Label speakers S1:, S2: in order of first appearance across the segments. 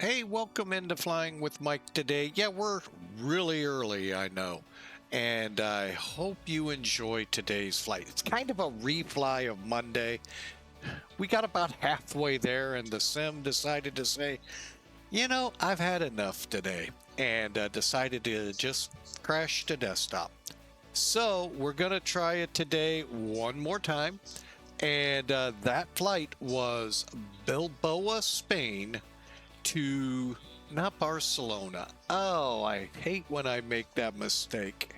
S1: Hey, welcome into Flying with Mike today. Yeah, we're really early, I know, and I hope you enjoy today's flight. It's kind of a refly of Monday. We got about halfway there, and the sim decided to say, I've had enough today, and decided to just crash to desktop. So we're going to try it today one more time, and that flight was Bilbao, Spain to not Barcelona. Oh, I hate when I make that mistake.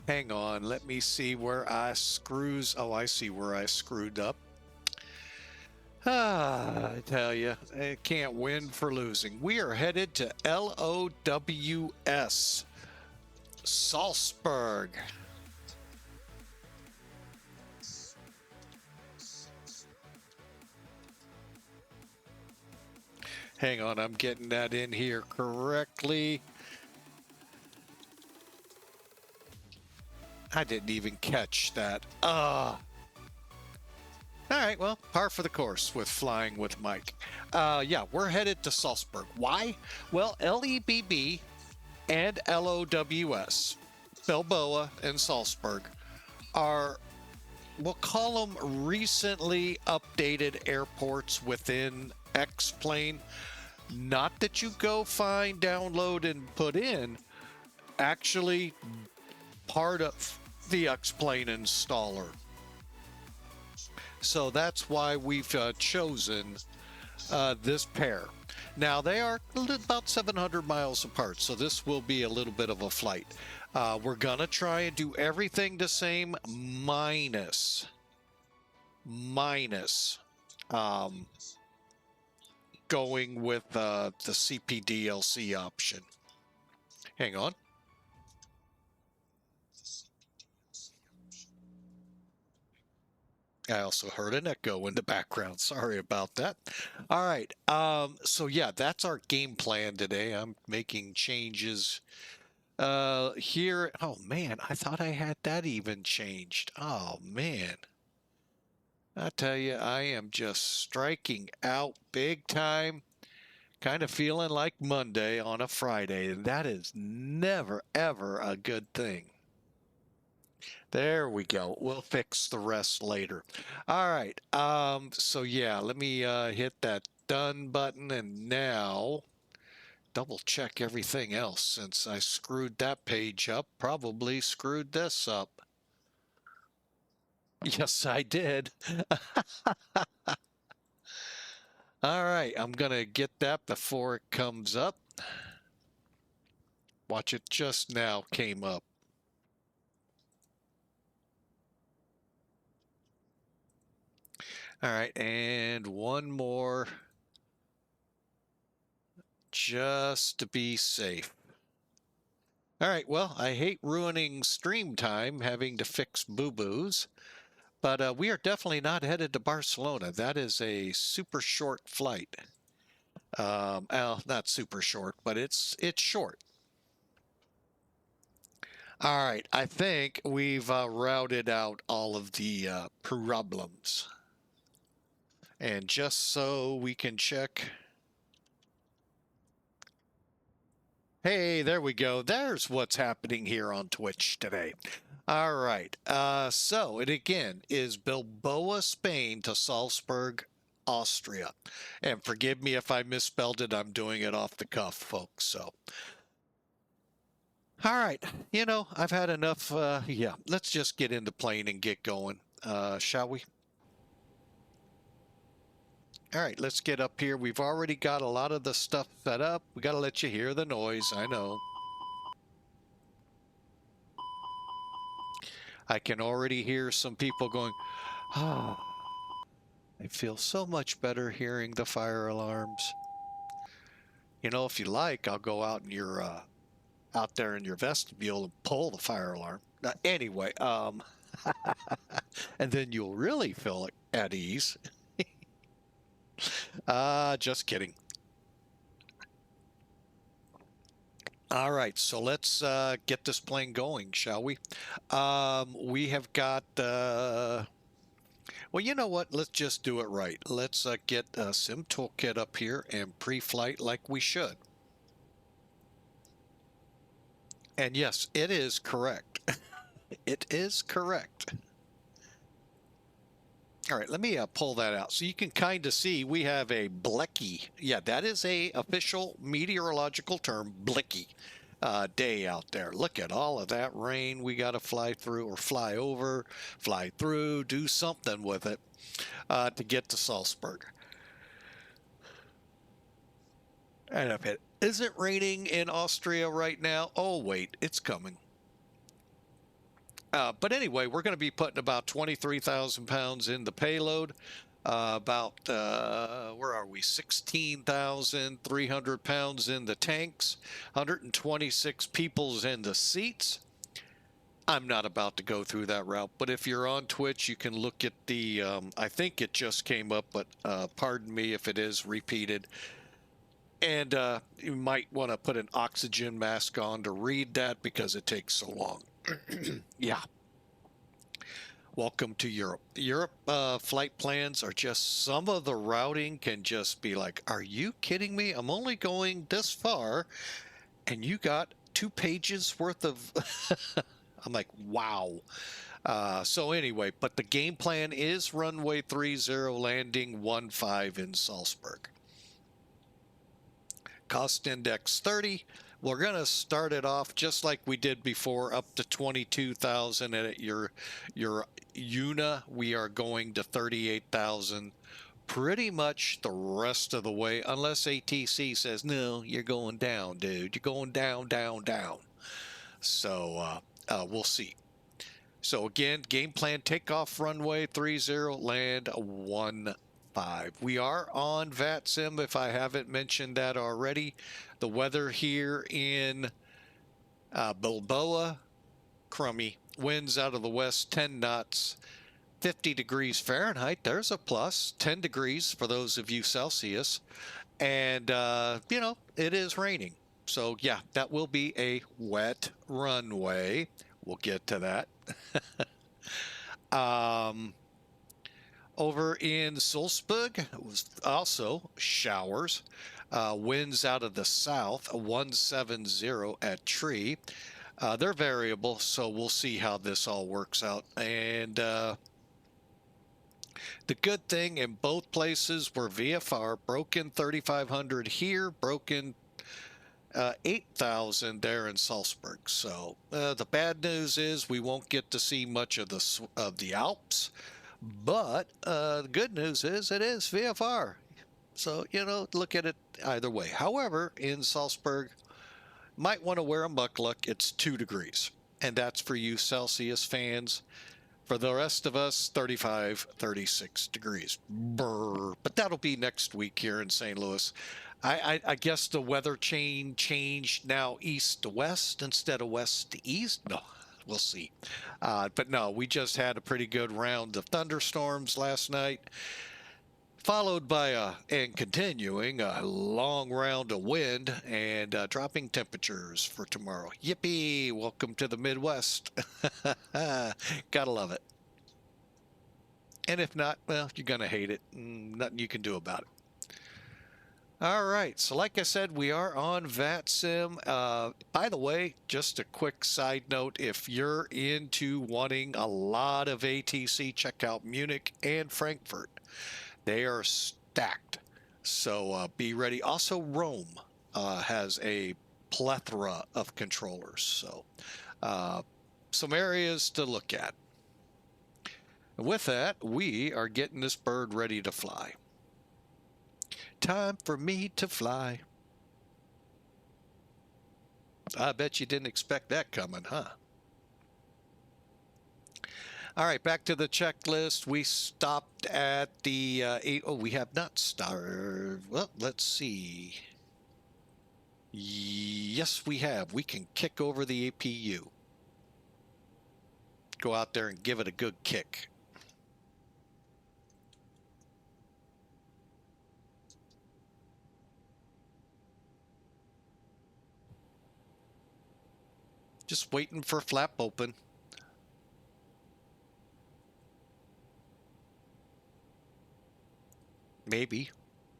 S1: Hang on, let me see where I see where I screwed up. I tell you, I can't win for losing. We are headed to LOWS, Salzburg. Hang on, I'm getting that in here correctly. I didn't even catch that. All right, well, par for the course with Flying with Mike. Yeah, we're headed to Salzburg. Why? Well, LEBB and LOWS, Bilbao and Salzburg, are, we'll call them recently updated airports within X-Plane. Not that you go find, download, and put in. Actually, part of the X-Plane installer. So that's why we've chosen this pair. Now, they are about 700 miles apart, so this will be a little bit of a flight. We're going to try and do everything the same minus going with the CPDLC option. Hang on. I also heard an echo in the background. Sorry about that. All right. So yeah, that's our game plan today. I'm making changes here. Oh man, I thought I had that even changed. Oh man. I tell you, I am just striking out big time. Kind of feeling like Monday on a Friday, and that is never, ever a good thing. There we go. We'll fix the rest later. All right. So yeah, let me hit that done button, and now double check everything else since I screwed that page up. Probably screwed this up. Yes, I did. All right, I'm gonna get that before it comes up. Watch, it just now came up. All right, and one more just to be safe. All right, well, I hate ruining stream time, having to fix boo-boos, but we are definitely not headed to Barcelona. That is a super short flight. Well, not super short, but it's short. All right, I think we've routed out all of the problems. And just so we can check. Hey, there we go. There's what's happening here on Twitch today. All right. So it again is Bilbao, Spain to Salzburg, Austria. And forgive me if I misspelled it. I'm doing it off the cuff, folks. So. All right. I've had enough. Yeah, let's just get in the plane and get going. Shall we? All right, let's get up here. We've already got a lot of the stuff set up. We got to let you hear the noise. I know. I can already hear some people going, ah. I feel so much better hearing the fire alarms. If you like, I'll go out in your out there in your vestibule and pull the fire alarm. Anyway, and then you'll really feel at ease. Just kidding. All right, so let's get this plane going, shall we? We have got, well, Well, you know what? Let's just do it right. Let's get Sim Toolkit up here and pre-flight like we should. And yes, it is correct. It is correct. All right, let me pull that out so you can kind of see we have a blicky. Yeah, that is a official meteorological term, blicky day out there. Look at all of that rain we got to fly through or fly over, fly through, do something with it to get to Salzburg. And if it isn't raining in Austria right now, oh wait, it's coming. But anyway, we're going to be putting about 23,000 pounds in the payload. Where are we? 16,300 pounds in the tanks, 126 people's in the seats. I'm not about to go through that route, but if you're on Twitch, you can look at the, I think it just came up, but pardon me if it is repeated. And you might want to put an oxygen mask on to read that because it takes so long. Yeah. Welcome to Europe. Europe flight plans are just, some of the routing can just be like, are you kidding me? I'm only going this far and you got 2 pages worth of, I'm like, wow. So anyway, but the game plan is runway 30 landing 15 in Salzburg. Cost index 30. We're going to start it off just like we did before, up to 22,000. And at your UNA, we are going to 38,000 pretty much the rest of the way, unless ATC says, no, you're going down, dude. You're going down, down, down. So we'll see. So again, game plan, takeoff runway 30, land 15. We are on VATSIM, if I haven't mentioned that already. The weather here in Bilbao, crummy. Winds out of the west, 10 knots, 50 degrees Fahrenheit. There's a plus, 10 degrees for those of you Celsius. And, you know, it is raining. So, yeah, that will be a wet runway. We'll get to that. Over in Salzburg, it was also showers. Winds out of the south, 170 at tree. They're variable, so we'll see how this all works out. And the good thing in both places were VFR, broken 3,500 here, broken 8,000 there in Salzburg. So the bad news is we won't get to see much of the Alps. But the good news is it is VFR. So, you know, look at it either way. However, in Salzburg, might want to wear a muckluck. It's 2 degrees. And that's for you Celsius fans. For the rest of us, 35, 36 degrees. Brr. But that'll be next week here in St. Louis. I guess the weather chain changed now east to west instead of west to east. No. We'll see. But no, we just had a pretty good round of thunderstorms last night, followed by and continuing a long round of wind and dropping temperatures for tomorrow. Yippee! Welcome to the Midwest. Gotta love it. And if not, well, you're going to hate it. Nothing you can do about it. All right, so like I said, we are on VATSIM. By the way, just a quick side note, if you're into wanting a lot of ATC, check out Munich and Frankfurt. They are stacked, so be ready. Also, Rome has a plethora of controllers, so some areas to look at. And with that, we are getting this bird ready to fly. Time for me to fly. I bet you didn't expect that coming, huh? All right, back to the checklist. We stopped at the 8. Oh, we have not started. Well, let's see. Yes, we have. We can kick over the APU. Go out there and give it a good kick. Just waiting for flap open. Maybe.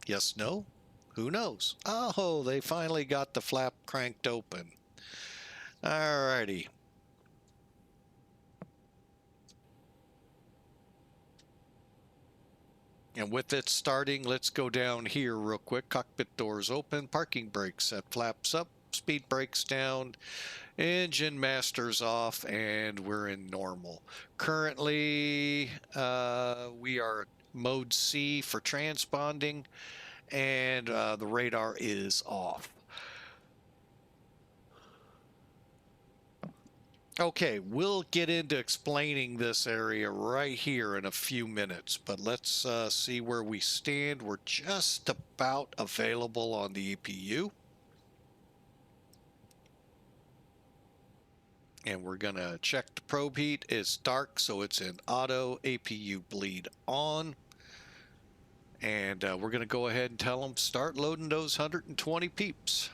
S1: Yes, no? Who knows? Oh, they finally got the flap cranked open. Alrighty. And with it starting, let's go down here real quick. Cockpit doors open, parking brakes set, flaps up, speed brakes down, engine masters off, and we're in normal. Currently, we are mode C for transponding, and the radar is off. Okay, we'll get into explaining this area right here in a few minutes, but let's see where we stand. We're just about available on the EPU. And we're going to check the probe heat. It's dark, so it's in auto, APU bleed on. And we're going to go ahead and tell them start loading those 120 peeps.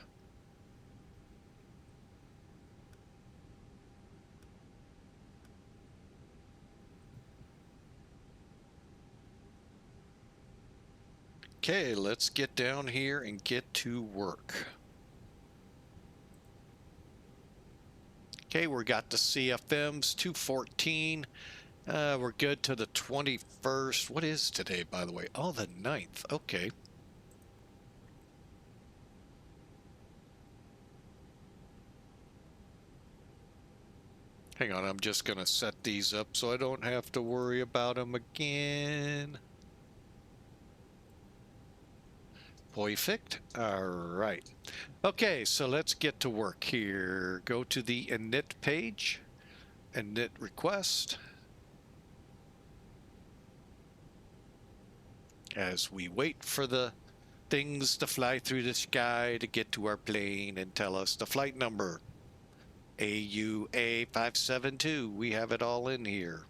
S1: Okay, let's get down here and get to work. Okay, we got the CFMs 214. We're good to the 21st. What is today, by the way? Oh, the 9th. Okay. Hang on, I'm just going to set these up so I don't have to worry about them again. Perfect. All right. Okay, so let's get to work here. Go to the init page, init request. As we wait for the things to fly through the sky to get to our plane and tell us the flight number. AUA 572. We have it all in here.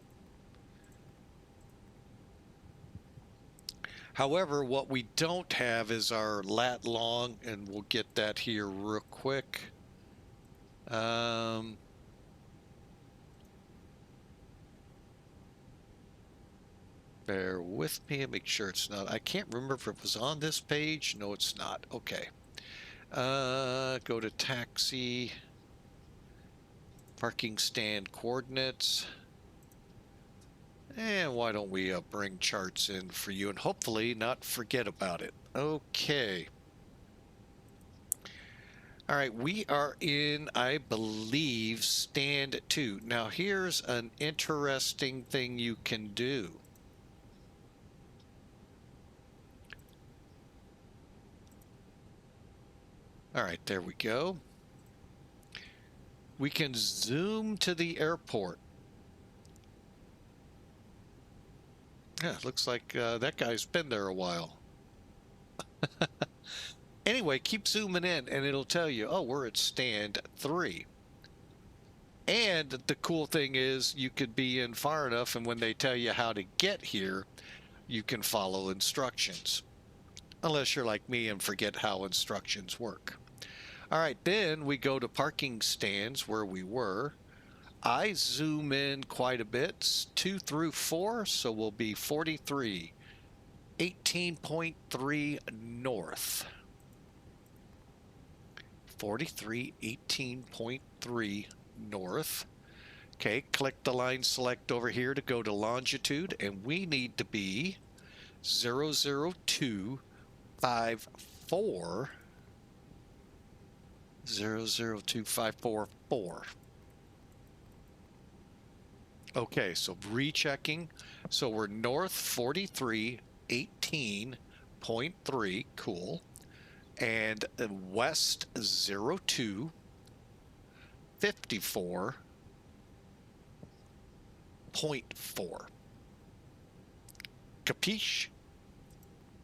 S1: However, what we don't have is our lat long, and we'll get that here real quick. Bear with me and make sure it's not. I can't remember if it was on this page. No, it's not. Okay. Go to taxi, parking stand coordinates. And why don't we bring charts in for you and hopefully not forget about it. Okay. All right, we are in, I believe, stand 2. Now, here's an interesting thing you can do. All right, there we go. We can zoom to the airport. Yeah, looks like that guy's been there a while. Anyway, keep zooming in and it'll tell you, oh, we're at stand 3. And the cool thing is you could be in far enough, and when they tell you how to get here, you can follow instructions. Unless you're like me and forget how instructions work. All right, then we go to parking stands where we were. I zoom in quite a bit, 2 through 4, so we'll be 43, 18.3 north. 43, 18.3 north. Okay, click the line select over here to go to longitude, and we need to be 00254. 002544. Okay, so rechecking. So we're north 43, 18.3, cool. And west 02, 54.4. Capiche?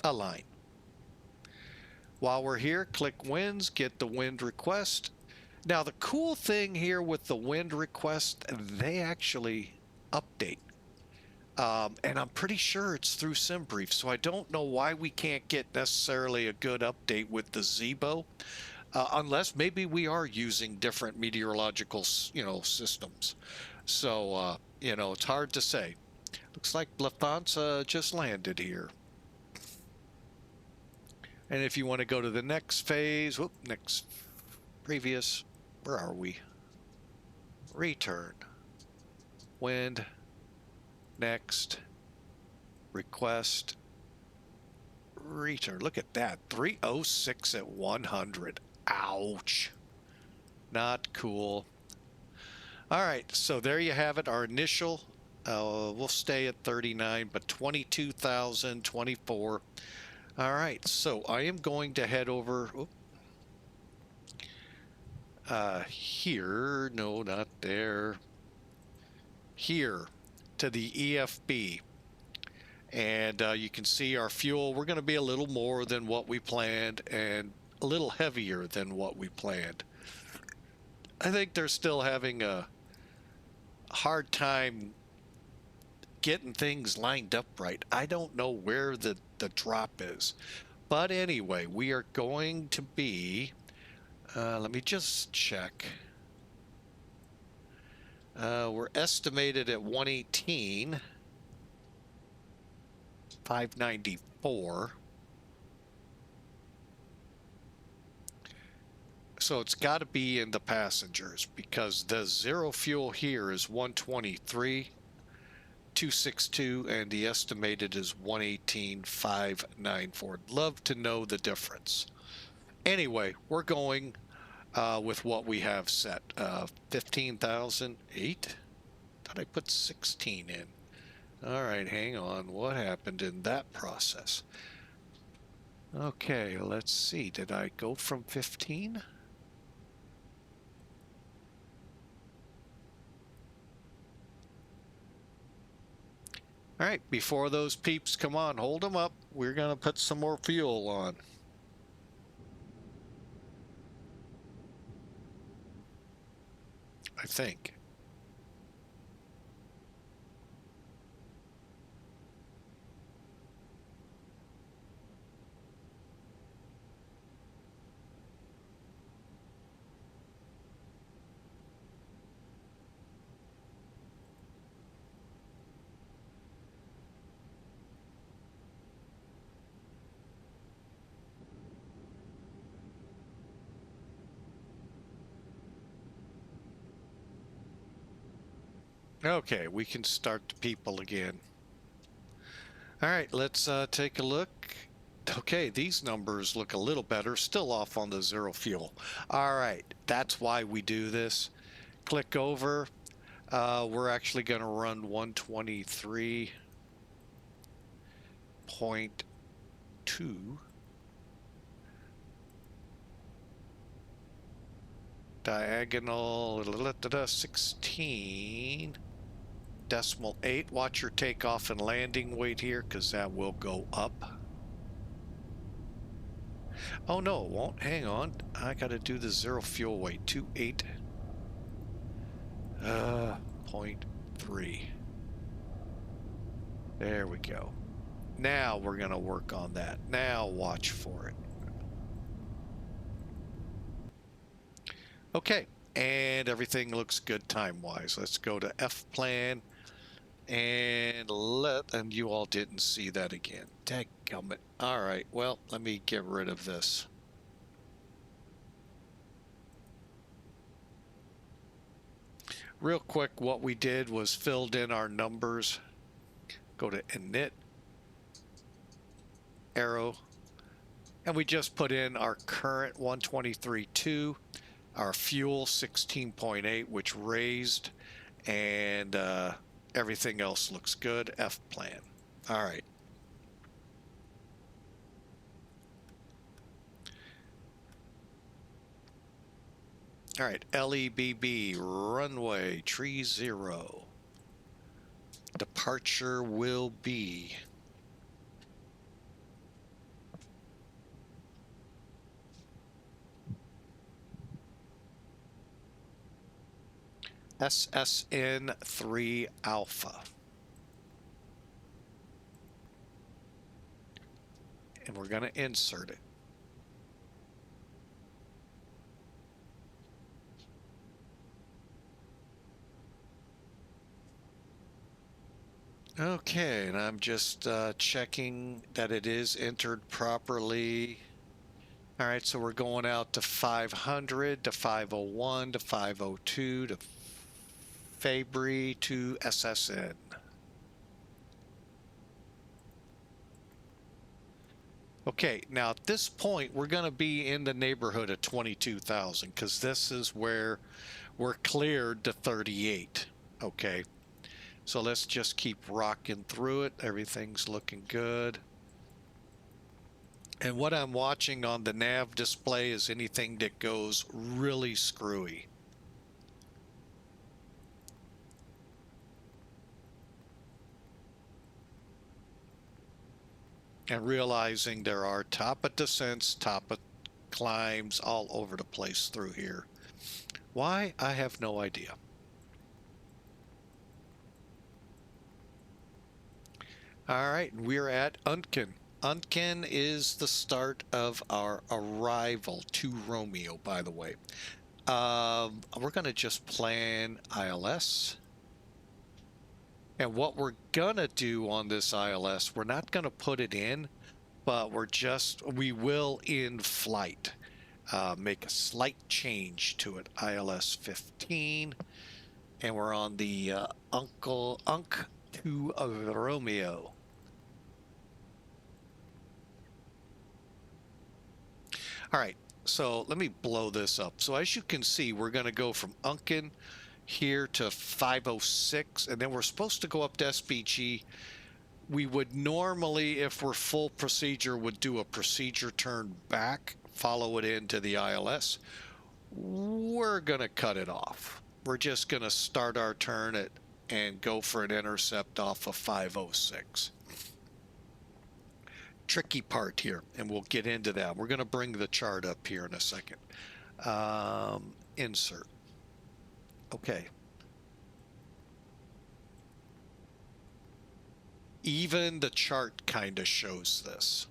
S1: Align. While we're here, click winds, get the wind request. Now, the cool thing here with the wind request, they actually update. And I'm pretty sure it's through SimBrief, so I don't know why we can't get necessarily a good update with the Zebo, unless maybe we are using different meteorological, systems. So, it's hard to say. Looks like Lufthansa just landed here. And if you want to go to the next phase, whoop, next, previous, where are we? Return, wind, next, request, return. Look at that, 306 at 100. Ouch. Not cool. All right, so there you have it, our initial. We'll stay at 39, but 22,024. All right, so I am going to head over here. No, not there. Here to the EFB. And you can see our fuel. We're going to be a little more than what we planned and a little heavier than what we planned. I think they're still having a hard time getting things lined up right. I don't know where the drop is. But anyway, we are going to be, let me just check. We're estimated at 118, 594. So it's got to be in the passengers because the zero fuel here is 123. 262 and the estimated is 118,594. Love to know the difference. Anyway, we're going with what we have set. 15,008. Thought I put 16 in. All right, hang on. What happened in that process? Okay, let's see. Did I go from 15? All right, before those peeps come on, hold them up. We're going to put some more fuel on. I think. Okay, we can start the people again. All right, let's take a look. Okay, these numbers look a little better, still off on the zero fuel. All right, that's why we do this. Click over. We're actually going to run 123.2. Diagonal 16. Decimal 8. Watch your takeoff and landing weight here because that will go up. Oh no, it won't. Hang on. I got to do the zero fuel weight. 28. 0.3. There we go. Now we're going to work on that. Now watch for it. Okay, and everything looks good time-wise. Let's go to F plan. And you all didn't see that again. Dadgummit. All right, well, let me get rid of this. Real quick, what we did was filled in our numbers. Go to init, arrow, and we just put in our current 123.2, our fuel 16.8, which raised, and everything else looks good. F plan. All right. All right. LEBB runway 30. Departure will be SSN 3 Alpha. And we're going to insert it. Okay, and I'm just checking that it is entered properly. All right, so we're going out to 500, to 501, to 502, to Fabry, to SSN. Okay, now at this point, we're going to be in the neighborhood of 22,000 because this is where we're cleared to 38. Okay, so let's just keep rocking through it. Everything's looking good. And what I'm watching on the nav display is anything that goes really screwy. And realizing there are top of descents, top of climbs all over the place through here. Why? I have no idea. All right, we're at Unken. Unken is the start of our arrival to Romeo, by the way. We're going to just plan ILS. And what we're going to do on this ILS, we're not going to put it in, but we will in flight make a slight change to it. ILS 15. And we're on the Unk to Romeo. All right, so let me blow this up. So as you can see, we're going to go from Unken here to 506, and then we're supposed to go up to SBG. We would normally, if we're full procedure, would do a procedure turn back, follow it into the ILS. We're going to cut it off. We're just going to start our turn and go for an intercept off of 506. Tricky part here, and we'll get into that. We're going to bring the chart up here in a second. Insert. Okay. Even the chart kind of shows this.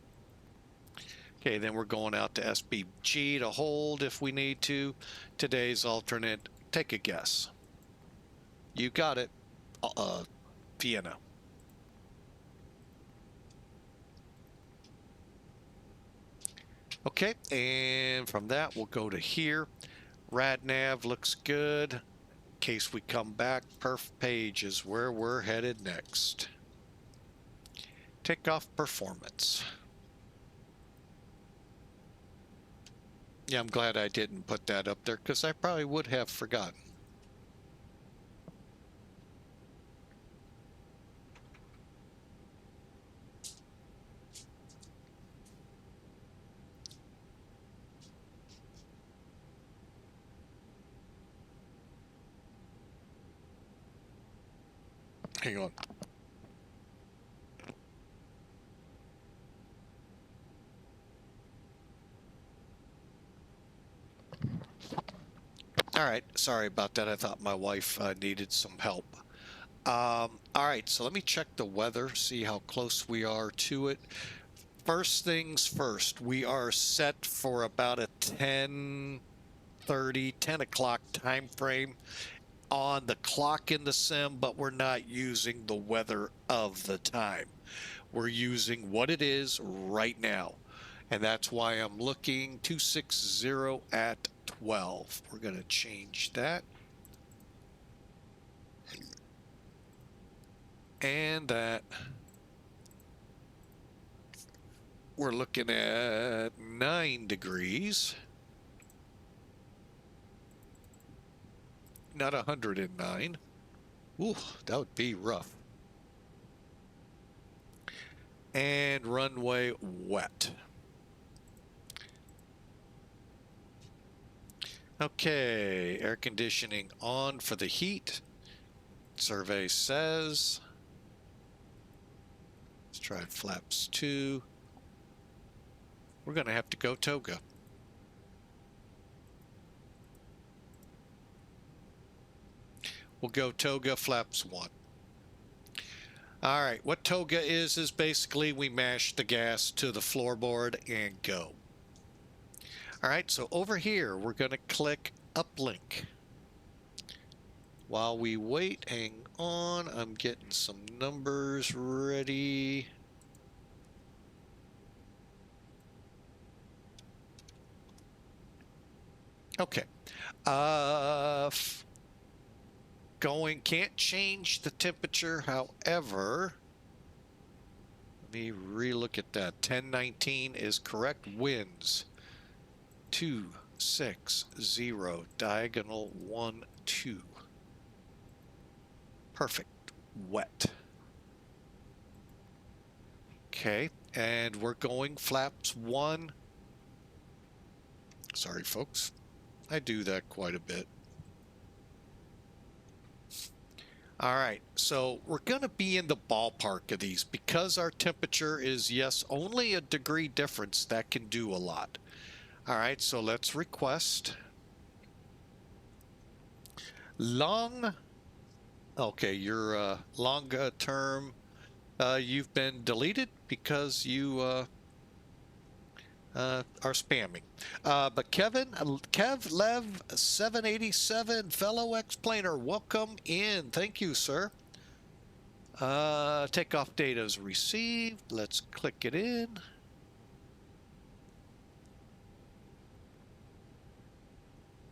S1: Okay, then we're going out to SBG to hold if we need to. Today's alternate, take a guess. You got it. Vienna. Okay, and from that we'll go to here. RadNav looks good. In case we come back, perf page is where we're headed next. Takeoff performance. Yeah, I'm glad I didn't put that up there because I probably would have forgotten. Hang on. All right, sorry about that. I thought my wife needed some help. All right, so let me check the weather, see how close we are to it. First things first, we are set for about a 10:30, 10 o'clock time frame on the clock in the sim, but we're not using the weather of the time. We're using what it is right now. And that's why I'm looking 260 at 12. We're going to change that. And that. We're looking at 9 degrees. Not 109. Ooh, that would be rough. And runway wet. Okay, air conditioning on for the heat. Survey says. Let's try flaps 2. We're going to have to go toga. We'll go toga flaps 1. All right, what toga is basically we mash the gas to the floorboard and go. All right, so over here, we're going to click uplink. While we wait, hang on, I'm getting some numbers ready. Okay. Can't change the temperature. However, let me relook at that. 1019 is correct. Winds 260, diagonal 1 2. Perfect. Wet. Okay, and we're going flaps 1. Sorry, folks. I do that quite a bit. All right, so we're going to be in the ballpark of these because our temperature is, yes, only a degree difference. That can do a lot. All right, so let's request long. Okay, your long term, you've been deleted because you are spamming. But Kevin, Kev Lev 787, fellow explainer, welcome in. Thank you, sir. Takeoff data is received. Let's click it in.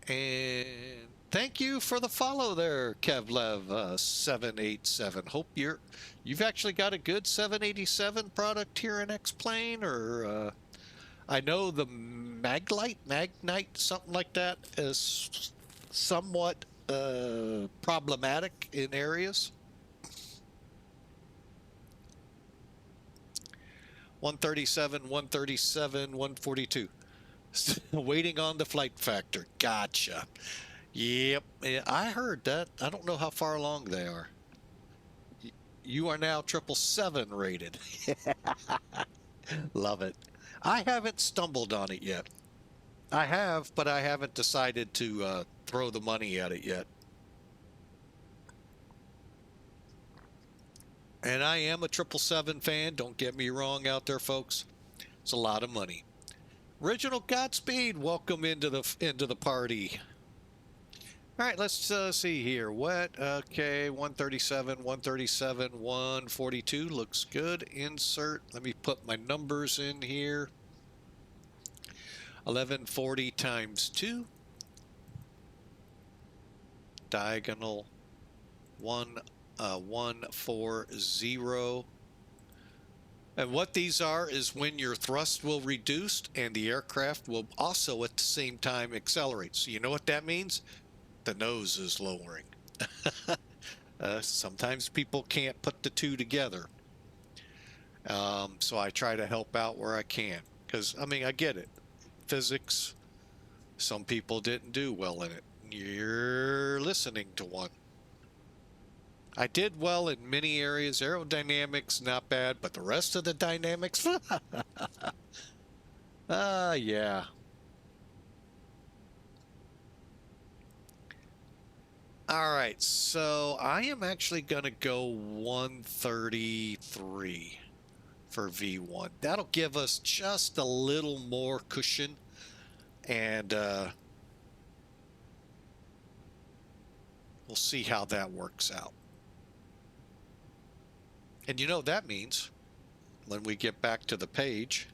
S1: And thank you for the follow there, Kevlev 787. Hope you've actually got a good 787 product here in X-Plane, or I know the Magnite, something like that, is somewhat problematic in areas. 137, 137, 142. Waiting on the flight factor. Gotcha. Yep, I heard that. I don't know how far along they are. You are now 777 rated. Love it. I haven't stumbled on it yet. I have, but I haven't decided to throw the money at it yet. And I am a 777 fan. Don't get me wrong out there, folks. It's a lot of money. Original Godspeed, welcome into the party. All right, let's see here. Wet, okay, 137, 137, 142 looks good. Insert, let me put my numbers in here. 1140 times 2. Diagonal 140. And what these are is when your thrust will reduce and the aircraft will also at the same time accelerate. So you know what that means? The nose is lowering. Sometimes people can't put the two together. So I try to help out where I can. Because, I mean, I get it. Physics, some people didn't do well in it. You're listening to one. I did well in many areas. Aerodynamics, not bad. But the rest of the dynamics? Yeah. All right, so I am actually going to go 133 for V1. That'll give us just a little more cushion, and we'll see how that works out. And you know what that means when we get back to the page,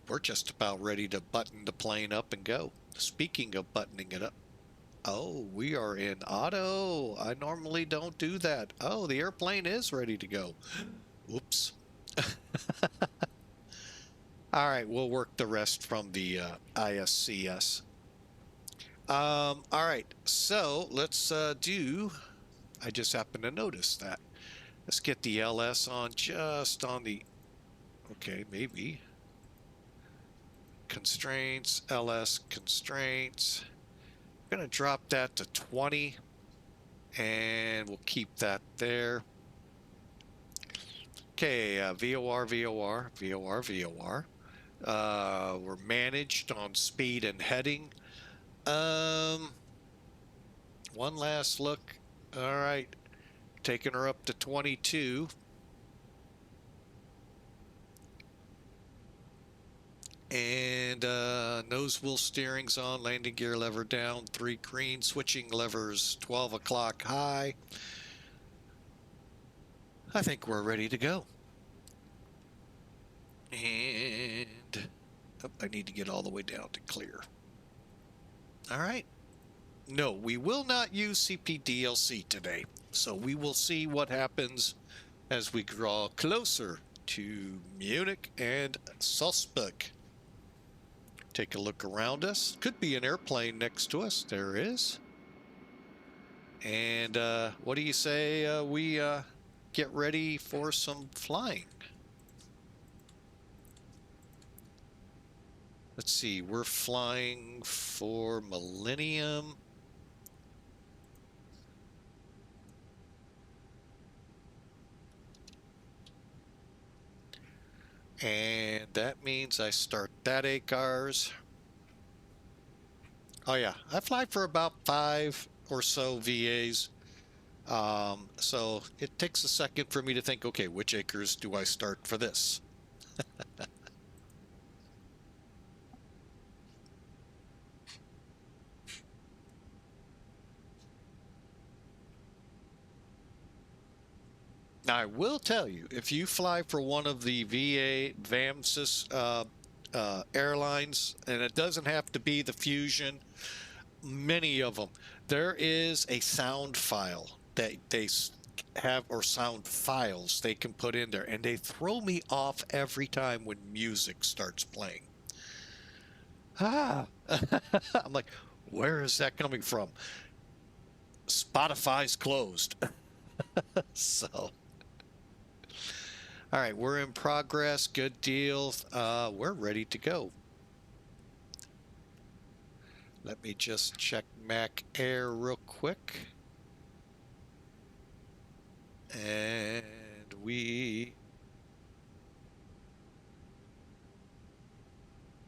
S1: we're just about ready to button the plane up and go. Speaking of buttoning it up, oh, we are in auto. I normally don't do that. Oh, the airplane is ready to go. Whoops. All right, we'll work the rest from the ISCS. All right, so let's do, I just happened to notice that. Let's get the LS on just on the, okay, maybe. Constraints, LS constraints. I'm going to drop that to 20, and we'll keep that there. Okay, VOR, VOR, VOR, VOR. We're managed on speed and heading. One last look. All right, taking her up to 22. And nose wheel steering's on, landing gear lever down, 3 green, switching levers, 12 o'clock high. I think we're ready to go. And oh, I need to get all the way down to clear. All right. No, we will not use CPDLC today. So we will see what happens as we draw closer to Munich and Salzburg. Take a look around us. Could be an airplane next to us. There is. And what do you say we get ready for some flying? Let's see. We're flying for Millennium. And that means I start that ACARS. Oh yeah, I fly for about 5 or so VAs. So it takes a second for me to think, okay, which acres do I start for this? Now, I will tell you, if you fly for one of the VA VAMSIS airlines, and it doesn't have to be the Fusion, many of them, there is a sound file that they have, or sound files they can put in there, and they throw me off every time when music starts playing. I'm like, where is that coming from? Spotify's closed. So, all right, we're in progress. Good deal. We're ready to go. Let me just check Mac Air real quick. And we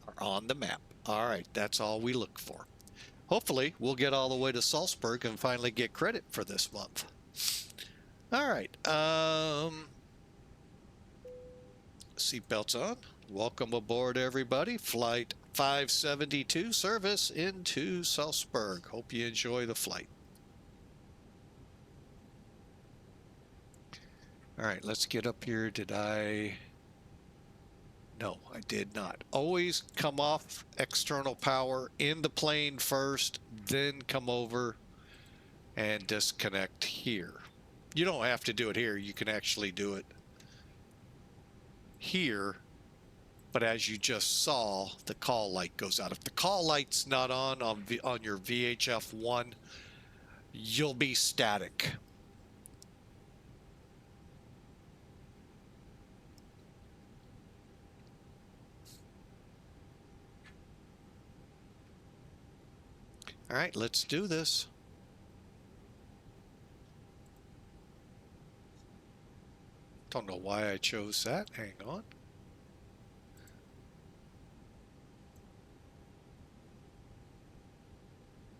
S1: are on the map. All right, that's all we look for. Hopefully, we'll get all the way to Salzburg and finally get credit for this month. All right. Seatbelts on. Welcome aboard, everybody. Flight 572 service into Salzburg. Hope you enjoy the flight. All right, let's get up here. Did I? No, I did not. Always come off external power in the plane first, then come over and disconnect here. You don't have to do it here. You can actually do it here. But as you just saw, the call light goes out. If the call light's not on your VHF-1, you'll be static. All right, let's do this. Don't know why I chose that. Hang on.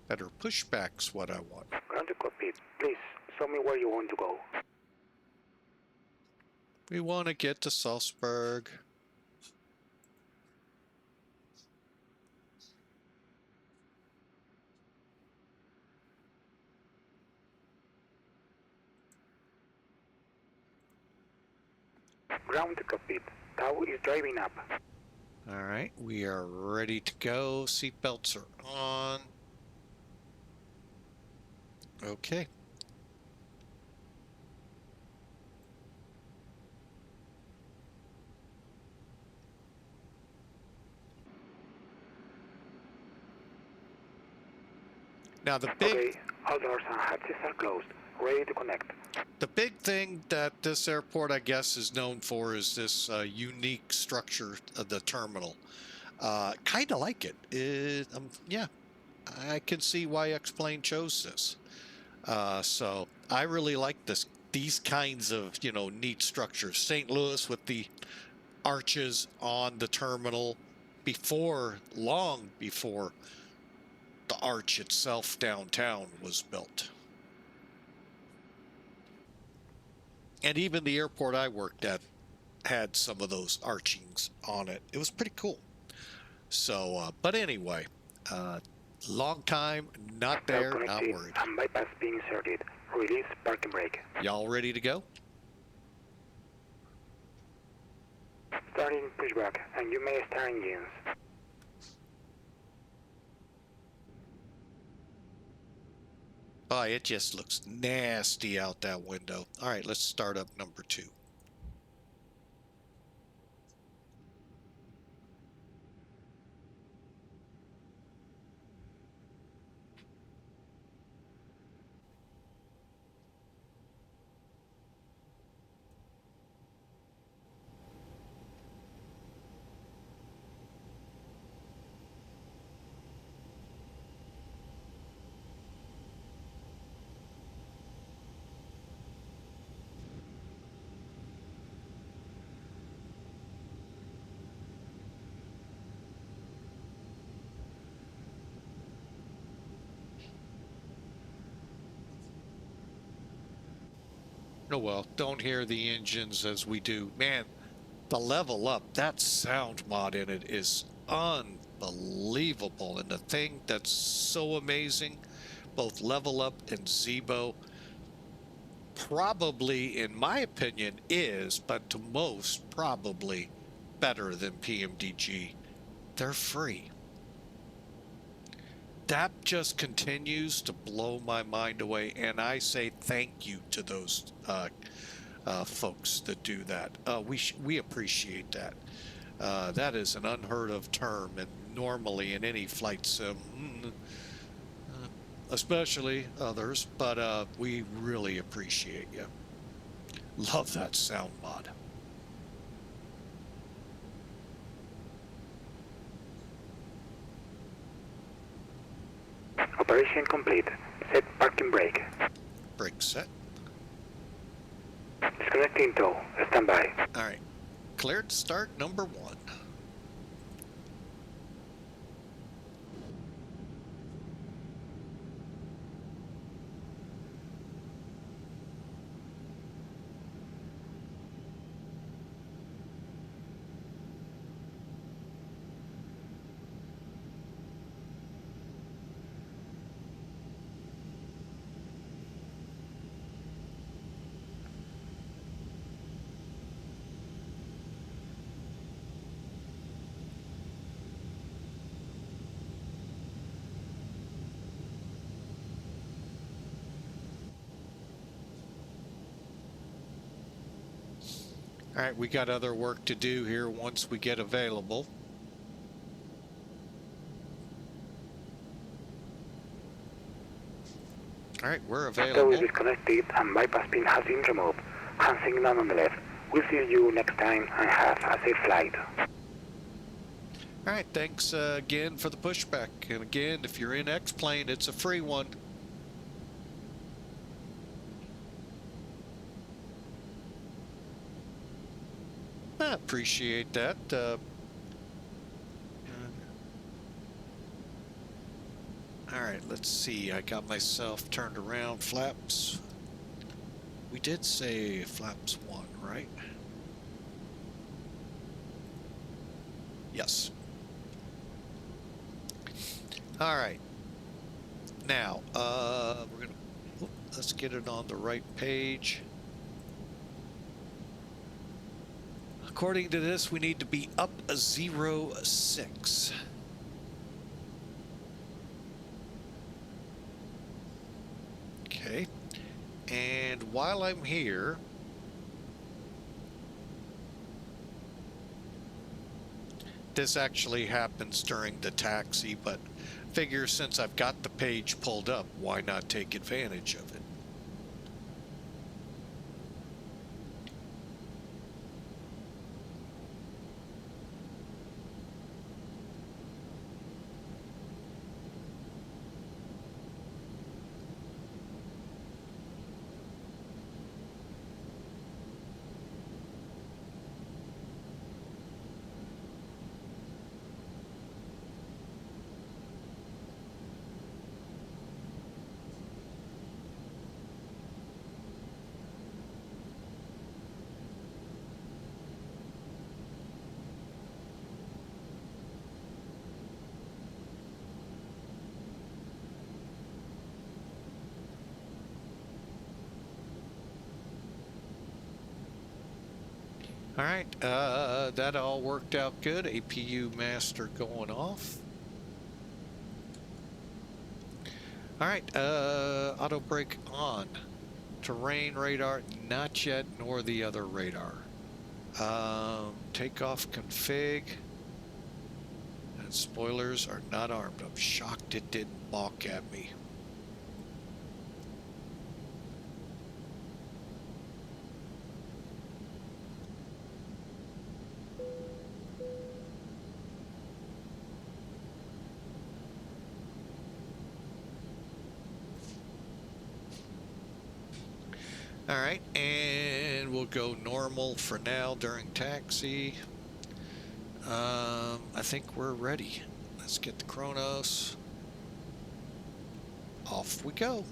S1: Better pushback's what I want.
S2: Ground to cockpit. Please, show me where you want to go.
S1: We want to get to Salzburg.
S2: Ground to cockpit. Tau is driving up.
S1: All right, we are ready to go. Seatbelts are on. Okay. Now
S2: Okay, all doors and hatches are closed. Ready to connect.
S1: The big thing that this airport, I guess, is known for is this unique structure of the terminal. Kind of like it. Yeah, I can see why X-Plane chose this. So I really like these kinds of, neat structures. St. Louis with the arches on the terminal long before the arch itself downtown was built. And even the airport I worked at had some of those archings on it. It was pretty cool. So, but anyway, long time, not there, not worried.
S2: And bypass being inserted. Release parking brake.
S1: Y'all ready to go?
S2: Starting pushback, and you may start engines.
S1: Oh, it just looks nasty out that window. All right, let's start up number 2. Oh well, don't hear the engines as we do. Man, the level up, that sound mod in it is unbelievable. And the thing that's so amazing, both level up and Zebo, probably, in my opinion, is, but to most, probably better than PMDG. They're free. That just continues to blow my mind away, and I say thank you to those folks that do that. We appreciate that. That is an unheard of term, and normally in any flight sim, especially others, but we really appreciate you. Love that sound mod.
S2: Operation complete. Set parking brake.
S1: Brake set.
S2: Disconnecting tow. Stand by.
S1: All right. Cleared to start number 1. All right, we got other work to do here once we get available. All right, we're
S2: Tow
S1: available.
S2: is disconnected and bypass pin has been removed. Hand signal on the left. We'll see you next time and have a safe flight.
S1: All right, thanks again for the pushback. And again, if you're in X-Plane, it's a free one. I appreciate that. All right, let's see. I got myself turned around. Flaps. We did say flaps 1, right? Yes. All right. Now, we're gonna let's get it on the right page. According to this, we need to be up 06. Okay. And while I'm here, this actually happens during the taxi, but figure since I've got the page pulled up, why not take advantage of it? All right, that all worked out good. APU master going off. All right, auto brake on. Terrain radar, not yet, nor the other radar. Takeoff config. And spoilers are not armed. I'm shocked it didn't balk at me. All right, and we'll go normal for now during taxi. I think we're ready. Let's get the Chronos. Off we go.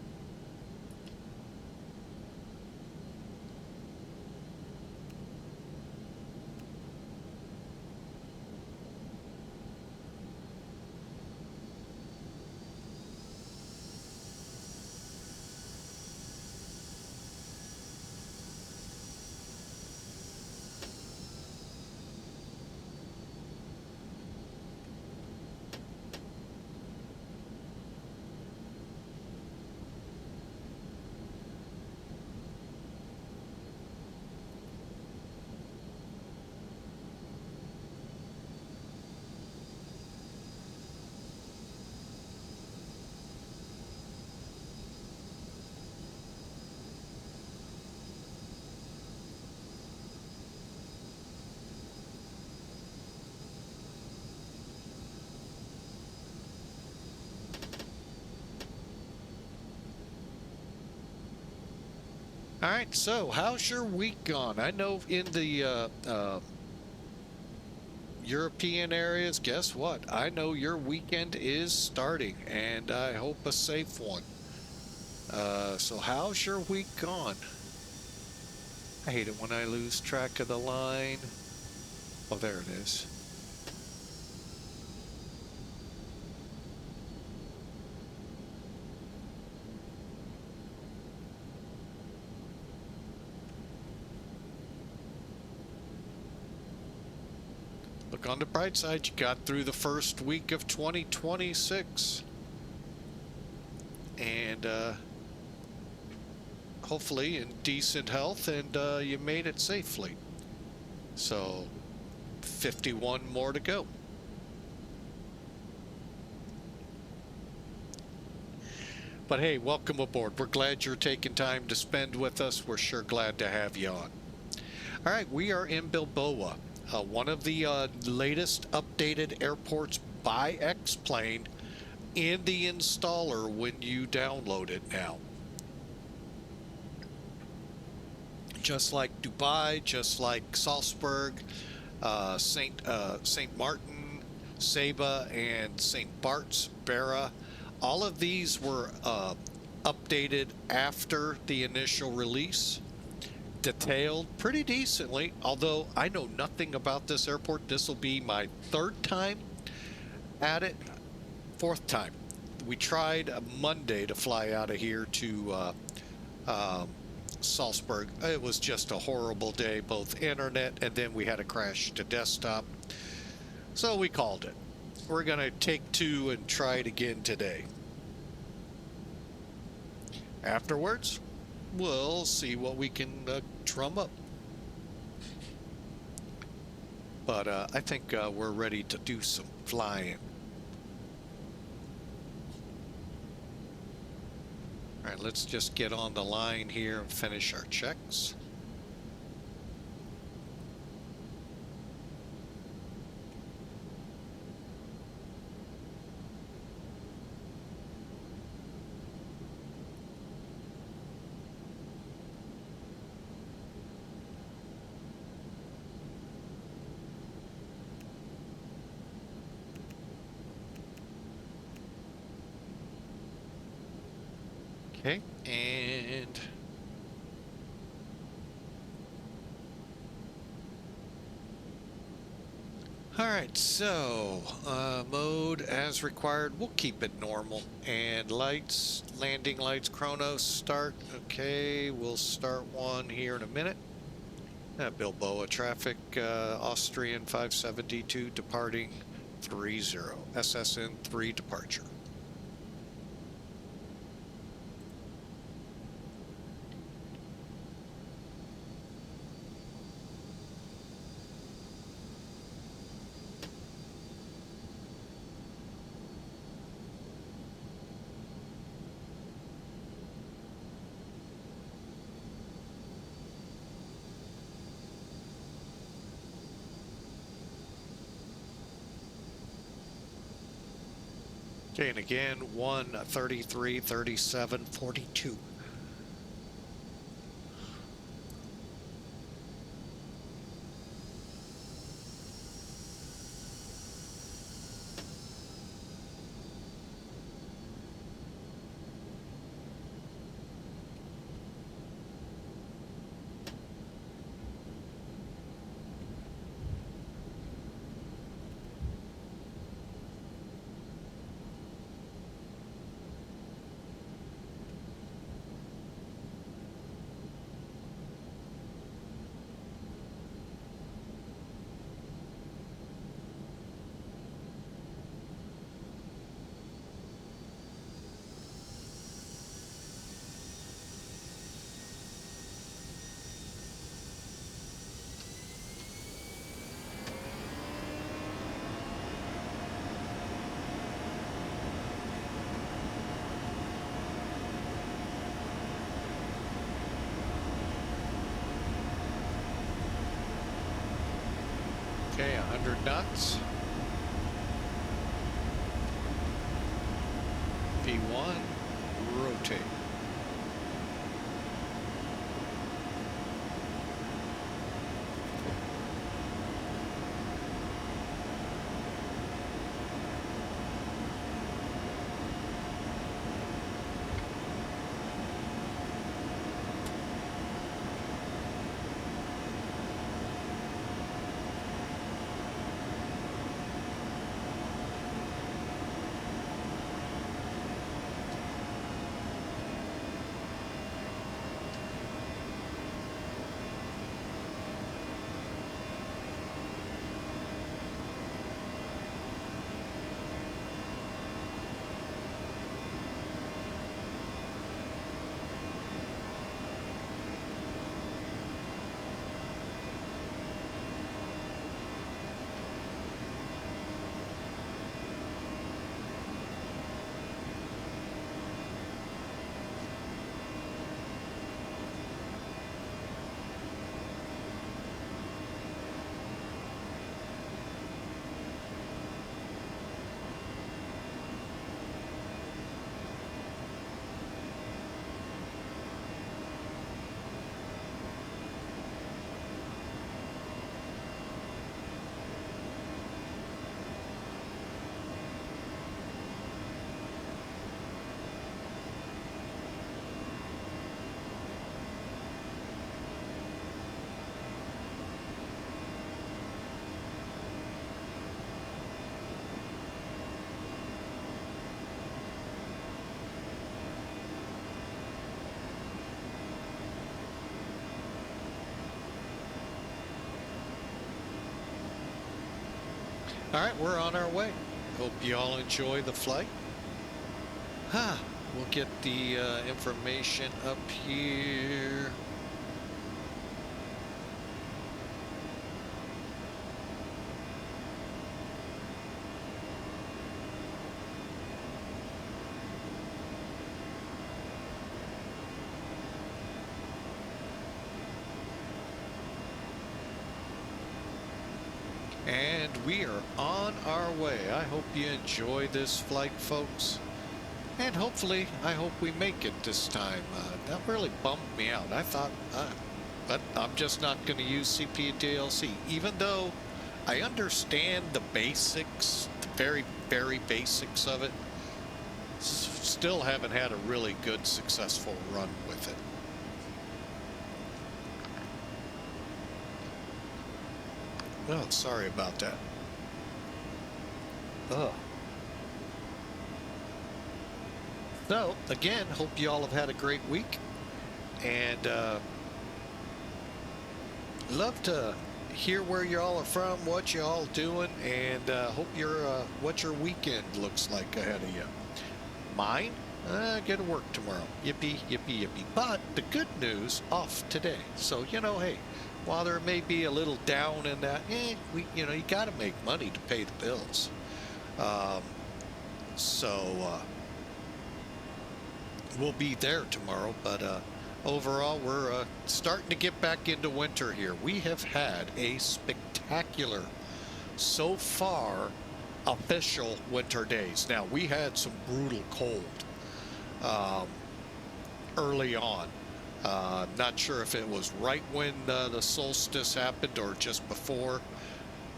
S1: All right, so how's your week gone? I know in the European areas, guess what? I know your weekend is starting, and I hope a safe one. So how's your week gone? I hate it when I lose track of the line. Oh, there it is. Look on the bright side, you got through the first week of 2026. And hopefully in decent health, and you made it safely. So 51 more to go. But hey, welcome aboard. We're glad you're taking time to spend with us. We're sure glad to have you on. All right, we are in Bilbao, one of the latest updated airports by X-Plane in the installer when you download it now. Just like Dubai, just like Salzburg, Saint Martin, Saba, and St. Bart's, Barra, all of these were updated after the initial release, detailed pretty decently, although I know nothing about this airport. This will be my third time at it, fourth time. We tried Monday to fly out of here to Salzburg. It was just a horrible day, both internet, and then we had a crash to desktop. So we called it. We're going to take two and try it again today. Afterwards, we'll see what we can drum up. But I think we're ready to do some flying. All right, let's just get on the line here and finish our checks. Okay, and all right, so mode as required, we'll keep it normal. And lights, landing lights, Chronos, start. Okay, we'll start one here in a minute. Bilbao traffic, Austrian 572 departing 30, SSN 3 departure. Okay, and again, 133, 37, 42. Okay, 100 knots. V1, rotate. All right, we're on our way. Hope you all enjoy the flight. We'll get the information up here. And we are on our way. I hope you enjoy this flight, folks. And hopefully, I hope we make it this time. That really bummed me out. I thought, but I'm just not going to use CP and DLC, even though I understand the basics, the very, very basics of it. Still haven't had a really good, successful run with it. Oh, sorry about that. Ugh. So, again, hope you all have had a great week. And love to hear where you all are from, what you all doing, and hope what your weekend looks like ahead of you. Mine? Get to work tomorrow. Yippee, yippee, yippee. But the good news, off today. So, hey, while there may be a little down in that, you got to make money to pay the bills. We'll be there tomorrow, but overall, we're starting to get back into winter here. We have had a spectacular, so far, official winter days. Now, we had some brutal cold early on. Not sure if it was right when the solstice happened or just before,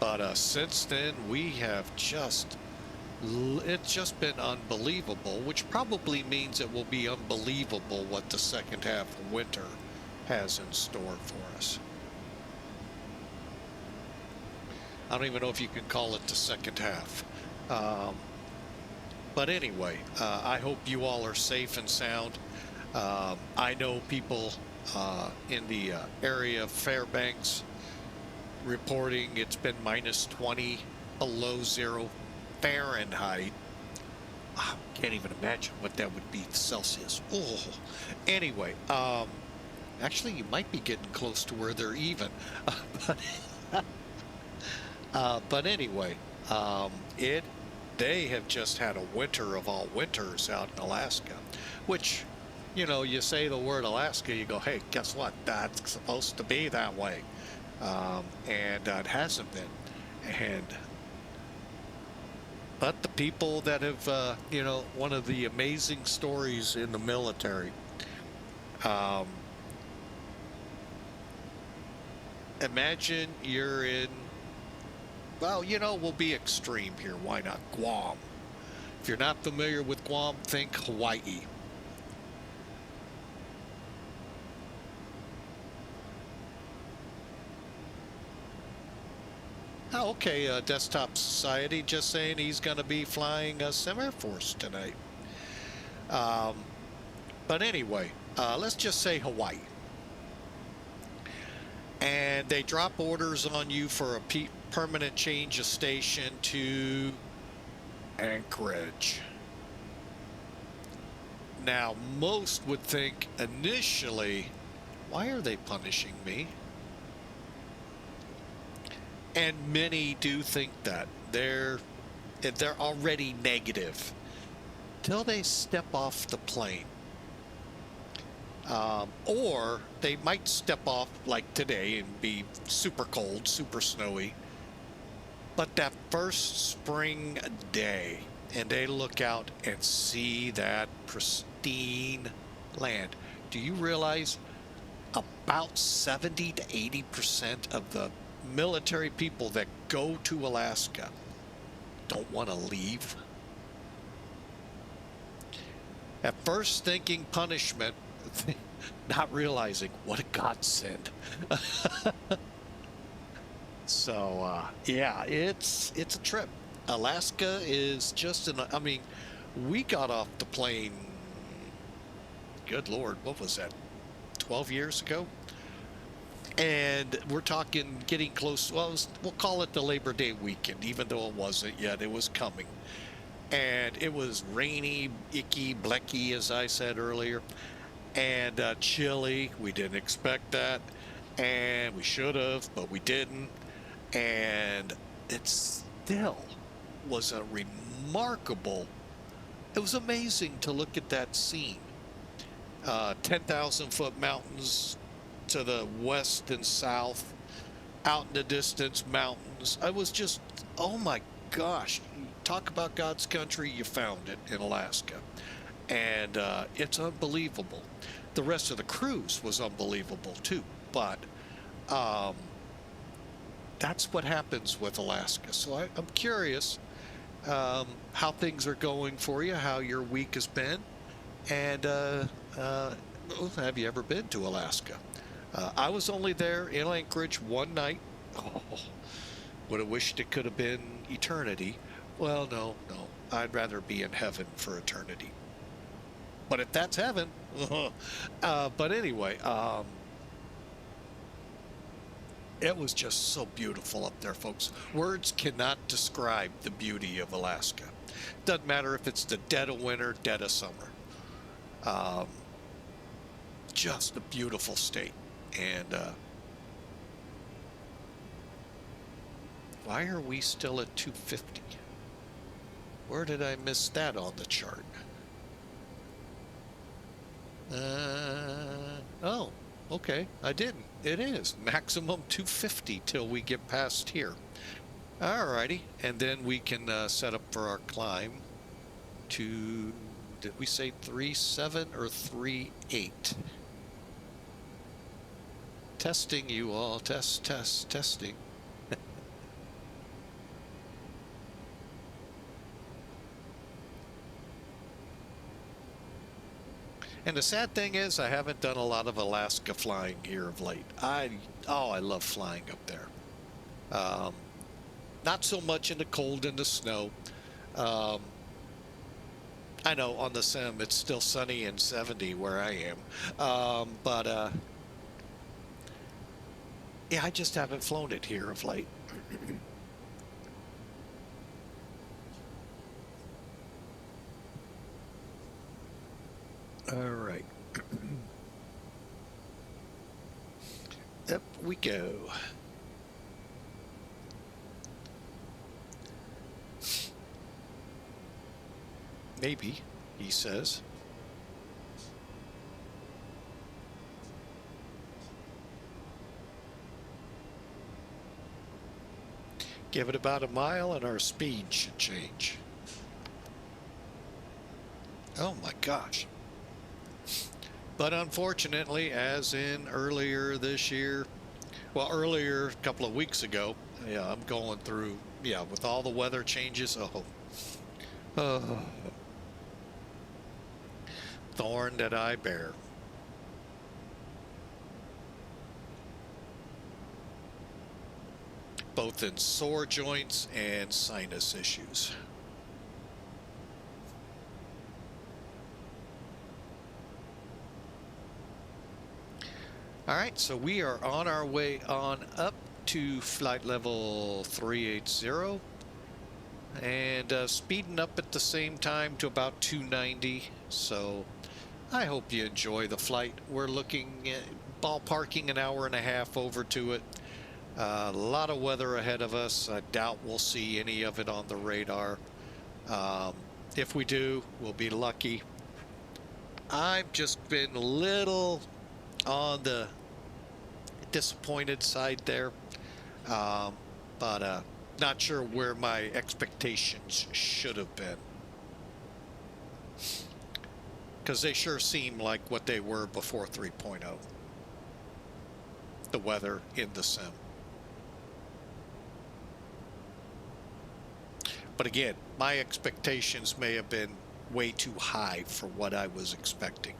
S1: but since then we have it's just been unbelievable, which probably means it will be unbelievable what the second half of winter has in store for us. I don't even know if you can call it the second half. But anyway, I hope you all are safe and sound. I know people in the area of Fairbanks reporting it's been -20 below 0 Fahrenheit. I can't even imagine what that would be Celsius. Oh, anyway, actually, you might be getting close to where they're even. But anyway, they have just had a winter of all winters out in Alaska, which, you know, you say the word Alaska, you go, hey, guess what? That's supposed to be that way. And it hasn't been. But the people that have, you know, one of the amazing stories in the military, imagine you're in, well, you know, we'll be extreme here. Why not? Guam. If you're not familiar with Guam, think Hawaii. Oh, okay, Desktop Society just saying he's going to be flying a Air Force tonight. But anyway, let's just say Hawaii. And they drop orders on you for a permanent change of station to Anchorage. Now, most would think initially, why are they punishing me? And many do think that they're already negative till they step off the plane. Or they might step off like today and be super cold, super snowy. But that first spring day, and they look out and see that pristine land. Do you realize about 70 to 80% of the military people that go to Alaska don't want to leave? At first thinking punishment, not realizing what a godsend. So yeah, it's a trip. Alaska is just I mean, we got off the plane, good Lord, what was that, 12 years ago? And we're talking getting close, well, we'll call it the Labor Day weekend, even though it wasn't yet, it was coming. And it was rainy, icky, blecky, as I said earlier, and chilly. We didn't expect that, and we should have, but we didn't. And it still was a remarkable, it was amazing to look at that scene. 10,000 foot mountains to the west and south, out in the distance, mountains. I was just, oh my gosh, talk about God's country, you found it in Alaska. And it's unbelievable. The rest of the cruise was unbelievable too, but that's what happens with Alaska. So I'm curious how things are going for you, how your week has been, and have you ever been to Alaska? I was only there in Anchorage one night. Oh, would have wished it could have been eternity. Well, no. I'd rather be in heaven for eternity. But if that's heaven, but anyway, it was just so beautiful up there, folks. Words cannot describe the beauty of Alaska. Doesn't matter if it's the dead of winter, dead of summer. Just a beautiful state. And why are we still at 250? Where did I miss that on the chart? Oh, okay, I didn't. It is maximum 250 till we get past here. Alrighty, and then we can set up for our climb to, did we say 3.7 or 3.8? Testing you all, testing. And the sad thing is, I haven't done a lot of Alaska flying here of late. I love flying up there. Not so much in the cold and the snow. I know on the sim it's still sunny and 70 where I am. Yeah, I just haven't flown it here of late. All right. Up we go. Maybe, he says. Give it about a mile and our speed should change. Oh my gosh. But unfortunately, as in earlier this year, well, earlier, a couple of weeks ago, yeah, I'm going through, yeah, with all the weather changes, thorn that I bear. Both in sore joints and sinus issues. All right, so we are on our way on up to flight level 380 and speeding up at the same time to about 290. So I hope you enjoy the flight. We're looking at ballparking an hour and a half over to it. A lot of weather ahead of us. I doubt we'll see any of it on the radar. If we do, we'll be lucky. I've just been a little on the disappointed side there, but not sure where my expectations should have been, because they sure seem like what they were before 3.0, the weather in the sim. But again, my expectations may have been way too high for what I was expecting.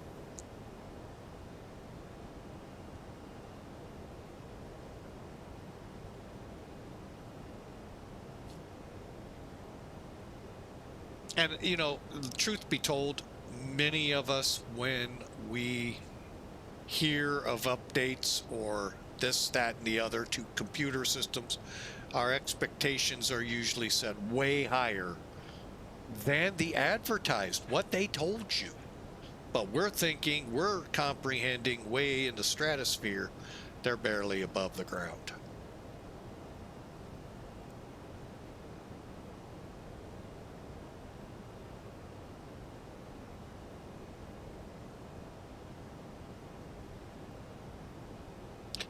S1: And, you know, truth be told, many of us, when we hear of updates or this, that, and the other to computer systems, our expectations are usually set way higher than the advertised, what they told you. But we're thinking, we're comprehending way in the stratosphere. They're barely above the ground.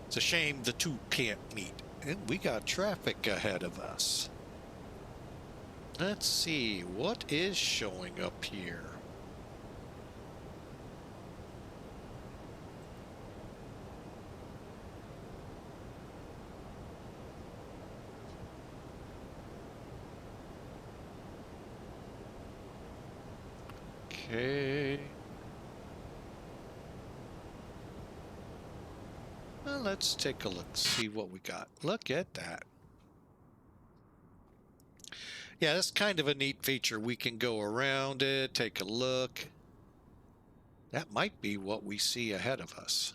S1: It's a shame the two can't meet. And we got traffic ahead of us. Let's see, what is showing up here? Okay. Well, let's take a look, see what we got. Look at that. Yeah, that's kind of a neat feature. We can go around it, take a look. That might be what we see ahead of us.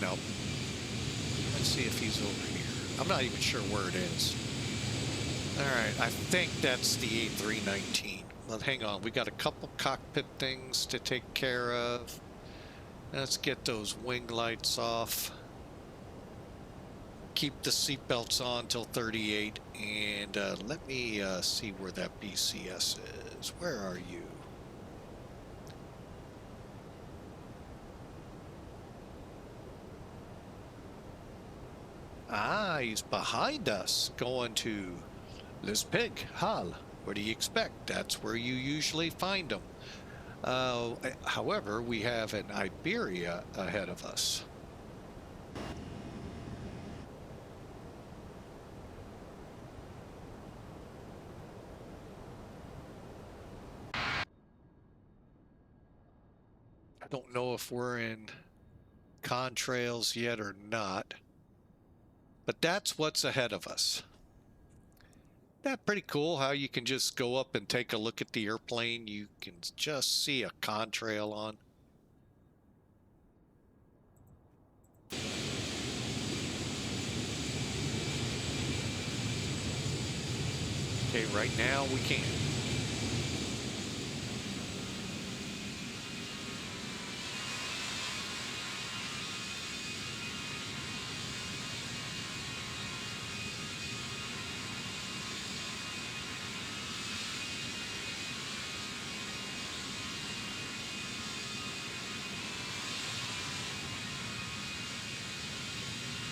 S1: No. Let's see if he's over here. I'm not even sure where it is. All right, I think that's the A319. Well, hang on. We got a couple cockpit things to take care of. Let's get those wing lights off. Keep the seatbelts on till 38. And let me see where that BCS is. Where are you? Ah, he's behind us, going to Lispig, Hall. What do you expect? That's where you usually find them. However, we have an Iberia ahead of us. I don't know if we're in contrails yet or not, but that's what's ahead of us. That's pretty cool how you can just go up and take a look at the airplane. You can just see a contrail on. Okay, right now we can't.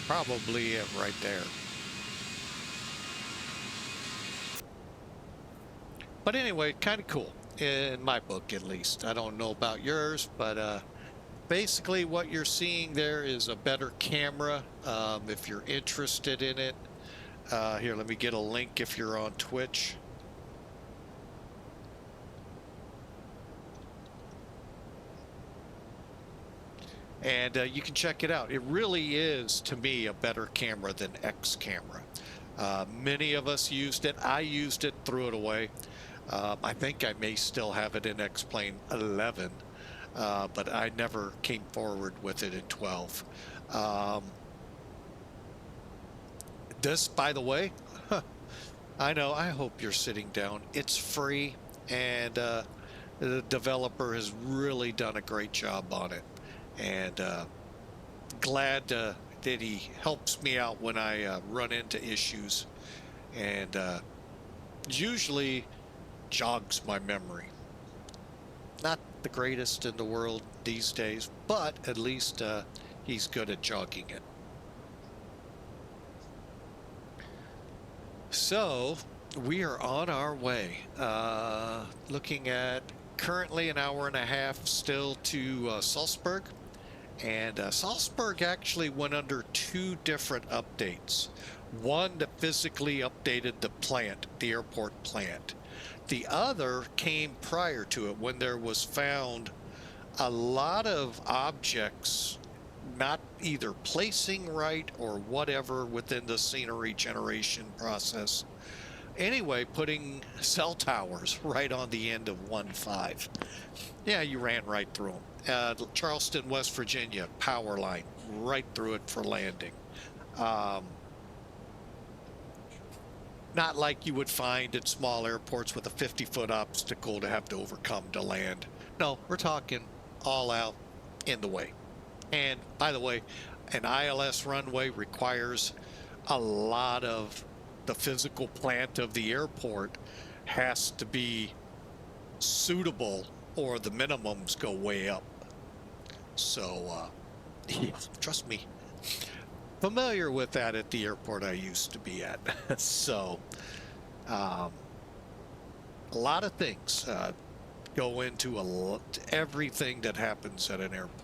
S1: Probably it right there. But anyway, kind of cool in my book, at least. I don't know about yours, but basically what you're seeing there is a better camera. If you're interested in it, here, let me get a link if you're on Twitch. And you can check it out. It really is, to me, a better camera than X camera. Many of us used it. I used it, threw it away. I think I may still have it in X-Plane 11, but I never came forward with it in 12. This, by the way, I know, I hope you're sitting down. It's free, and the developer has really done a great job on it. And glad that he helps me out when I run into issues, and usually jogs my memory. Not the greatest in the world these days, but at least he's good at jogging it. So we are on our way, looking at currently an hour and a half still to Salzburg. And Salzburg actually went under two different updates. One that physically updated the plant, the airport plant. The other came prior to it, when there was found a lot of objects not either placing right or whatever within the scenery generation process. Anyway, putting cell towers right on the end of 1.5. Yeah, you ran right through them. Charleston, West Virginia, power line, right through it for landing. Not like you would find at small airports with a 50-foot obstacle to have to overcome to land. No, we're talking all out in the way. And by the way, an ILS runway requires a lot of the physical plant of the airport has to be suitable, or the minimums go way up. So, yeah, trust me, familiar with that at the airport I used to be at. So, a lot of things go into everything that happens at an airport.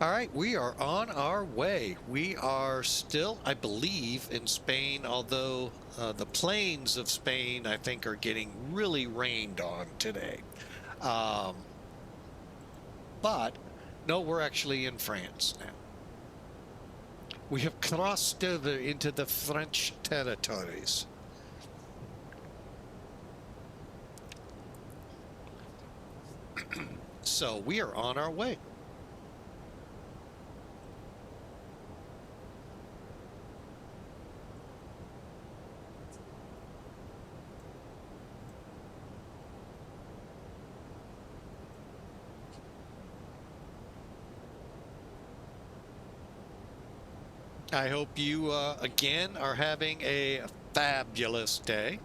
S1: All right, we are on our way. We are still, I believe, in Spain, although the plains of Spain, I think, are getting really rained on today. But, no, we're actually in France now. We have crossed over into the French territories. So we are on our way. I hope you, again, are having a fabulous day.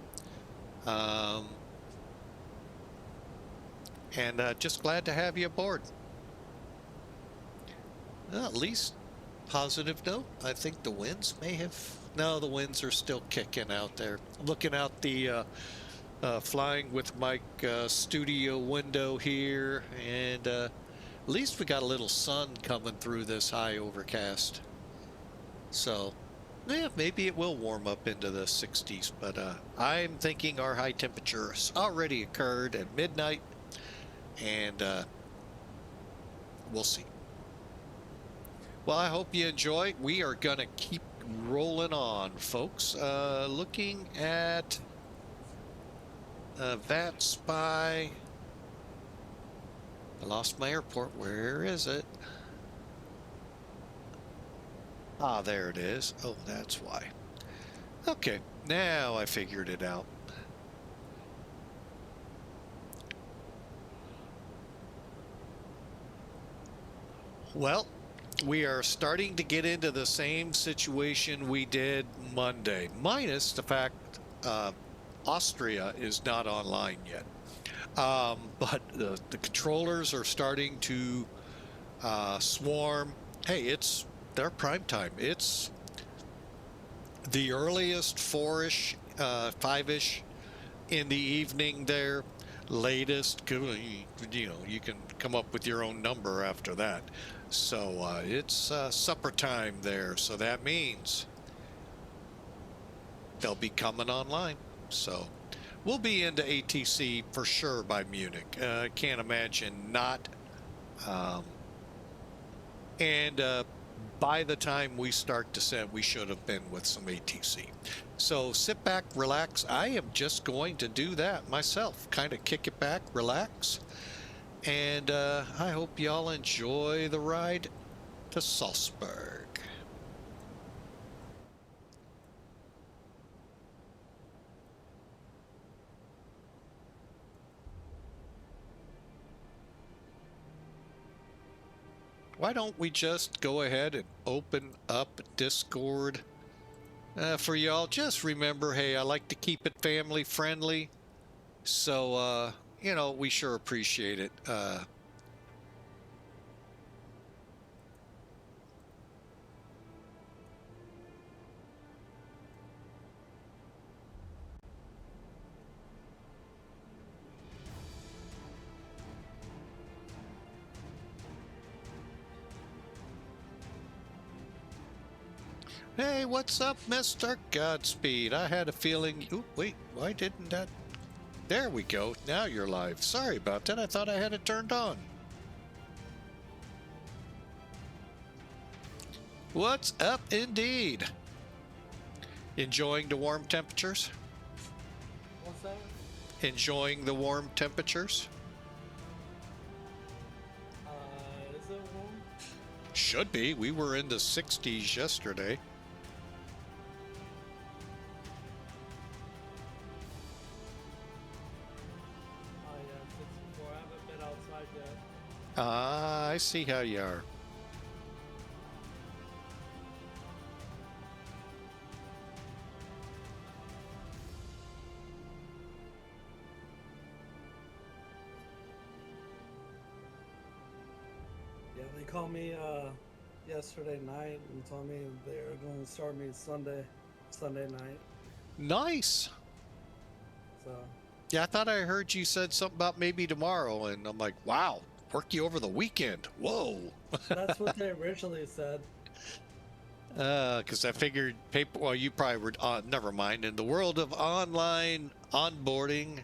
S1: And just glad to have you aboard. Well, at least positive note. I think the winds may have. No, the winds are still kicking out there. Looking out the Flying with Mike studio window here, and at least we got a little sun coming through this high overcast. So, yeah, maybe it will warm up into the 60s, but I'm thinking our high temperature has already occurred at midnight, and we'll see. Well, I hope you enjoy. We are going to keep rolling on, folks. Looking at VATSIM. I lost my airport. Where is it? Ah, there it is. Oh, that's why. Okay, now I figured it out. Well, we are starting to get into the same situation we did Monday, minus the fact Austria is not online yet. But the controllers are starting to swarm. Hey, it's their prime time. It's the earliest 4-ish, 5-ish in the evening there. Latest, you know, you can come up with your own number after that. So it's supper time there. So that means they'll be coming online. So we'll be into ATC for sure by Munich. Can't imagine not. And by the time we start descent, we should have been with some ATC. So sit back, relax. I am just going to do that myself. Kind of kick it back, relax. And I hope y'all enjoy the ride to Salzburg. Why don't we just go ahead and open up Discord for y'all? Just remember, hey, I like to keep it family friendly. So, you know, we sure appreciate it. Hey, what's up, Mr. Godspeed? I had a feeling. Ooh, wait, why didn't that? There we go. Now you're live. Sorry about that. I thought I had it turned on. What's up, indeed? Enjoying the warm temperatures?
S3: What's that?
S1: Enjoying the warm temperatures?
S3: Is it warm?
S1: Should be. We were in the 60s yesterday.
S3: Oh yeah, 64. I haven't been outside yet.
S1: Ah, I see how you are.
S3: Yeah, they called me yesterday night and told me they were going to start me Sunday night.
S1: Nice.
S3: So
S1: Yeah, I thought I heard you said something about maybe tomorrow, and I'm like, wow, work you over the weekend. Whoa.
S3: that's what they originally said.
S1: Because I figured paper. Well, you probably were. Never mind. In the world of online onboarding,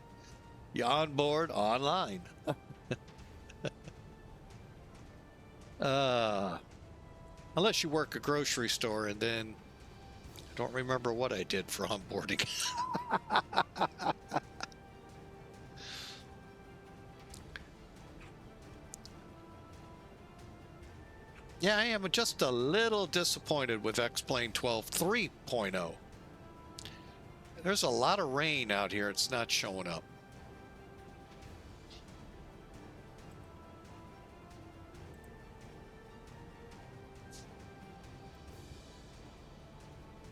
S1: you onboard online. Unless you work a grocery store, and then I don't remember what I did for onboarding. Yeah, I am just a little disappointed with X-Plane 12 3.0. There's a lot of rain out here. It's not showing up.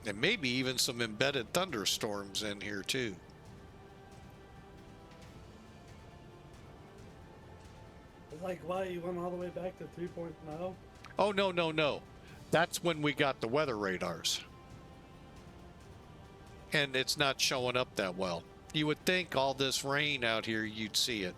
S1: And maybe even some embedded thunderstorms in here too.
S3: It's like, why you went all the way back to 3.0?
S1: Oh, no, no, no. That's when we got the weather radars. And it's not showing up that well. You would think all this rain out here, you'd see it.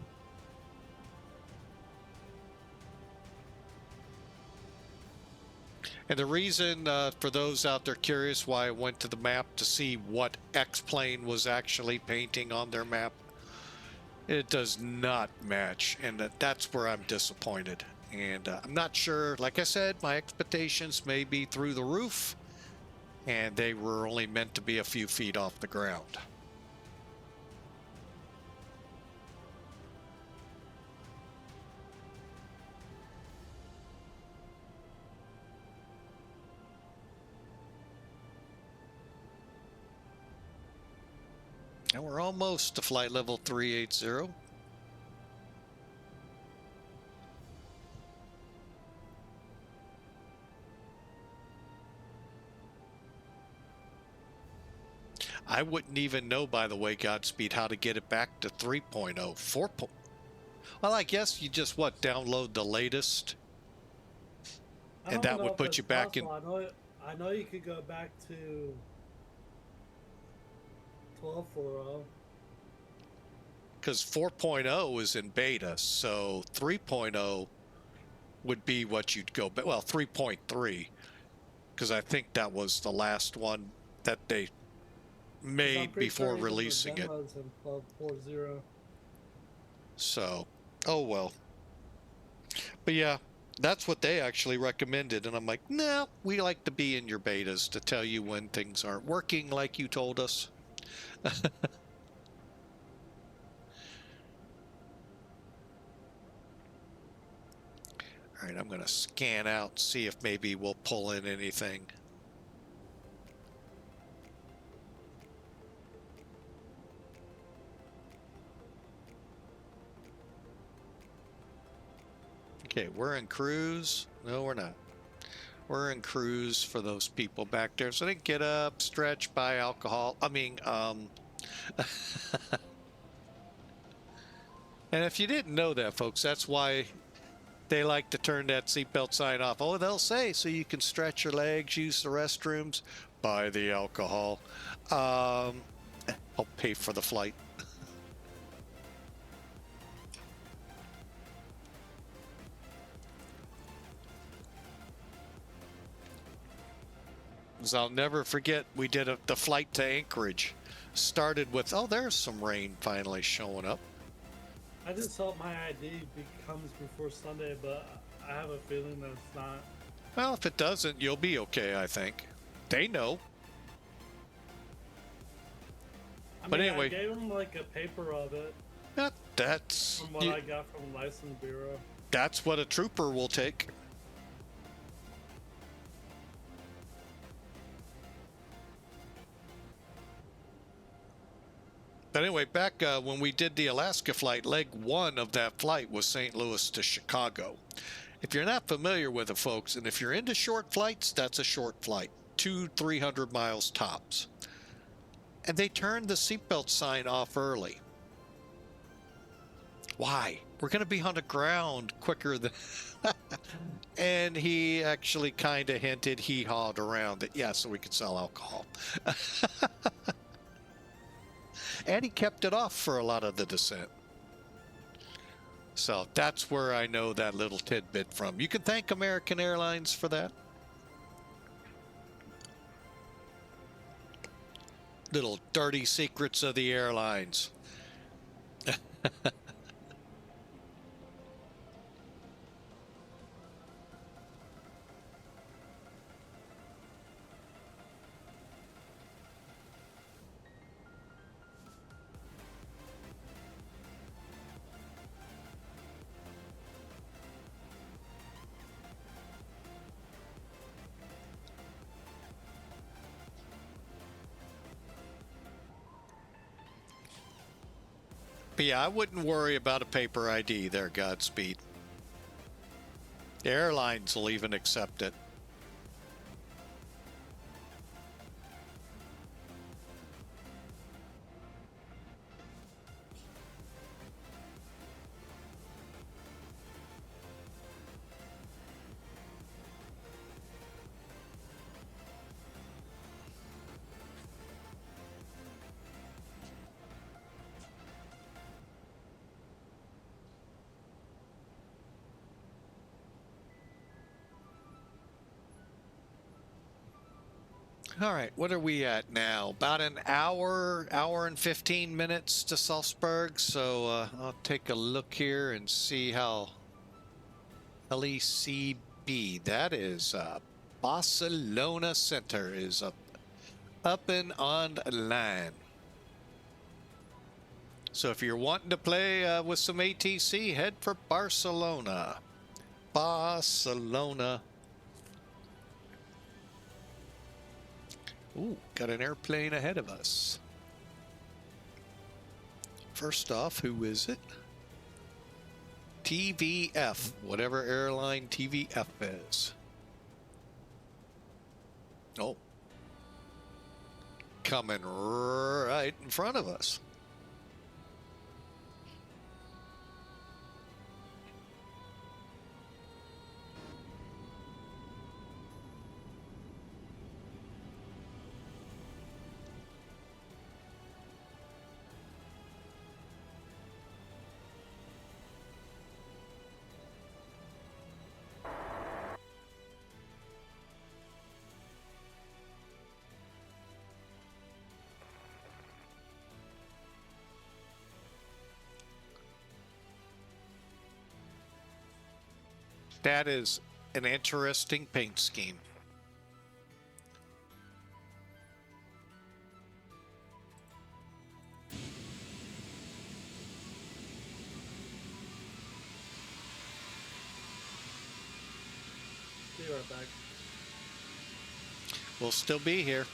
S1: And the reason, for those out there curious why I went to the map to see what X-plane was actually painting on their map, it does not match, and that's where I'm disappointed. And I'm not sure, like I said, my expectations may be through the roof, and they were only meant to be a few feet off the ground. And we're almost to flight level 380. I wouldn't even know, by the way, Godspeed, how to get it back to 3.0. 4. Well, I guess you just, what, download the latest? And that would put you back in.
S3: I know you could go back to 12.40.
S1: Because 4.0 is in beta, so 3.0 would be what you'd go, but well, 3.3, because I think that was the last one that they made before releasing it. So, oh well. But yeah, that's what they actually recommended, and I'm like, no, we like to be in your betas to tell you when things aren't working like you told us. All right, I'm going to scan out, see if maybe we'll pull in anything. Okay, we're in cruise. No, we're not. We're in cruise for those people back there. So they get up, stretch, buy alcohol. I mean, and if you didn't know that, folks, that's why they like to turn that seatbelt sign off. Oh, they'll say, so you can stretch your legs, use the restrooms, buy the alcohol. I'll pay for the flight. I'll never forget, we did the flight to Anchorage. Started with, oh, there's some rain finally showing up.
S3: I just hope my ID comes before Sunday, but I have a feeling that it's not.
S1: Well, if it doesn't, you'll be okay, I think. They know.
S3: But anyway, I gave them like a paper of it.
S1: That's
S3: from what I got from the license bureau.
S1: That's what a trooper will take. But anyway, back when we did the Alaska flight, leg one of that flight was St. Louis to Chicago. If you're not familiar with it, folks, and if you're into short flights, that's a short flight, 200-300 miles tops. And they turned the seatbelt sign off early. Why? We're going to be on the ground quicker than... And he actually kind of hinted, he hawed around that, yeah, so we could sell alcohol. And he kept it off for a lot of the descent. So that's where I know that little tidbit from. You can thank American Airlines for that. Little dirty secrets of the airlines. But yeah, I wouldn't worry about a paper ID there, Godspeed. The airlines will even accept it. All right, what are we at now? About an hour and 15 minutes to Salzburg. So I'll take a look here and see how LECB, that is Barcelona Center, is up and online. So if you're wanting to play with some ATC, head for Barcelona. Barcelona. Ooh, got an airplane ahead of us. First off, who is it? TVF, whatever airline TVF is. Oh. Coming right in front of us. That is an interesting paint scheme.
S3: Be right back.
S1: We'll still be here.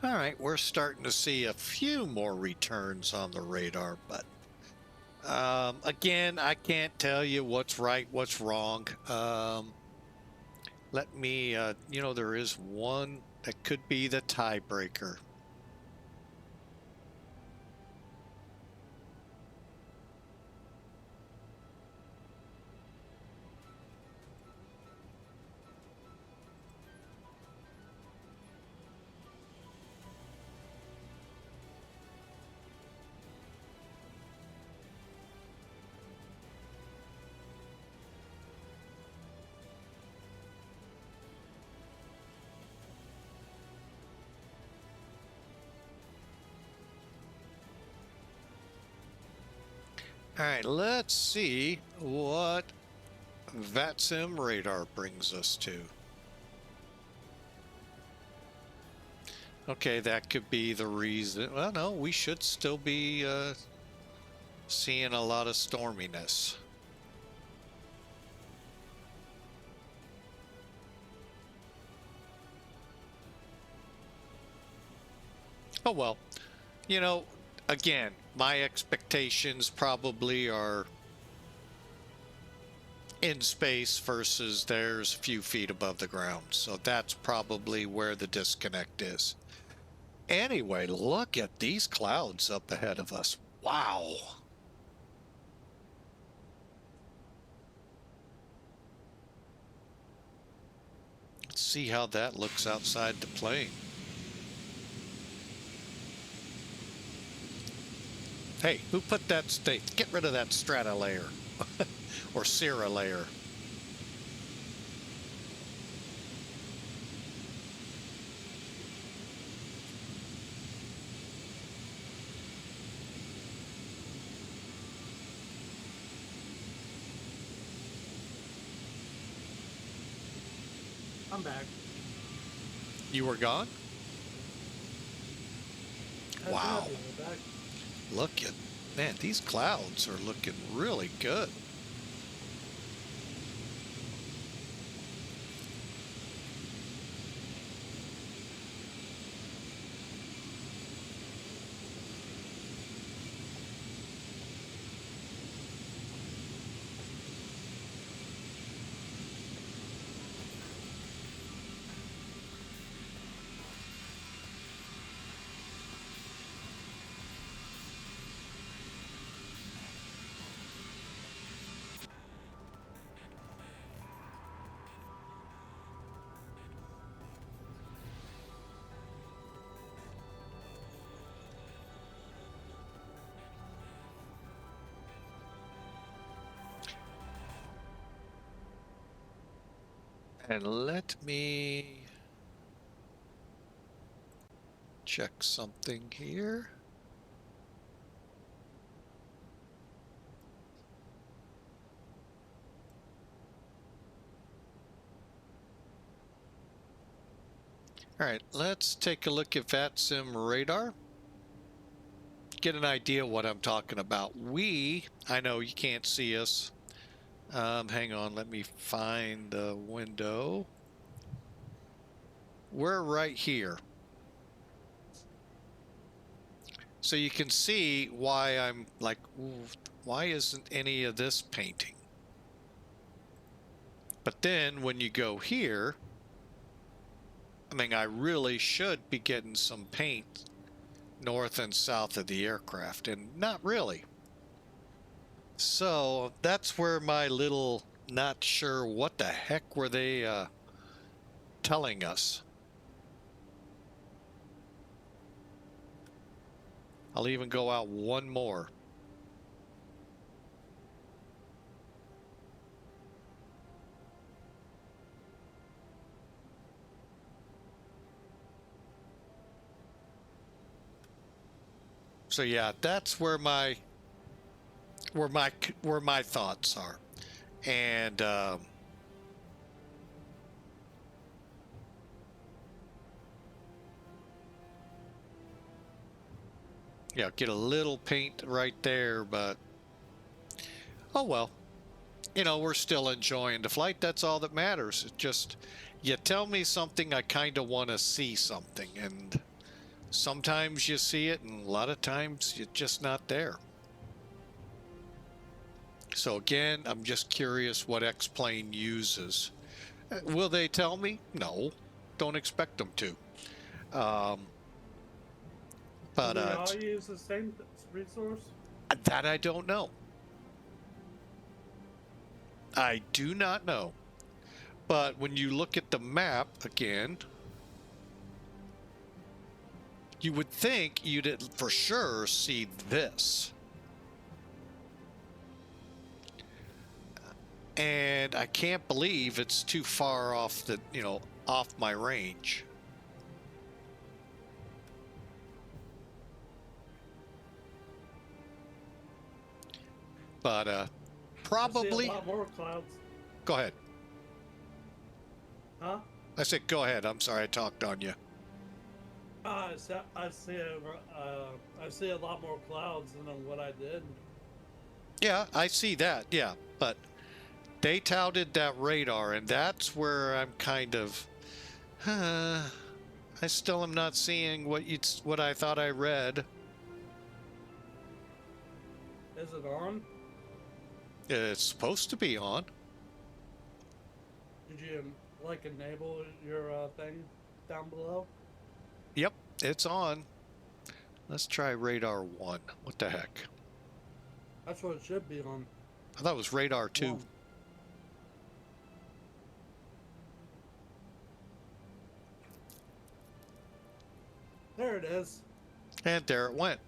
S1: All right, we're starting to see a few more returns on the radar, but again, I can't tell you what's right, what's wrong. Let me, you know, there is one that could be the tiebreaker. All right, let's see what VATSIM radar brings us to. Okay, that could be the reason. Well, no, we should still be seeing a lot of storminess. Oh, well, you know, again, my expectations probably are in space versus theirs a few feet above the ground. So that's probably where the disconnect is. Anyway, look at these clouds up ahead of us. Wow. Let's see how that looks outside the plane. Hey, who put that state? Get rid of that strata layer or cirra layer.
S3: I'm back.
S1: You were gone? Wow.
S3: We're back.
S1: Look at, man, these clouds are looking really good. And let me check something here. All right, let's take a look at VATSIM radar. Get an idea what I'm talking about. I know you can't see us. Hang on, let me find the window. We're right here. So you can see why I'm like, why isn't any of this painting? But then when you go here, I mean, I really should be getting some paint north and south of the aircraft, and not really. So that's where my little not sure what the heck were they telling us. I'll even go out one more. So yeah, that's where my thoughts are. And yeah, get a little paint right there, but oh well. You know, we're still enjoying the flight. That's all that matters. It's just, you tell me something, I kind of want to see something, and sometimes you see it, and a lot of times it's just not there. So again, I'm just curious what X-Plane uses. Will they tell me? No, don't expect them to. But
S3: do they all use the same resource?
S1: That I don't know. I do not know. But when you look at the map again, you would think you'd for sure see this. And I can't believe it's too far off the, off my range. But probably.
S3: I see a lot more clouds.
S1: Go ahead.
S3: Huh?
S1: I said go ahead. I'm sorry I talked on you.
S3: I see a lot more clouds than what I did.
S1: Yeah, I see that. Yeah, but they touted that radar, and that's where I'm kind of. I still am not seeing what I thought I read.
S3: Is it on?
S1: It's supposed to be on.
S3: Did you enable your thing down below?
S1: Yep, it's on. Let's try radar 1. What the heck?
S3: That's what it should be on.
S1: I thought it was radar 2.
S3: 1. There it is.
S1: And there it went.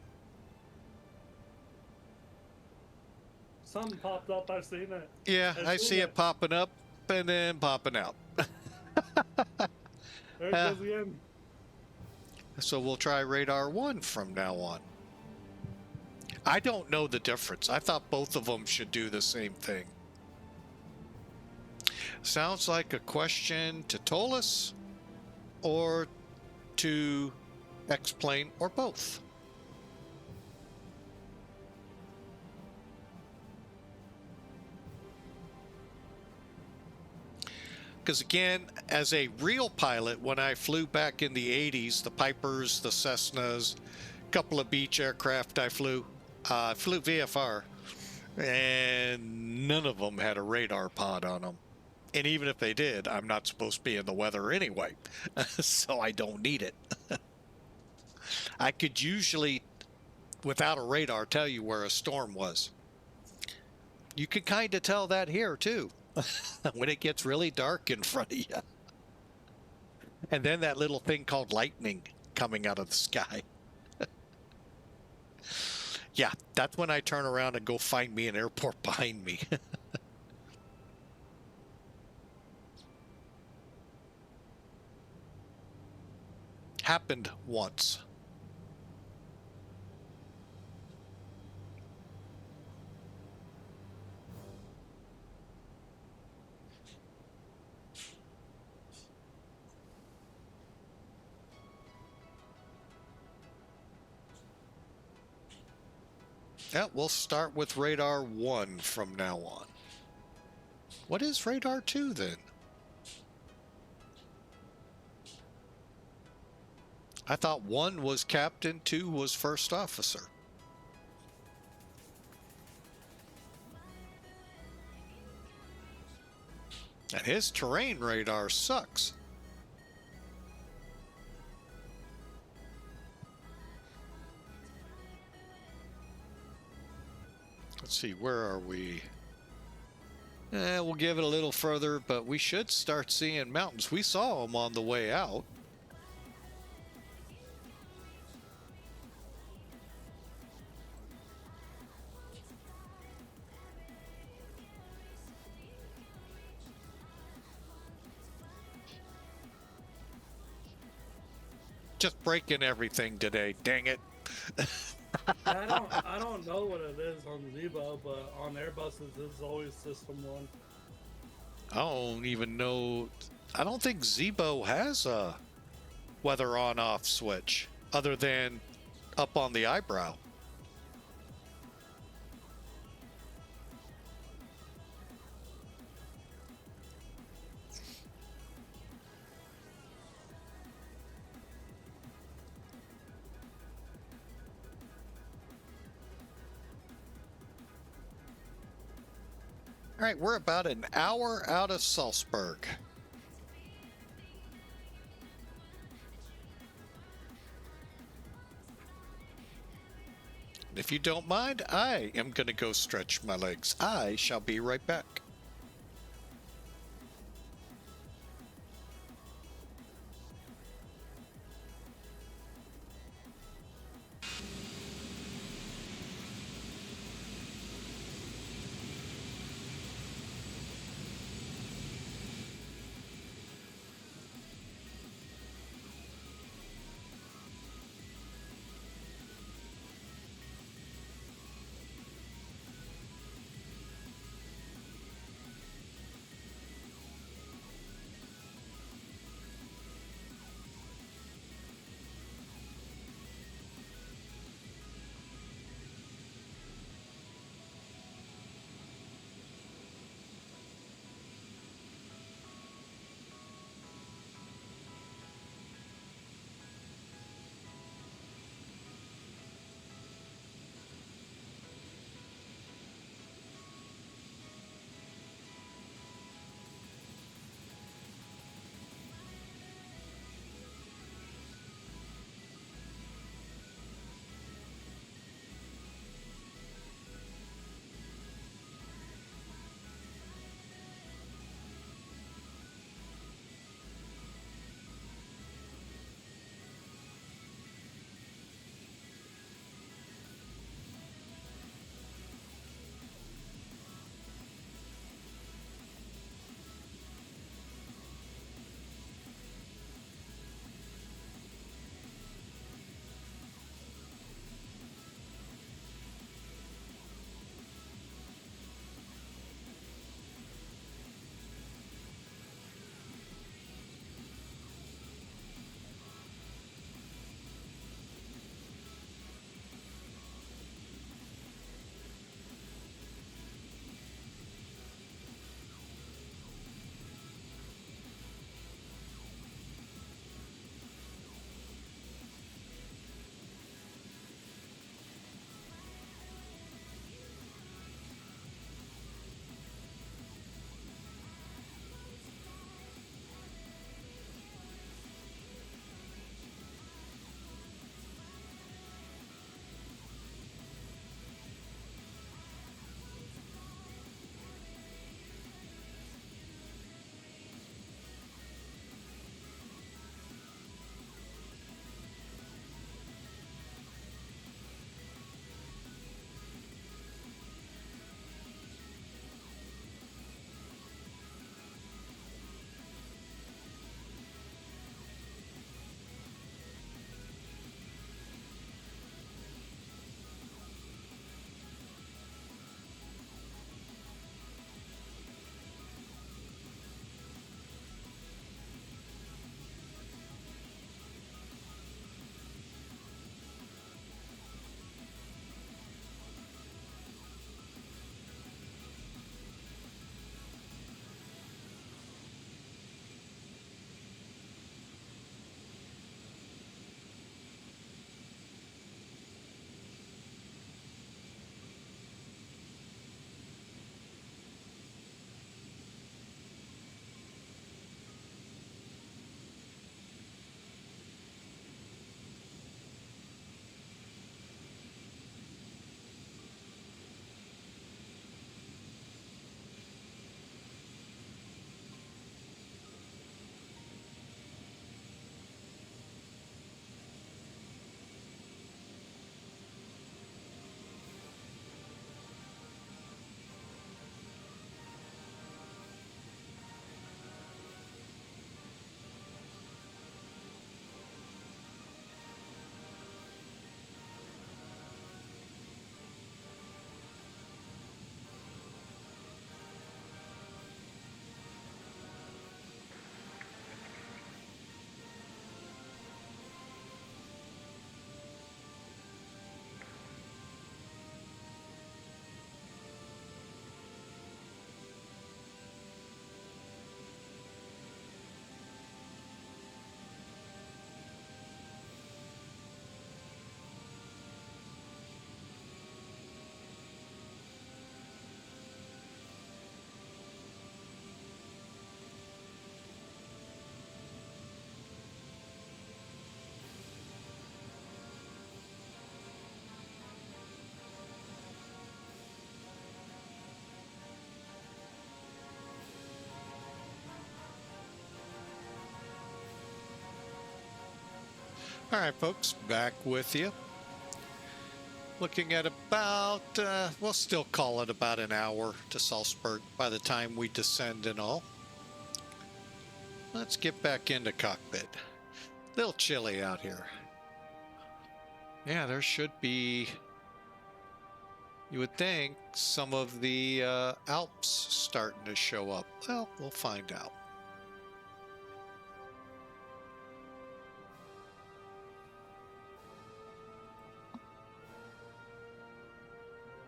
S3: Something popped up. I've seen it.
S1: Yeah, I see it popping up and then popping out.
S3: There it goes again.
S1: So we'll try radar 1 from now on. I don't know the difference. I thought both of them should do the same thing. Sounds like a question to ToLiss or to X-Plane or both. Because again, as a real pilot, when I flew back in the 80s, the Pipers, the Cessnas, a couple of beach aircraft I flew VFR, and none of them had a radar pod on them. And even if they did, I'm not supposed to be in the weather anyway, so I don't need it. I could usually, without a radar, tell you where a storm was. You can kind of tell that here too. When it gets really dark in front of you. And then that little thing called lightning coming out of the sky. Yeah, that's when I turn around and go find me an airport behind me. happened once. Yeah, we'll start with radar 1 from now on. What is radar 2 then? I thought 1 was captain, 2 was first officer. And his terrain radar sucks. Let's see, where are we? We'll give it a little further, but we should start seeing mountains. We saw them on the way out. Just breaking everything today, dang it.
S3: I don't know what it is on Zebo, but on Airbuses it's always System 1.
S1: I don't even know. I don't think Zebo has a weather on-off switch other than up on the eyebrow. All right, we're about an hour out of Salzburg. If you don't mind, I am going to go stretch my legs. I shall be right back. All right, folks, back with you. Looking at about, we'll still call it about an hour to Salzburg by the time we descend and all. Let's get back into cockpit. A little chilly out here. Yeah, there should be, you would think, some of the Alps starting to show up. Well, we'll find out.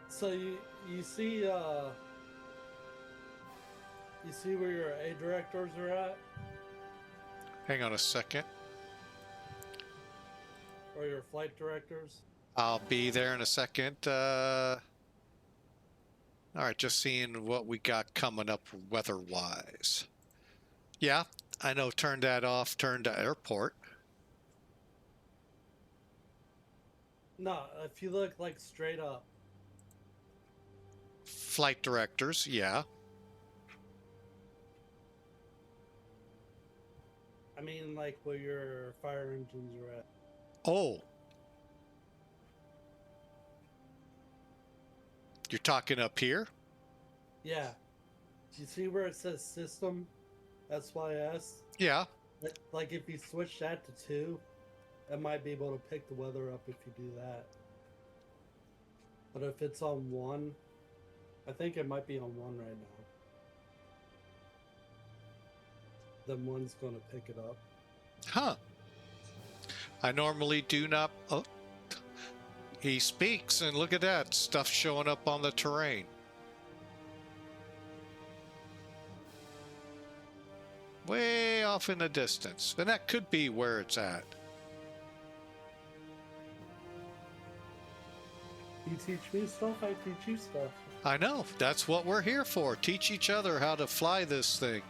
S3: So you see where your A directors are at,
S1: Hang on a second.
S3: or your flight directors?
S1: I'll be there in a second. All right, just seeing what we got coming up weather-wise. Yeah, I know, turn that off, turn to airport.
S3: No, if you look like straight up.
S1: Flight directors, yeah.
S3: I mean, like where your fire engines are at.
S1: Oh. You're talking up here?
S3: Yeah. You see where it says system, SYS?
S1: Yeah.
S3: Like if you switch that to 2, it might be able to pick the weather up if you do that. But if it's on 1, I think it might be on 1 right now. Then 1's going to pick it up.
S1: Huh. I normally do not. Oh. He speaks, and look at that. Stuff showing up on the terrain. Way off in the distance. And that could be where it's at.
S3: You teach me stuff, I teach you stuff.
S1: I know. That's what we're here for. Teach each other how to fly this thing.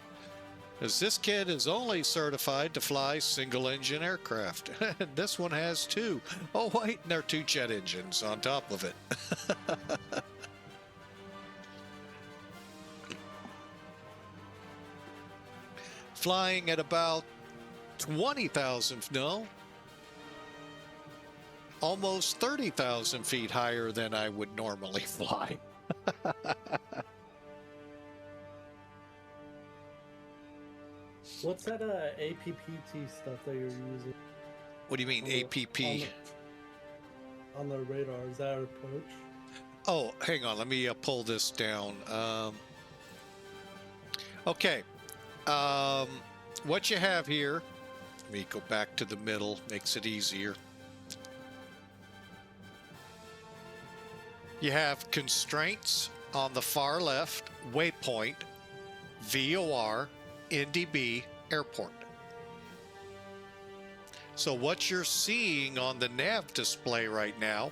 S1: Because this kid is only certified to fly single-engine aircraft. This one has 2. Oh, wait, and there are 2 jet engines on top of it. Flying at about 20,000, no, almost 30,000 feet higher than I would normally fly.
S3: What's that APPT stuff that you're using?
S1: What do you mean, APP?
S3: On the radar, is that our approach?
S1: Oh, hang on, let me pull this down. Okay. What you have here, let me go back to the middle, makes it easier. You have constraints on the far left, waypoint, VOR, NDB, airport. So what you're seeing on the nav display right now,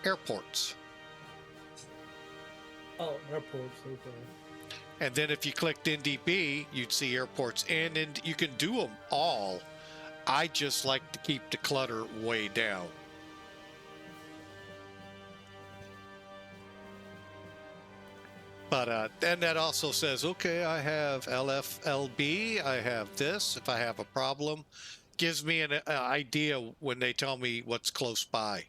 S1: airports.
S3: Oh, airports, okay.
S1: And then if you clicked NDB, you'd see airports, and you can do them all. I just like to keep the clutter way down. But then that also says, okay, I have LFLB, I have this. If I have a problem, gives me an idea when they tell me what's close by.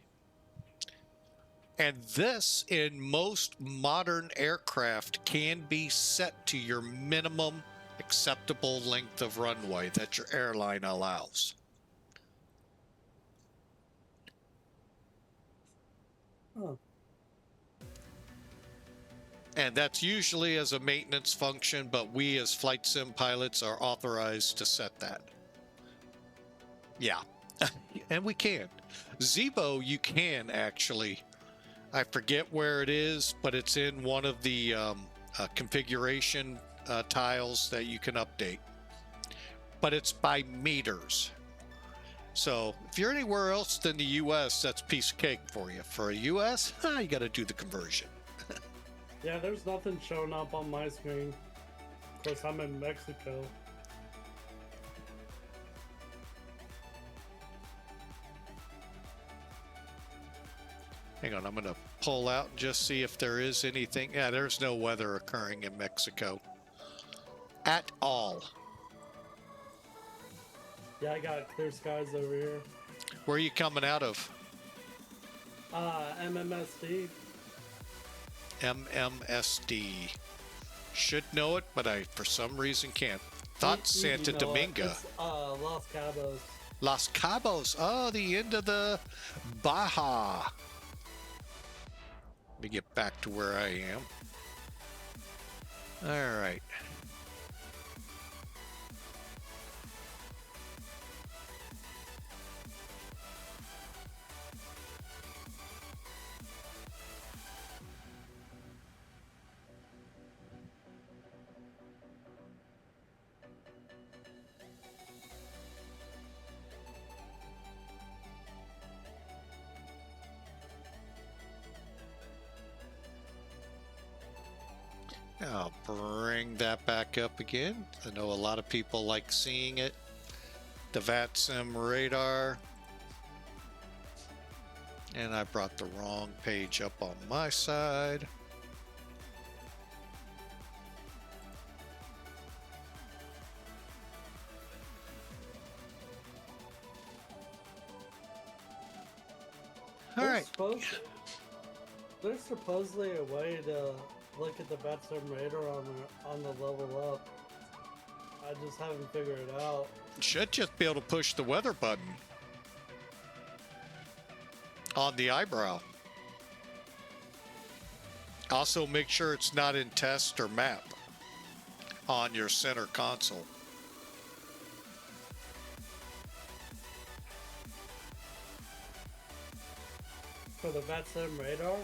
S1: And this, in most modern aircraft, can be set to your minimum acceptable length of runway that your airline allows.
S3: Oh.
S1: And that's usually as a maintenance function, but we as flight sim pilots are authorized to set that. Yeah, and we can. Zibo, you can actually. I forget where it is, but it's in one of the configuration tiles that you can update. But it's by meters. So if you're anywhere else than the U.S., that's a piece of cake for you. For a U.S., you got to do the conversion.
S3: Yeah, there's nothing showing up on my screen. Of course, I'm in Mexico.
S1: Hang on, I'm going to pull out and just see if there is anything. Yeah, there's no weather occurring in Mexico at all.
S3: Yeah, I got clear skies over here.
S1: Where are you coming out of?
S3: MMSD.
S1: MMSD. Should know it, but I, for some reason, can't. Thought Santa Domingo.
S3: It's Los Cabos.
S1: Los Cabos. Oh, the end of the Baja. Let me get back to where I am. All right. I'll bring that back up again. I know a lot of people like seeing it. The VATSIM radar. And I brought the wrong page up on my side. All right.
S3: There's supposedly a way to look at the VATSIM radar on the level up. I just haven't figured it out.
S1: Should just be able to push the weather button on the eyebrow. Also make sure it's not in test or map on your center console.
S3: For the VATSIM radar?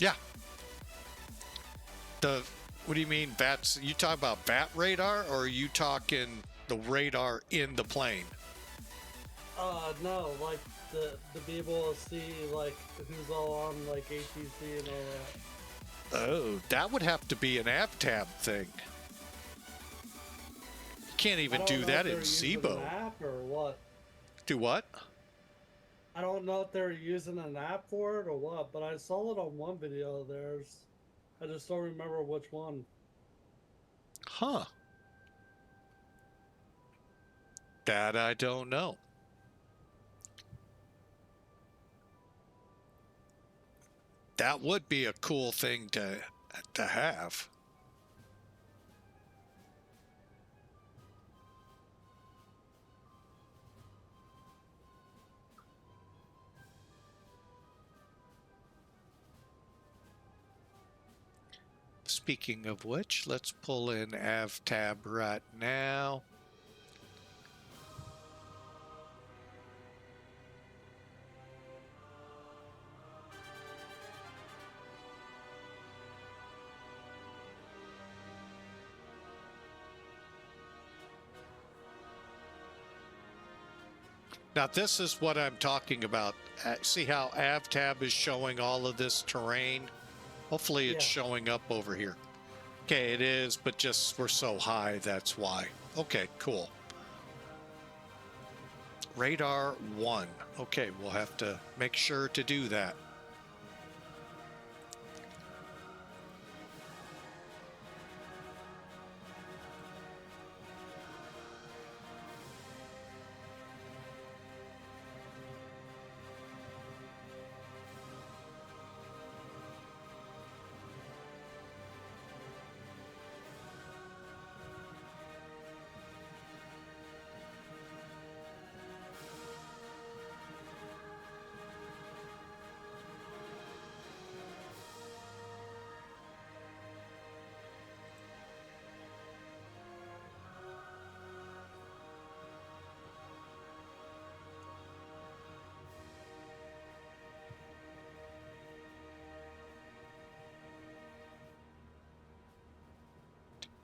S1: Yeah. What do you mean VATS? You talking about VAT radar, or are you talking the radar in the plane?
S3: No, like to be able to see like who's all on like ATC and all that.
S1: Oh, that would have to be an av tab thing. You can't even do that in SIBO.
S3: An app or what?
S1: Do what?
S3: I don't know if they're using an app for it or what, but I saw it on one video of theirs. I just don't remember which one.
S1: Huh. That I don't know. That would be a cool thing to have. Speaking of which, let's pull in AvTab right now. Now this is what I'm talking about. See how AvTab is showing all of this terrain? Hopefully it's showing up over here. Okay, it is, but just we're so high, that's why. Okay, cool. Radar 1. Okay, we'll have to make sure to do that.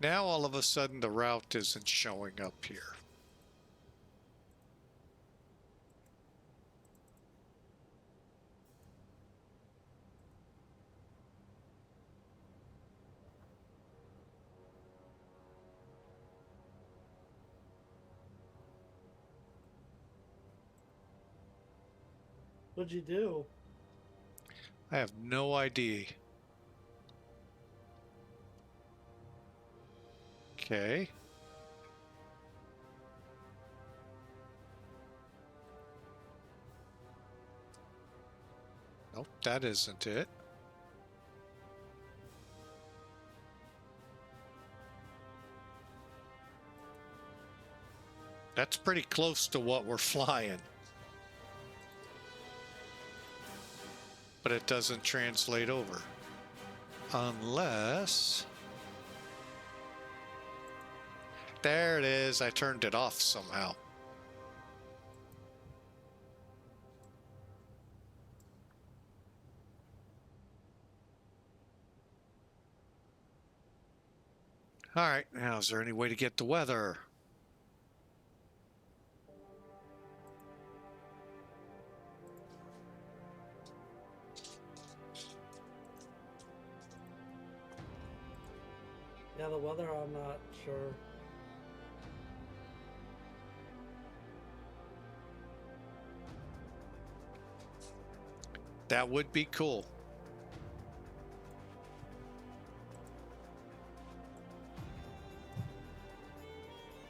S1: Now all of a sudden the route isn't showing up here.
S3: What'd you do?
S1: I have no idea. Okay. Nope, that isn't it. That's pretty close to what we're flying. But it doesn't translate over. Unless... There it is. I turned it off somehow. All right, now is there any way to get the weather?
S3: Yeah, the weather, I'm not sure.
S1: That would be cool.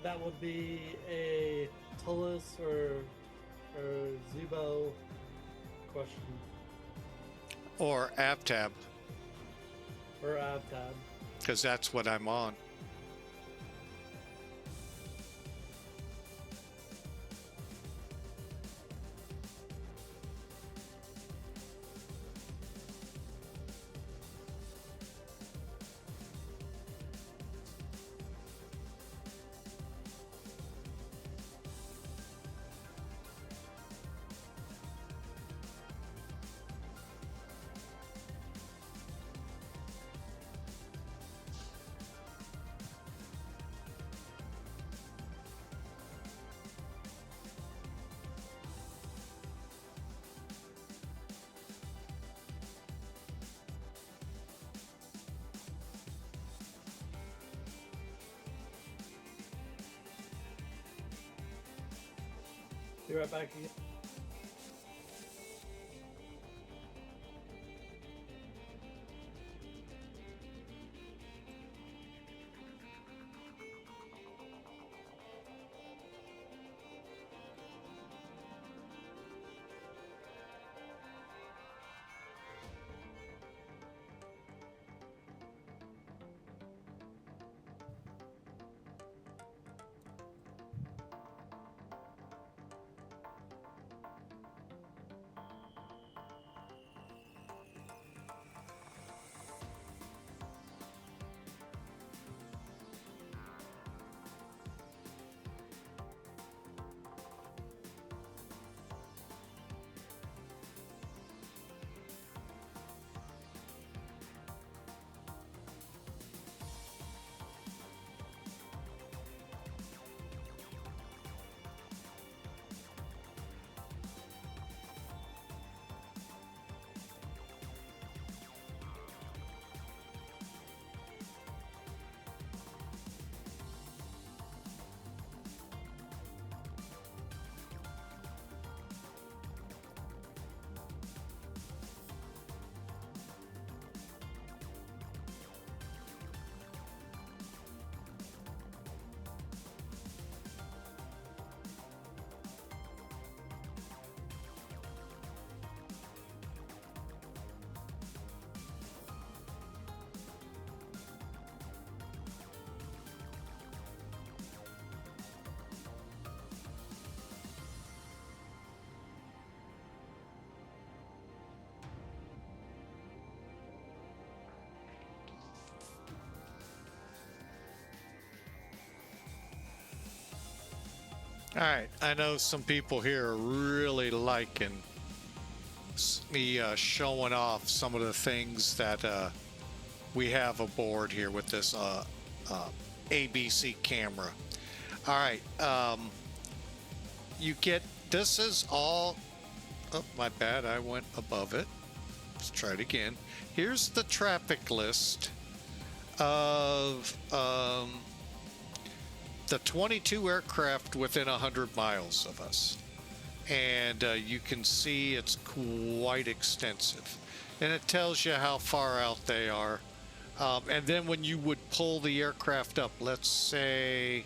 S3: That would be a ToLiss or Zubo question.
S1: Or AvTab,
S3: Or AvTab.
S1: because that's what I'm on.
S3: Be right back again.
S1: All right, I know some people here are really liking me showing off some of the things that we have aboard here with this ABC camera. All right, you get, this is all, oh, my bad, I went above it. Let's try it again. Here's the traffic list of the 22 aircraft within 100 miles of us. And you can see it's quite extensive. And it tells you how far out they are. And then when you would pull the aircraft up, let's say,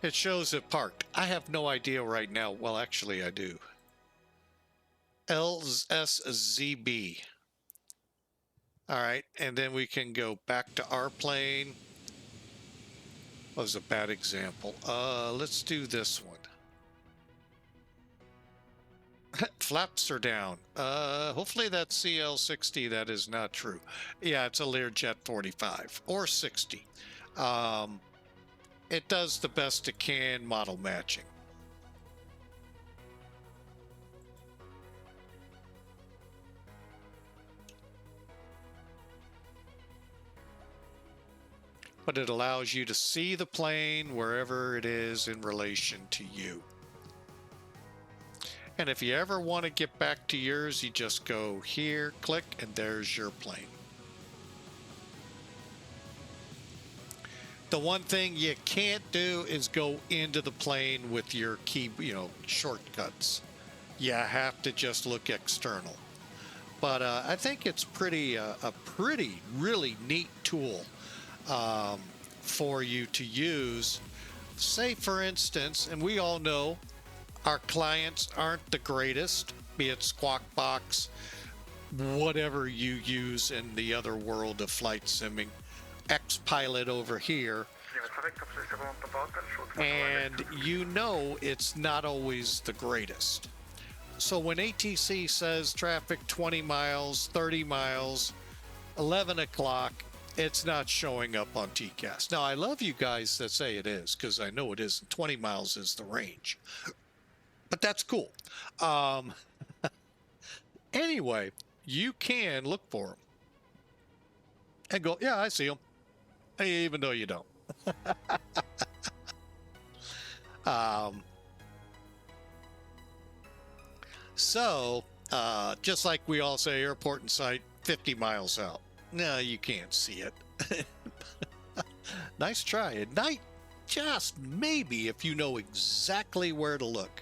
S1: It shows it parked. I have no idea right now. Well, actually, I do. LSZB. All right, and then we can go back to our plane. That was a bad example. Let's do this one. Flaps are down. Hopefully that's CL60. That is not true. Yeah, it's a Learjet 45 or 60. It does the best it can model matching. But it allows you to see the plane wherever it is in relation to you. And if you ever want to get back to yours, you just go here, click, and there's your plane. The one thing you can't do is go into the plane with your key, shortcuts. You have to just look external. But I think it's a pretty, really neat tool for you to use. Say, for instance, and we all know our clients aren't the greatest, be it Squawk Box, whatever you use in the other world of flight simming, X-Pilot over here, and it's not always the greatest. So when ATC says traffic 20 miles, 30 miles, 11 o'clock, it's not showing up on TCAS. Now, I love you guys that say it is, because I know it isn't. 20 miles is the range. But that's cool. Anyway, you can look for them and go, yeah, I see them, even though you don't. So, just like we all say, airport and site 50 miles out. No, you can't see it. Nice try. At night, just maybe if you know exactly where to look.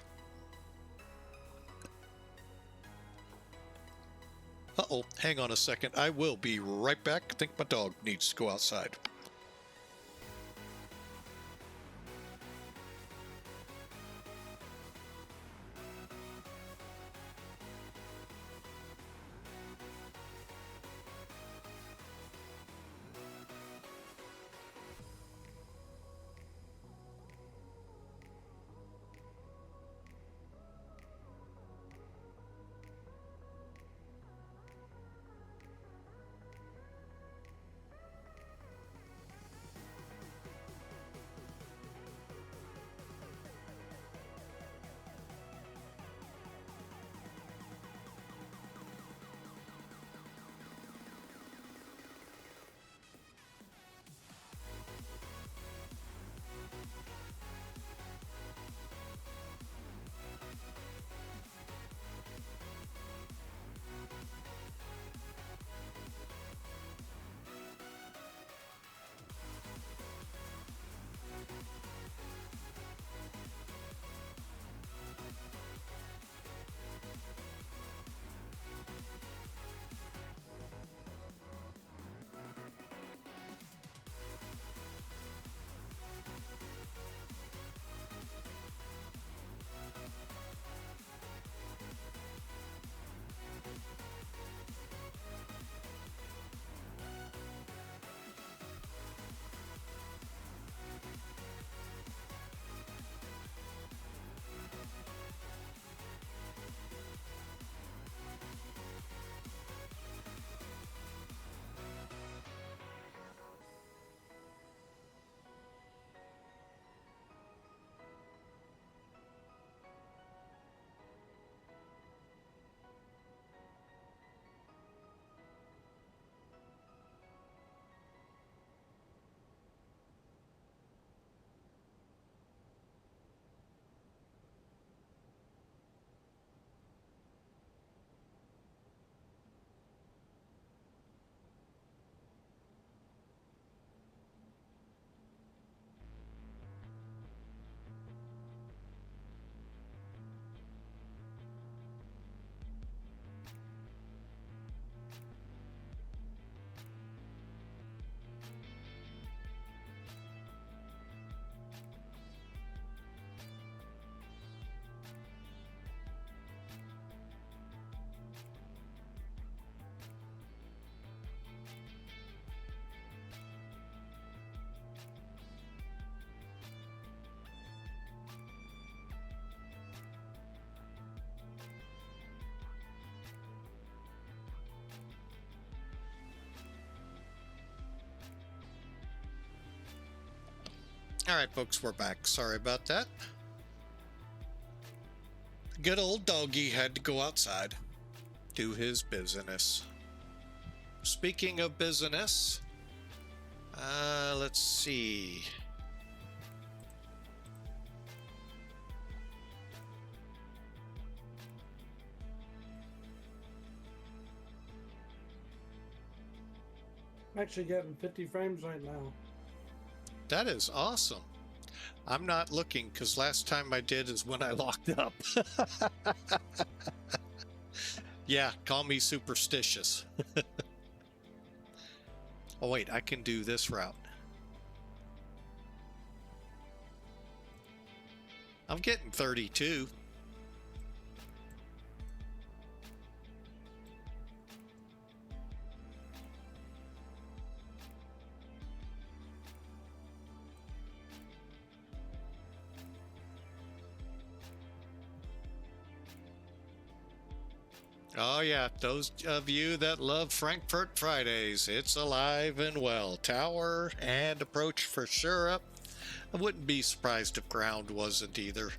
S1: Uh-oh, hang on a second. I will be right back. I think my dog needs to go outside. All right, folks, we're back. Sorry about that. Good old doggy had to go outside, do his business. Speaking of business, let's see.
S3: I'm actually getting 50 frames right now.
S1: That is awesome. I'm not looking because last time I did is when I locked up. Yeah, call me superstitious. Oh, wait, I can do this route. I'm getting 32. Oh yeah, those of you that love Frankfurt Fridays, it's alive and well. Tower and approach for sure up. I wouldn't be surprised if ground wasn't either.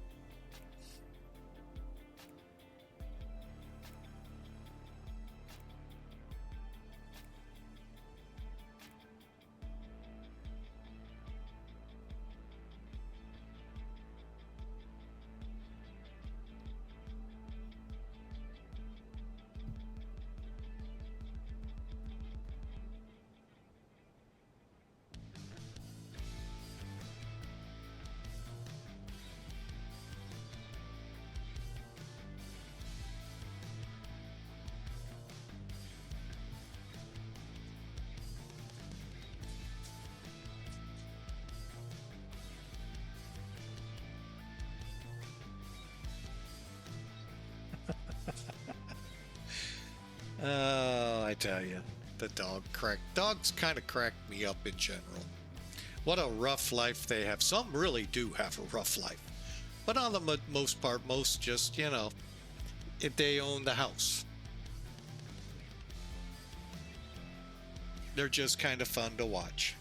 S1: Oh, I tell you, the dogs kind of crack me up in general. What a rough life they have. Some really do have a rough life, but on the most part, most just, you know, if they own the house, they're just kind of fun to watch.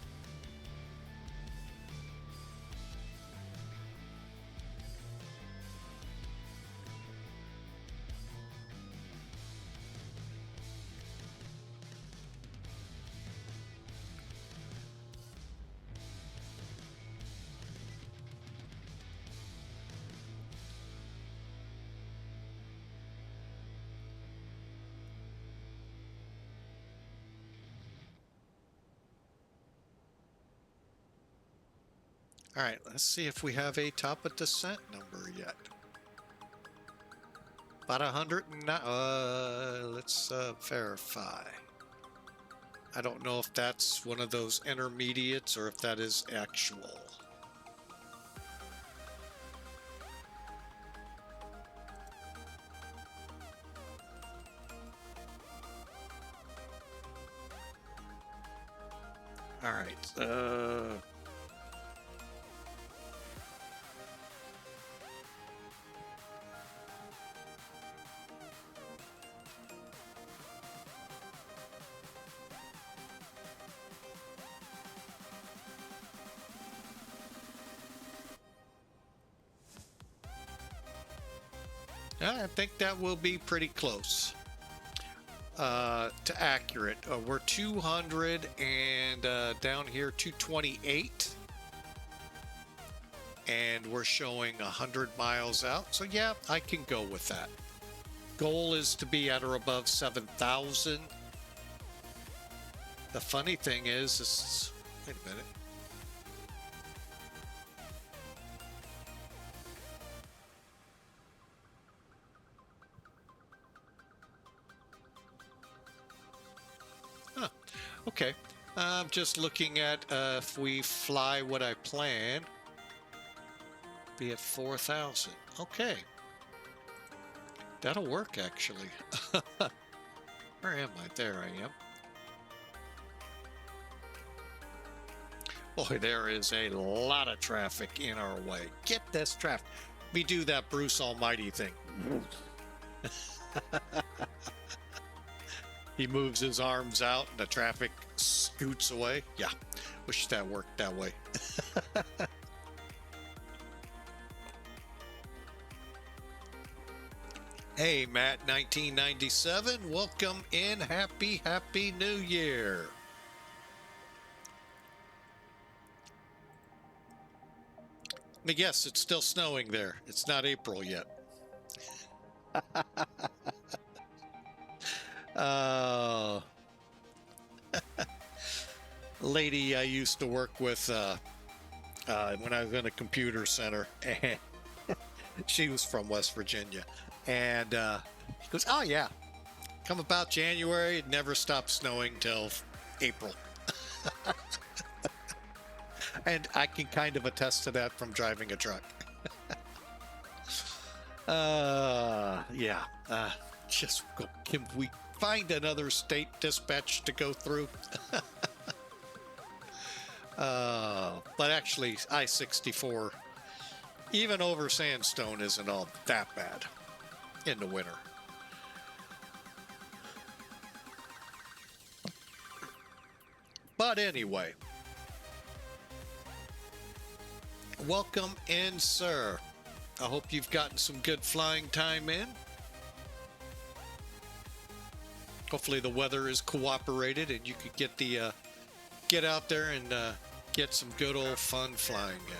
S1: All right, let's see if we have a top of descent number yet. About 109. Let's verify. I don't know if that's one of those intermediates or if that is actual. All right. I think that will be pretty close to accurate. We're 200 and down here 228. And we're showing 100 miles out. So yeah, I can go with that. Goal is to be at or above 7,000. The funny thing is, wait a minute. Okay, I'm just looking at if we fly what I plan, be at 4,000. Okay, that'll work actually. Where am I? There I am. Boy, there is a lot of traffic in our way. Get this traffic. We do that Bruce Almighty thing. He moves his arms out and the traffic scoots away. Yeah, wish that worked that way. Hey, Matt, 1997. Welcome in. Happy New Year. Let me guess, it's still snowing there. It's not April yet. Uh, lady I used to work with when I was in a computer center, and she was from West Virginia, and she goes, "Oh yeah, come about January, it never stops snowing till April." And I can kind of attest to that from driving a truck. Yeah. Just can we find another state dispatch to go through? But actually, I-64, even over Sandstone, isn't all that bad in the winter. But anyway, welcome in, sir. I hope you've gotten some good flying time in. Hopefully the weather is cooperated and you could get out there and get some good old fun flying in.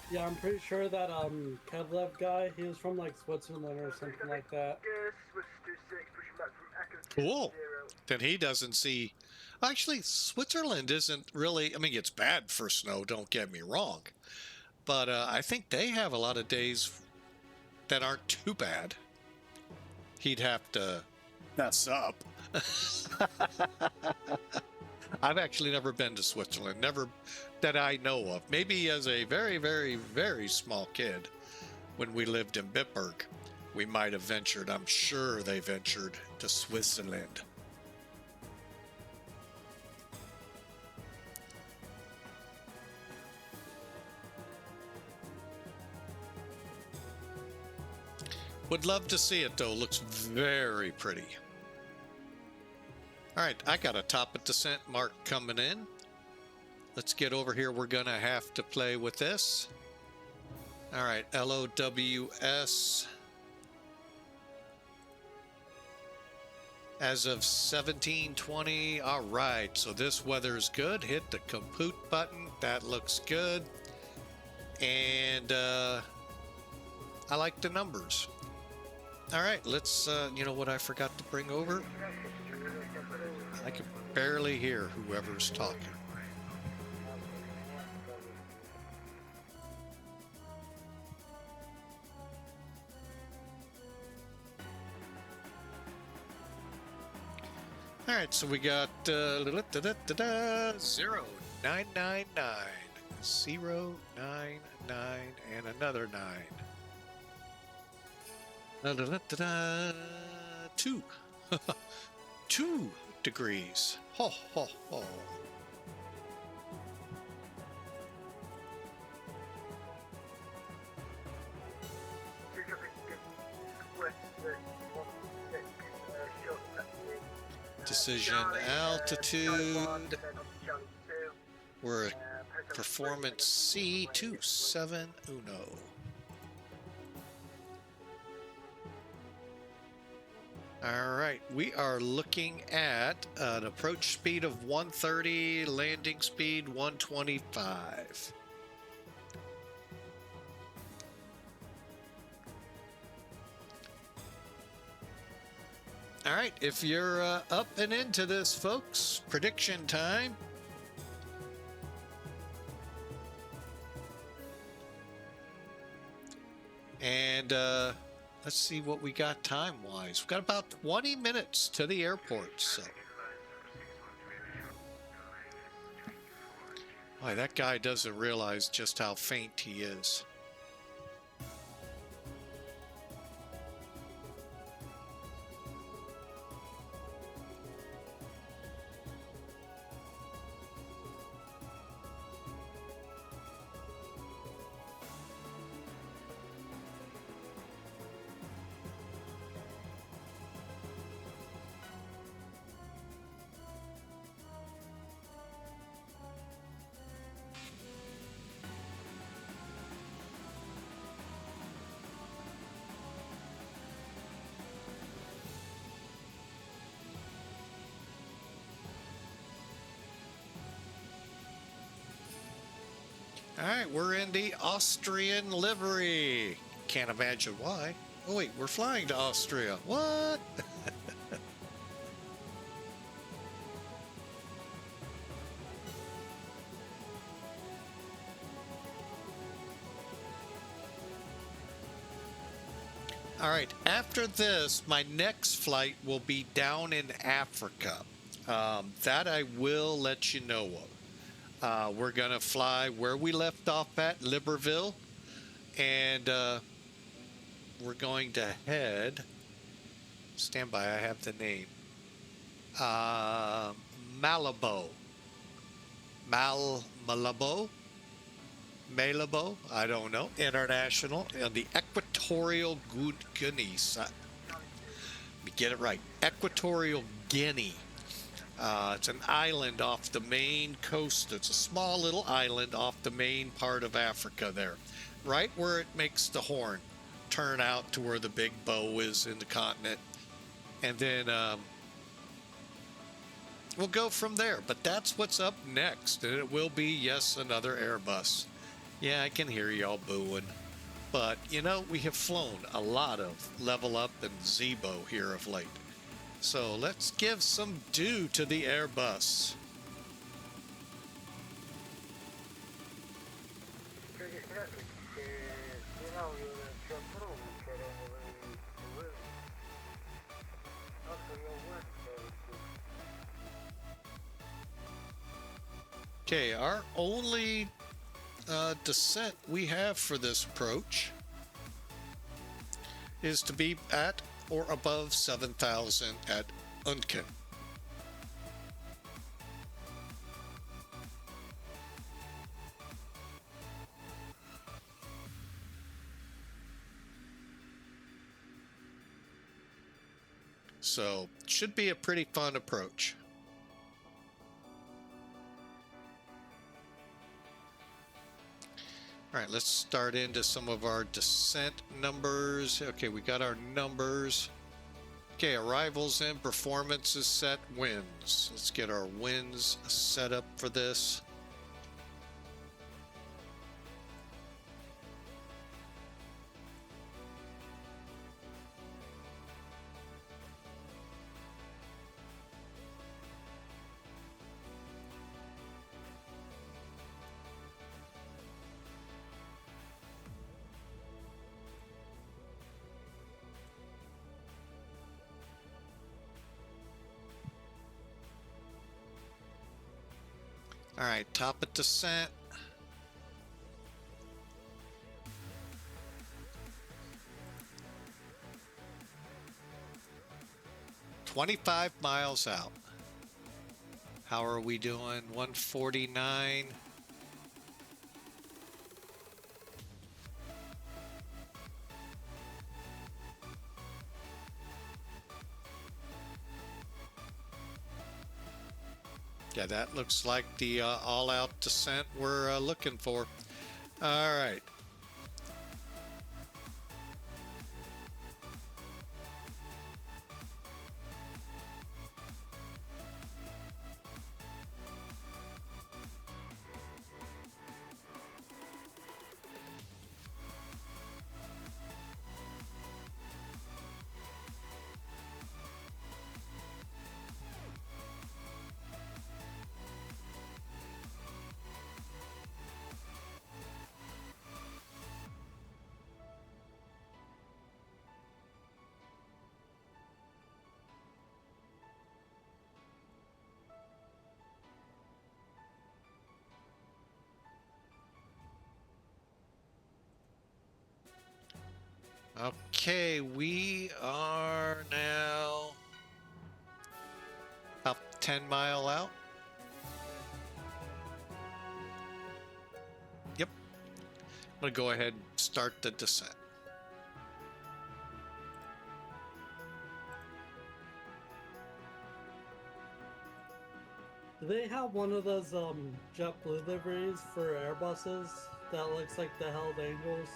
S3: Yeah, I'm pretty sure that Kevlev guy, he was from like Switzerland or something like that.
S1: Cool. Then he doesn't see. Actually, Switzerland isn't really. I mean, it's bad for snow. Don't get me wrong, but I think they have a lot of days that aren't too bad. He'd have to mess up. I've actually never been to Switzerland. Never that I know of. Maybe as a very, very, very small kid, when we lived in Bitburg, we might have ventured. I'm sure they ventured to Switzerland. Would love to see it though. Looks very pretty. All right, I got a top of descent mark coming in. Let's get over here. We're gonna have to play with this. All right, LOWS. As of 17:20. All right, so this weather's good. Hit the compute button. That looks good. And I like the numbers. All right, let's, you know what I forgot to bring over? I can barely hear whoever's talking. All right, so we got 0999, 099, and another 9. 2. 2 degrees. Ho, ho, ho. Decision altitude. We're performance C270. All right, we are looking at an approach speed of 130, landing speed 125. All right, if you're up and into this, folks, prediction time. And let's see what we got time-wise. We've got about 20 minutes to the airport, so. Boy, that guy doesn't realize just how faint he is. All right, we're in the Austrian livery. Can't imagine why. Oh wait, we're flying to Austria. What? All right, after this, my next flight will be down in Africa. That I will let you know of. We're going to fly where we left off at, Libreville, and we're going to head, stand by, I have the name, Malabo. Malabo, I don't know, International, and the Equatorial Guineas. Let me get it right. Equatorial Guinea. It's an island off the main coast. It's a small little island off the main part of Africa there, right where it makes the horn turn out to where the big bow is in the continent. And then we'll go from there. But that's what's up next. And it will be, yes, another Airbus. Yeah, I can hear y'all booing. But, you know, we have flown a lot of Level Up and Zebo here of late. So let's give some due to the Airbus. Okay, our only descent we have for this approach is to be at or above 7,000 at Unken. So, should be a pretty fun approach. All right, let's start into some of our descent numbers. Okay, we got our numbers. Okay, arrivals in, performance is set, wins. Let's get our wins set up for this. All right, top of descent. $25 miles out. How are we doing? 149. Yeah, that looks like the all-out descent we're looking for. All right. Okay, we are now about 10 mile out. Yep. I'm going to go ahead and start the descent.
S3: Do they have one of those JetBlue liveries for Airbuses that looks like the Hell's Angels?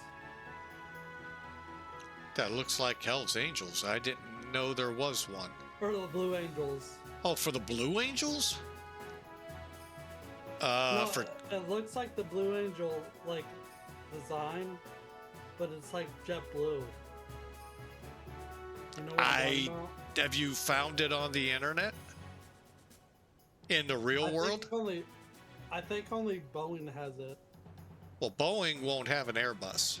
S1: That looks like Hell's Angels. I didn't know there was one.
S3: Or the Blue Angels?
S1: Oh, for the Blue Angels?
S3: No,
S1: For
S3: it looks like the Blue Angel like design, but it's like jet blue. You know what I'm talking about?
S1: have you found it on the internet? In the real world?
S3: I think only Boeing has it.
S1: Well, Boeing won't have an Airbus.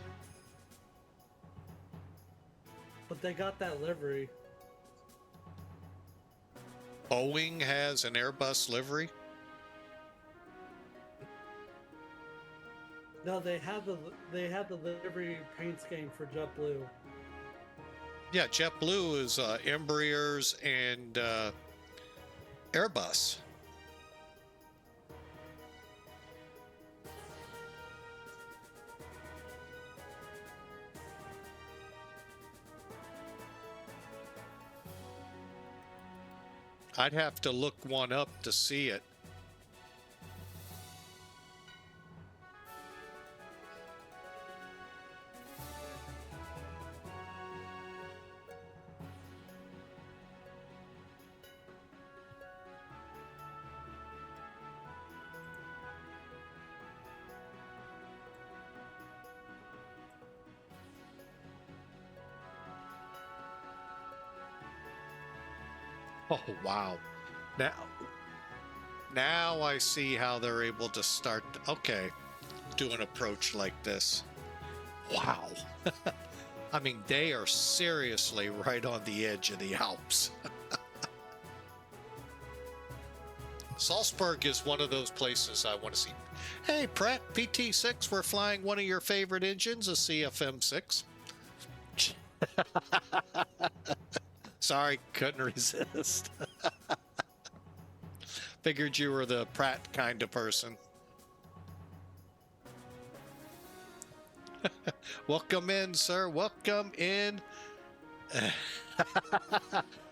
S3: But they got that livery.
S1: Boeing has an Airbus livery?
S3: No, they had the livery paint scheme for JetBlue.
S1: Yeah, JetBlue is Embraers and Airbus. I'd have to look one up to see it. Oh, wow. Now I see how they're able to start. Okay, do an approach like this. Wow. I mean, they are seriously right on the edge of the Alps. Salzburg is one of those places I want to see. Hey, Pratt, PT6, we're flying one of your favorite engines, a CFM6. Sorry, couldn't resist. Figured you were the Pratt kind of person. Welcome in, sir. Welcome in.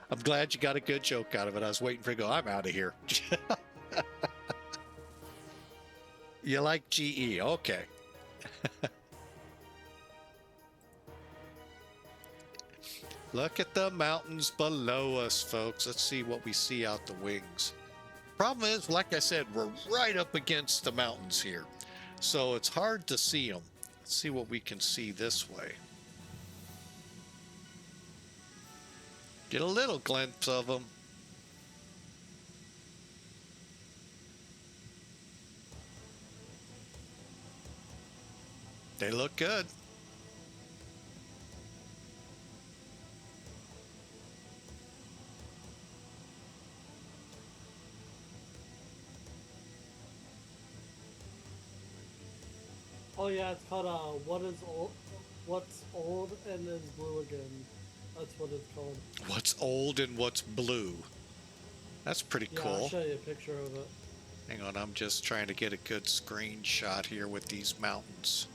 S1: I'm glad you got a good joke out of it. I was waiting for you to go, I'm out of here. You like GE? Okay. Look at the mountains below us, folks. Let's see what we see out the wings. Problem is, like I said, we're right up against the mountains here, so it's hard to see them. Let's see what we can see this way. Get a little glimpse of them. They look good.
S3: Oh yeah, it's called what's old and is blue again. That's what it's called.
S1: What's old and what's blue? That's pretty cool.
S3: I'll show you a picture of it.
S1: Hang on, I'm just trying to get a good screenshot here with these mountains.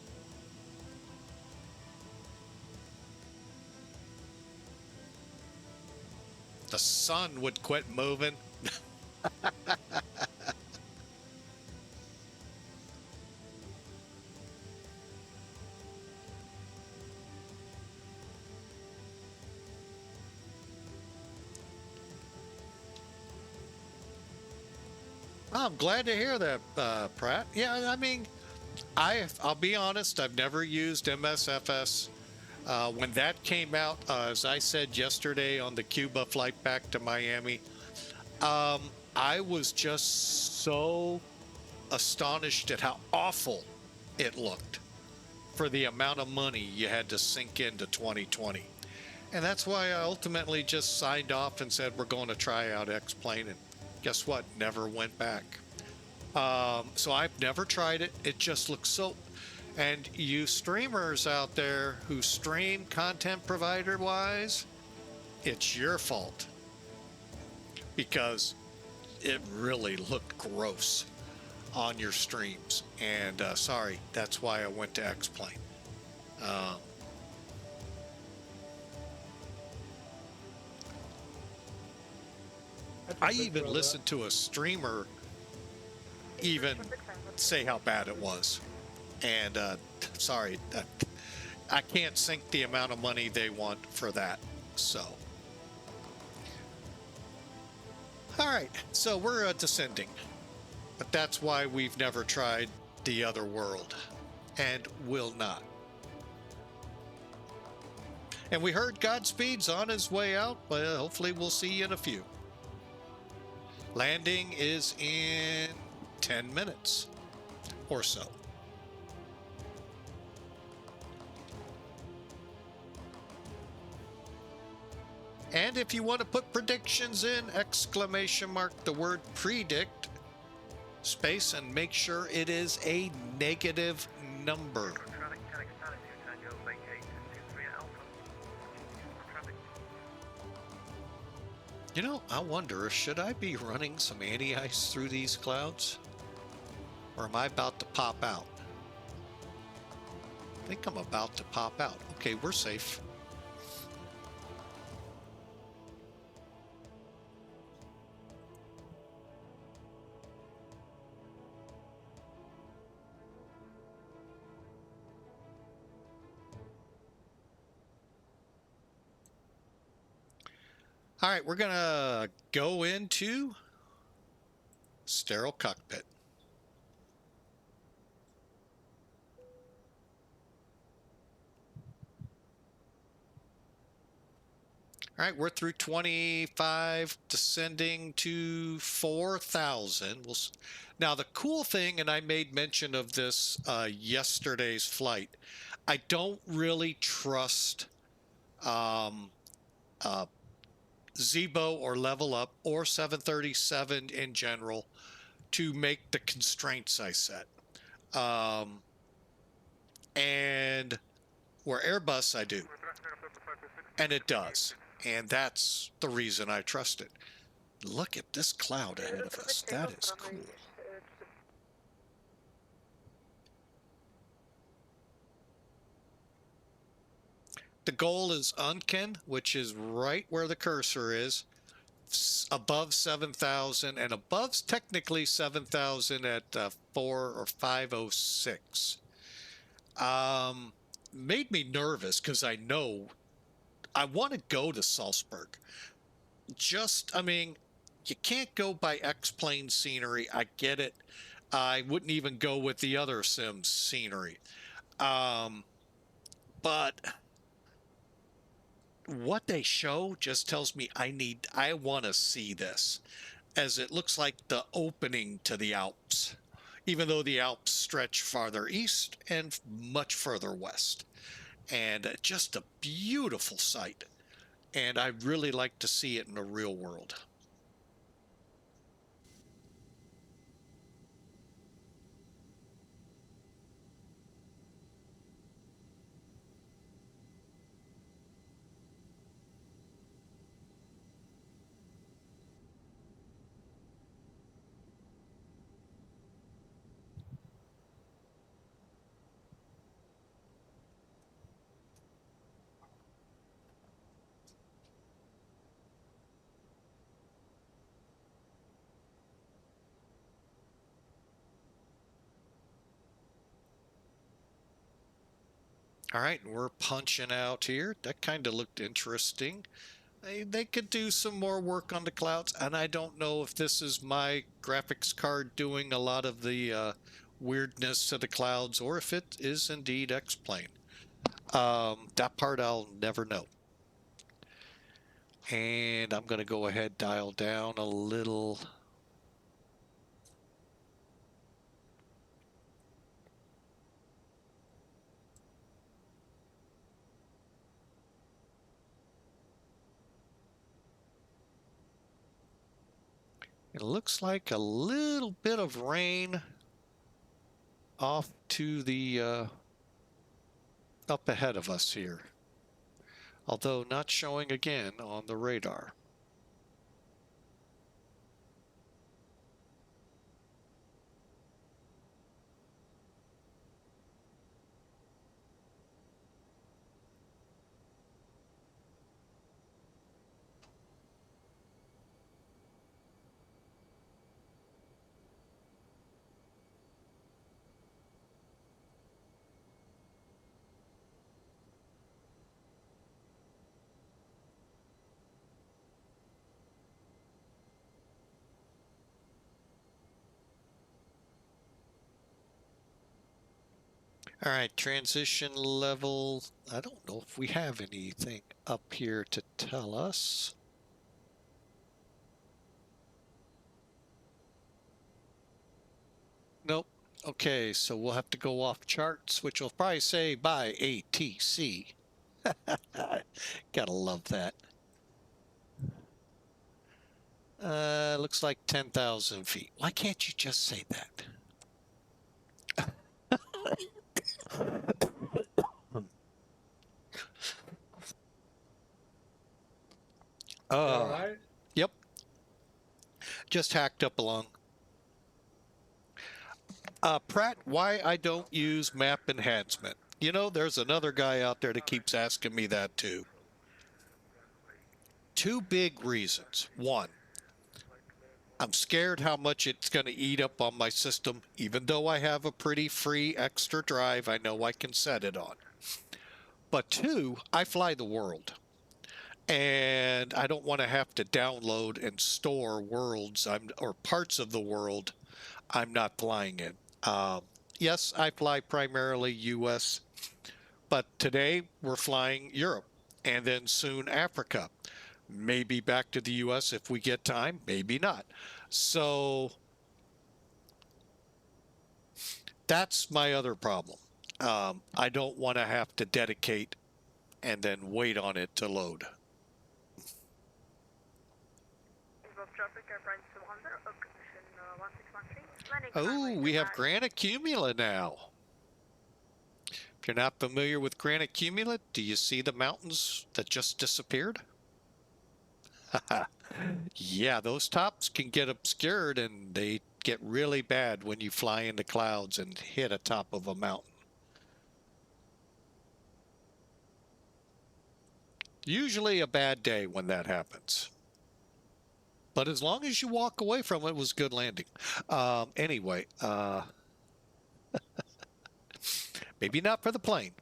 S1: The sun would quit moving. I'm glad to hear that, Pratt. Yeah, I mean, I'll be honest, I've never used MSFS. When that came out, as I said yesterday on the Cuba flight back to Miami, I was just so astonished at how awful it looked for the amount of money you had to sink into 2020. And that's why I ultimately just signed off and said, we're going to try out X-Plane, and guess what? Never went back. So I've never tried it. It just looks so... And you streamers out there who stream content provider wise, it's your fault, because it really looked gross on your streams. And sorry, that's why I went to X-Plane. I even listened to a streamer even say how bad it was. And sorry, I can't sink the amount of money they want for that. So, all right, so we're descending. But that's why we've never tried the other world and will not. And we heard Godspeed's on his way out, but hopefully we'll see you in a few. Landing is in 10 minutes or so. And if you want to put predictions in, exclamation mark the word predict, space, and make sure it is a negative number. You know, I wonder, should I be running some anti-ice through these clouds? Or am I about to pop out? I think I'm about to pop out. Okay, we're safe. All right, we're gonna go into sterile cockpit. All right, we're through 25, descending to 4,000. Now, the cool thing, and I made mention of this yesterday's flight, I don't really trust Zibo or Level Up or 737 in general to make the constraints I set. And where Airbus I do. And it does. And that's the reason I trust it. Look at this cloud ahead of us. That is cool. The goal is Unken, which is right where the cursor is, above 7,000, and above technically 7,000 at 4 or 506. Made me nervous because I know I want to go to Salzburg. I mean, you can't go by X-plane scenery. I get it. I wouldn't even go with the other Sims scenery. But what they show just tells me I want to see this, as it looks like the opening to the Alps, even though the Alps stretch farther east and much further west. And just a beautiful sight. And I'd really like to see it in the real world. All right, we're punching out here. That kind of looked interesting. They could do some more work on the clouds, and I don't know if this is my graphics card doing a lot of the weirdness to the clouds, or if it is indeed X-plane. That part I'll never know. And I'm going to go ahead, dial down a little. It looks like a little bit of rain off to the up ahead of us here, although not showing again on the radar. All right, transition level. I don't know if we have anything up here to tell us. Nope. Okay, so we'll have to go off charts, which will probably say by ATC. Gotta love that. Looks like 10,000 feet. Why can't you just say that?
S3: You all right?
S1: Yep. Just hacked up along. Pratt, why I don't use map enhancement. You know, there's another guy out there that keeps asking me that too. Two big reasons. One, I'm scared how much it's going to eat up on my system. Even though I have a pretty free extra drive, I know I can set it on. But two, I fly the world. And I don't want to have to download and store worlds or parts of the world I'm not flying in. Yes, I fly primarily US, but today we're flying Europe and then soon Africa. Maybe back to the US if we get time, maybe not. So that's my other problem. I don't want to have to dedicate and then wait on it to load. Oh, we have granite cumula now. If you're not familiar with granite cumula, do you see the mountains that just disappeared? Yeah, those tops can get obscured and they get really bad when you fly into clouds and hit a top of a mountain. Usually a bad day when that happens. But as long as you walk away from it, it was good landing. Anyway, maybe not for the plane.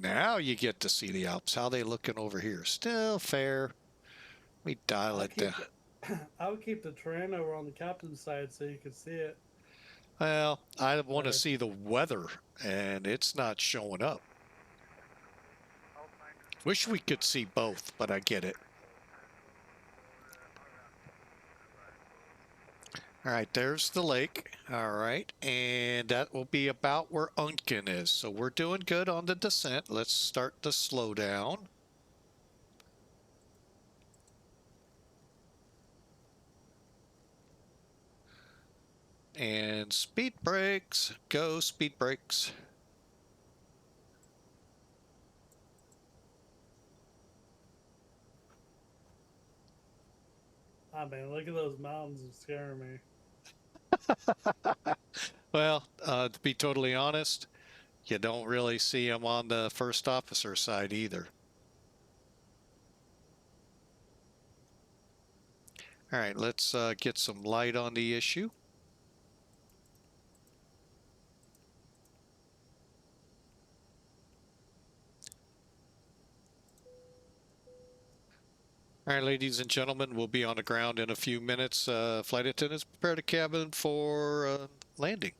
S1: Now you get to see the Alps. How they looking over here? Still fair. We dial it down.
S3: I would keep the terrain over on the captain's side so you could see it.
S1: Well, I want to see the weather, and it's not showing up. Wish we could see both, but I get it. All right, there's the lake. All right, and that will be about where Unken is. So we're doing good on the descent. Let's start the slowdown. And speed brakes. Go, speed brakes.
S3: Ah, man, look at those mountains. It's scaring me.
S1: Well, to be totally honest, you don't really see them on the first officer side either. All right, let's get some light on the issue. All right, ladies and gentlemen, we'll be on the ground in a few minutes. Flight attendants, prepare the cabin for landing.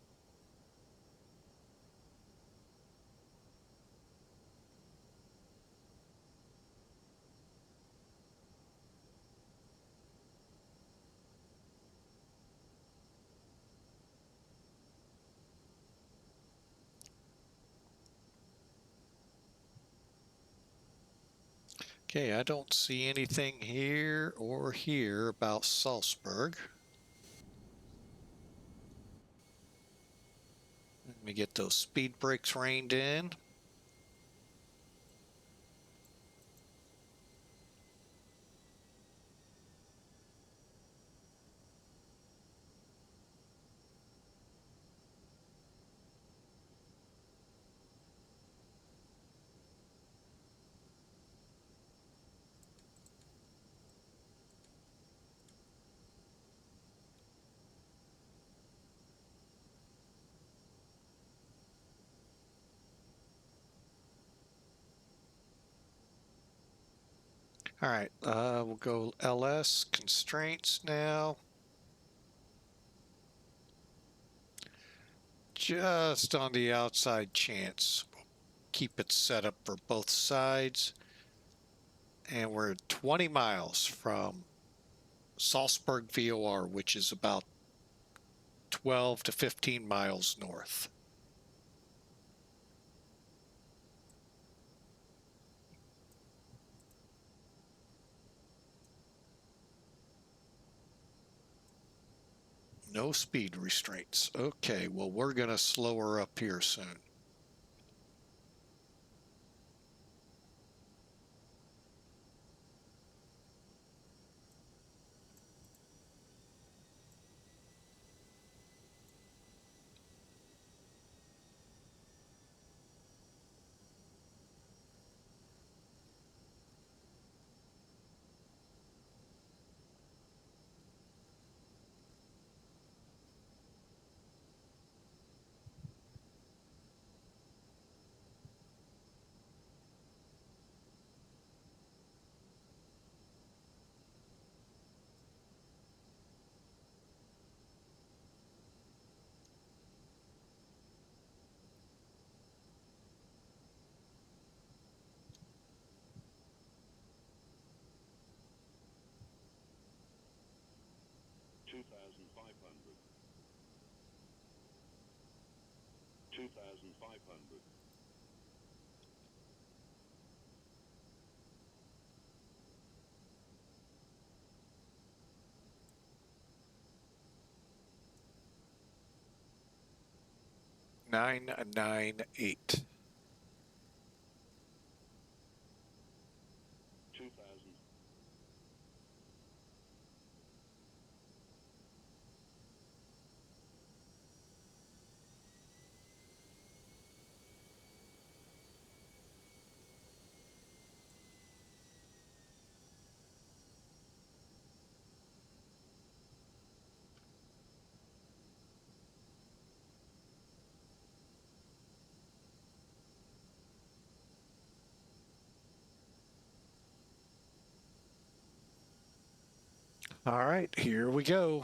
S1: Okay, I don't see anything here or here about Salzburg. Let me get those speed brakes reined in. All right, we'll go LS constraints now. just on the outside chance. We'll keep it set up for both sides. And we're 20 miles from Salzburg, VOR, which is about 12 to 15 miles north. No speed restraints. Okay, well, we're going to slow her up here soon. Nine 998. 2,500. All right, here we go.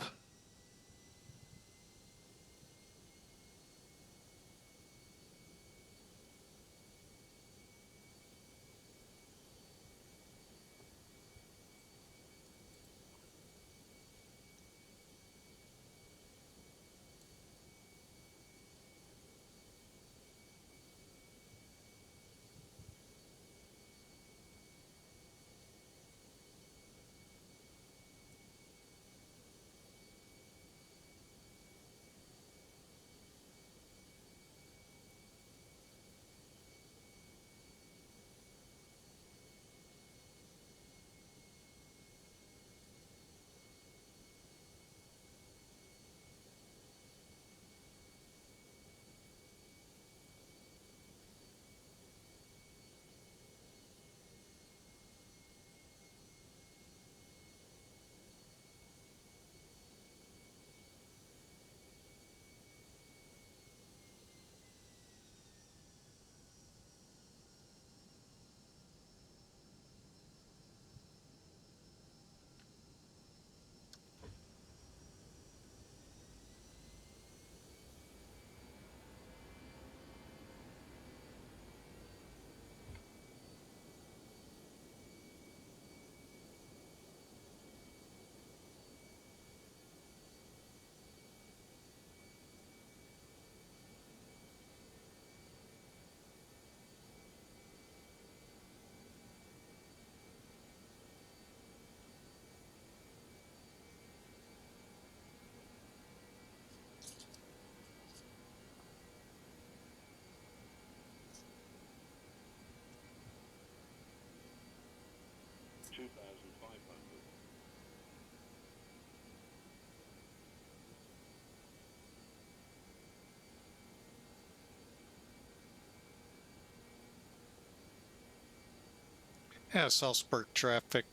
S1: Yeah, Salzburg traffic,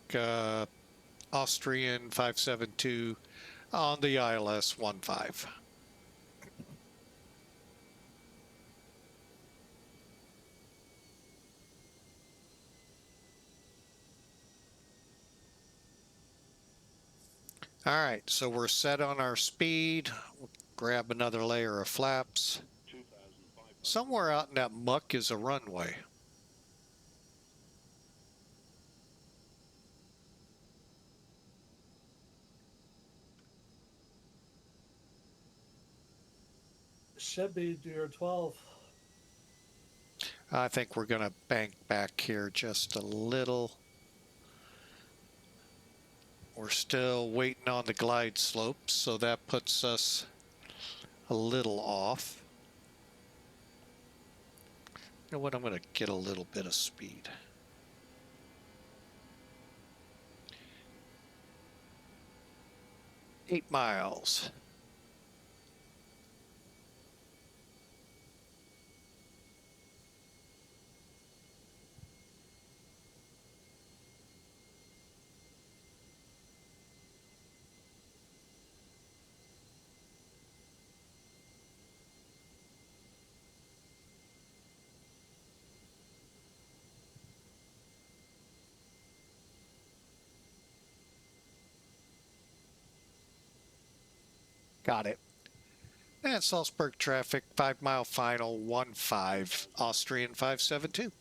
S1: Austrian 572 on the ILS 15. All right, so we're set on our speed. We'll grab another layer of flaps. Somewhere out in that muck is a runway.
S3: Should be your 12.
S1: I think we're going to bank back here just a little. We're still waiting on the glide slope, so that puts us a little off. You know what? I'm going to get a little bit of speed. Eight miles. Got it. And Salzburg traffic, 5 mile final, 1-5, Austrian 572.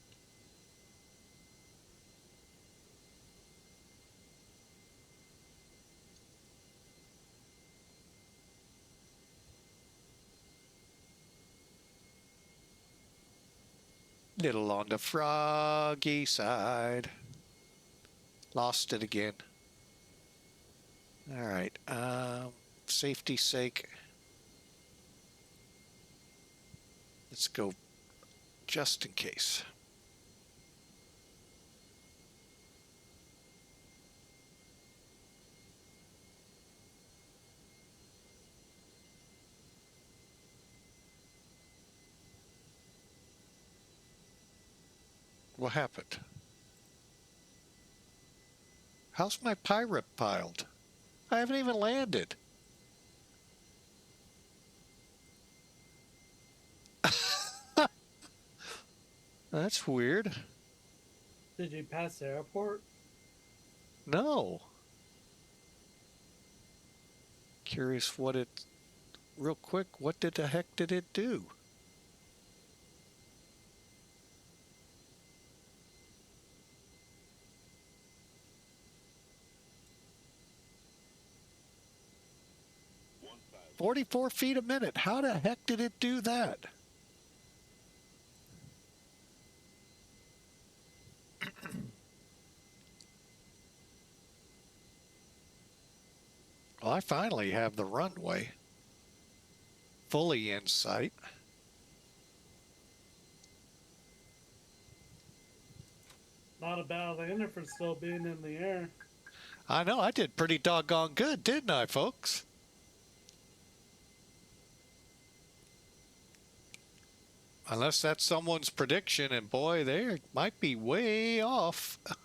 S1: Little on the froggy side. Lost it again. All right, safety's sake. Let's go just in case. What happened? How's my pirate piled? I haven't even landed. That's weird.
S3: Did you pass the airport?
S1: No. Curious what it... Real quick, what the heck did it do? "44 feet a minute. How the heck did it do that?" Well, I finally have the runway fully in sight.
S3: Not a bad lander for still being in the air.
S1: I know, I did pretty doggone good, didn't I, folks? Unless that's someone's prediction, and boy, they might be way off.
S4: 500.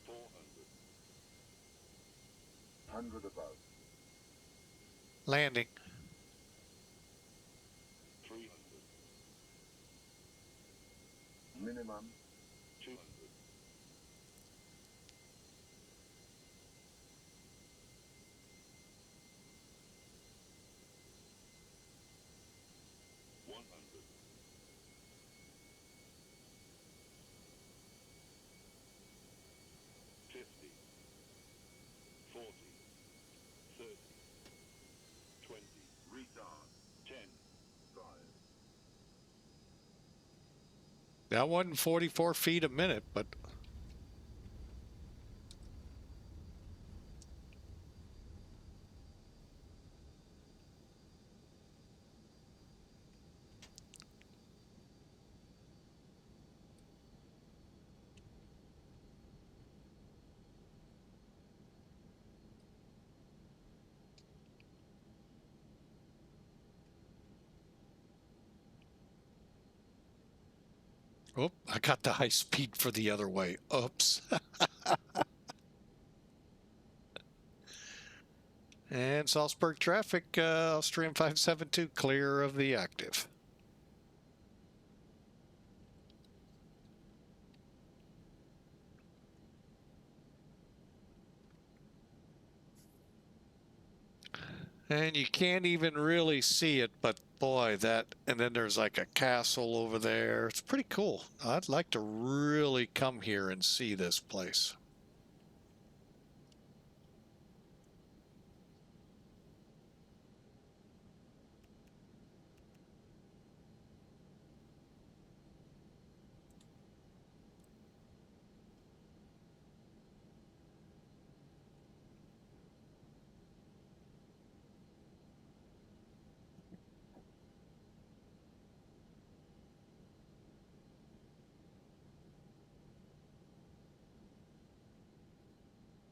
S4: 400. 100 above.
S1: Landing.
S4: 300. Minimum 200. 100. 50. 40. 30. 20. Retard. 10. 5.
S1: That wasn't 44 feet a minute, but... Oh, I got the high speed for the other way. Oops. And Salzburg traffic, Austrian 572, clear of the active. And you can't even really see it, but boy, that, and then there's like a castle over there. It's pretty cool. I'd like to really come here and see this place.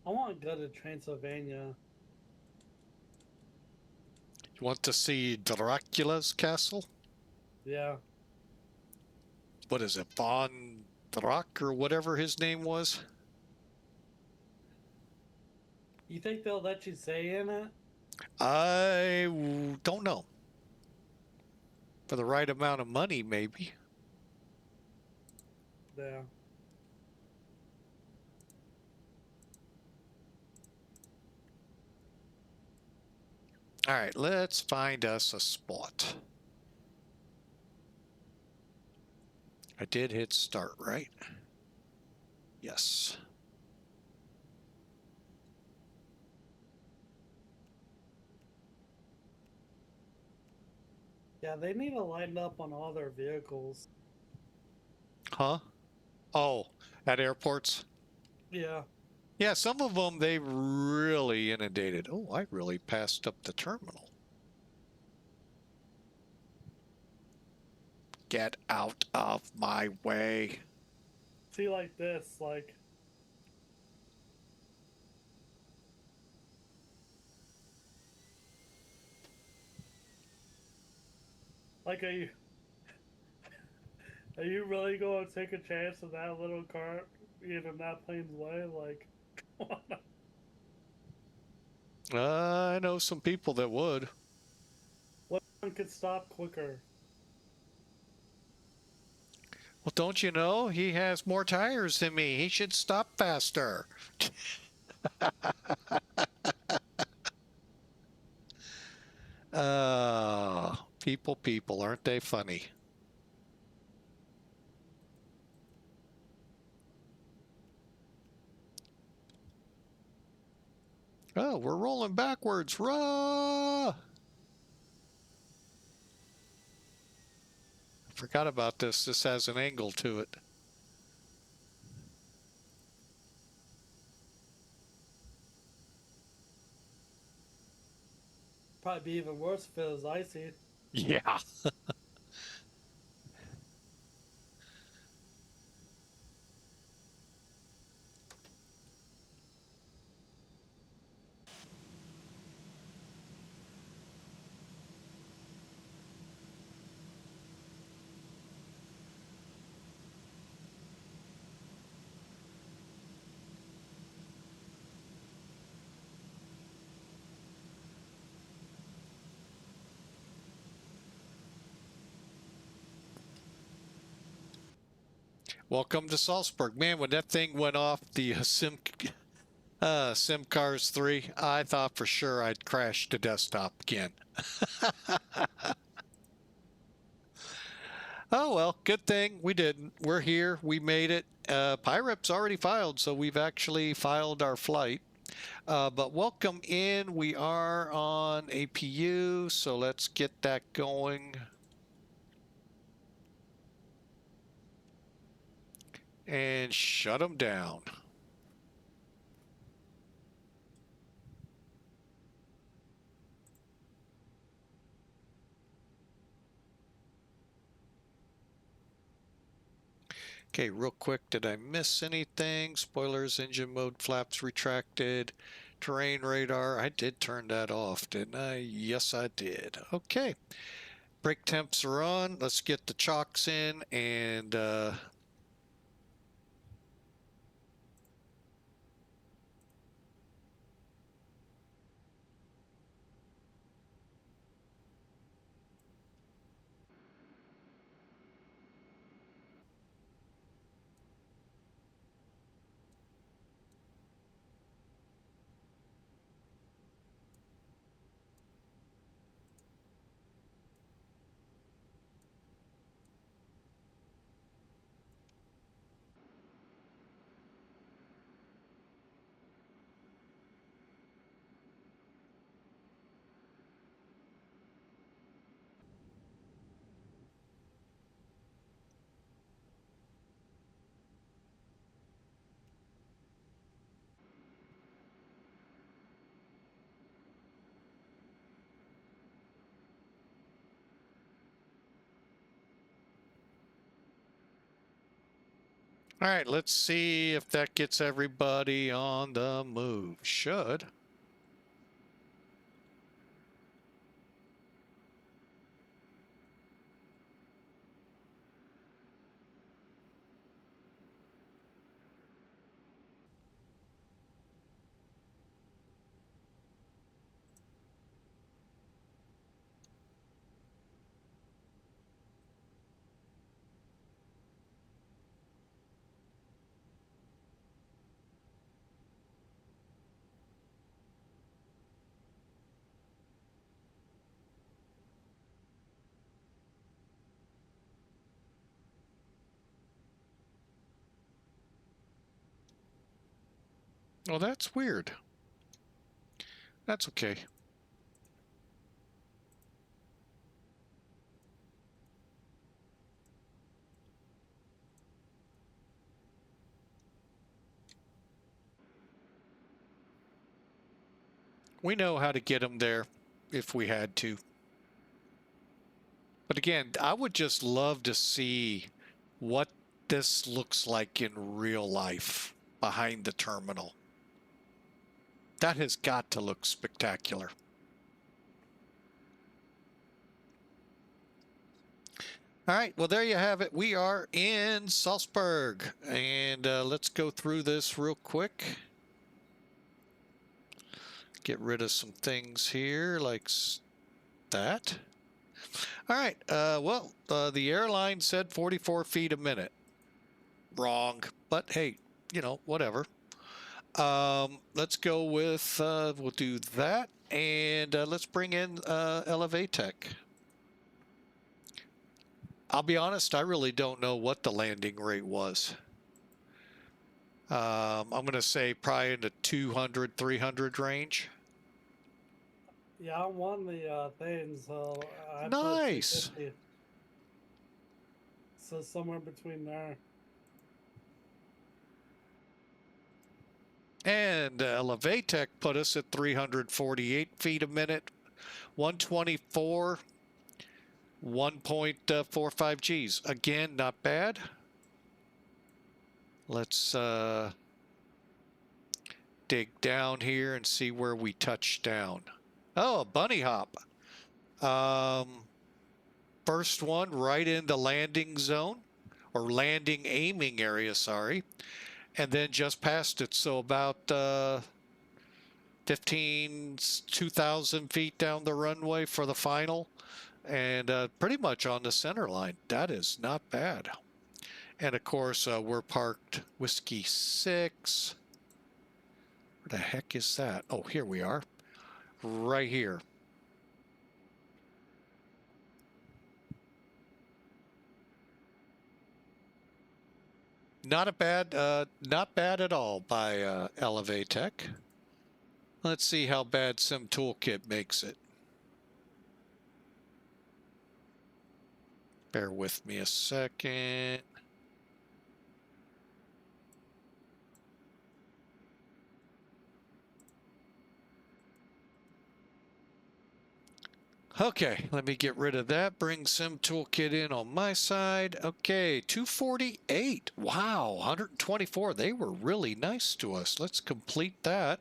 S3: I want to go to Transylvania.
S1: You want to see Dracula's castle?
S3: Yeah.
S1: What is it, Von Drac or whatever his name was?
S3: You think they'll let you stay in it?
S1: I don't know. For the right amount of money, maybe.
S3: Yeah.
S1: All right, let's find us a spot. I did hit start, right? Yes.
S3: Yeah, they need to lighten up on all their vehicles.
S1: Huh? Oh, at airports?
S3: Yeah.
S1: Yeah, some of them, they really inundated. Oh, I really passed up the terminal. Get out of my way.
S3: See, like this, like... Like, are you really going to take a chance in that little car, in that plane's way? Like, come on.
S1: I know some people that would.
S3: What one could stop quicker?
S1: Well, don't you know? He has more tires than me. He should stop faster. People, aren't they funny? Oh, we're rolling backwards. Rah! I forgot about this. This has an angle to it.
S3: Probably be even worse if it was icy.
S1: Yeah. Welcome to Salzburg. Man, when that thing went off the SimCars 3, I thought for sure I'd crash the desktop again. Oh, well, good thing we didn't. We're here. We made it. PIREP's already filed, so we've actually filed our flight. But welcome in. We are on APU, so let's get that going. And shut them down. Okay, real quick, did I miss anything? Spoilers, engine mode, flaps retracted, terrain radar. I did turn that off, didn't I? Yes, I did. Okay, brake temps are on. Let's get the chocks in and All right, let's see if that gets everybody on the move. Should. Well, that's weird. That's okay. We know how to get them there if we had to. But again, I would just love to see what this looks like in real life behind the terminal. That has got to look spectacular. All right, well, there you have it. We are in Salzburg, and let's go through this real quick. Get rid of some things here like that. All right, well, the airline said 44 feet a minute. Wrong, but hey, you know, whatever. Let's go with, we'll do that, and let's bring in Logitech. I'll be honest, I really don't know what the landing rate was. I'm going to say probably in the 200, 300 range.
S3: Yeah, I won the thing, so I
S1: Nice.
S3: put 250. So somewhere between there.
S1: And Logitech put us at 348 feet a minute, 124, 1.45 Gs. Again, not bad. Let's dig down here and see where we touch down. Oh, a bunny hop. First one right in the landing zone, or landing aiming area, sorry. And then just past it, so about 2,000 feet down the runway for the final, and pretty much on the center line. That is not bad. And of course, we're parked Whiskey 6. Where the heck is that? Oh, here we are, right here. Not bad at all by Logitech. Let's see how bad Sim Toolkit makes it. Bear with me a second. Okay, let me get rid of that. Bring Sim Toolkit in on my side. Okay, 248. Wow, 124. They were really nice to us. Let's complete that.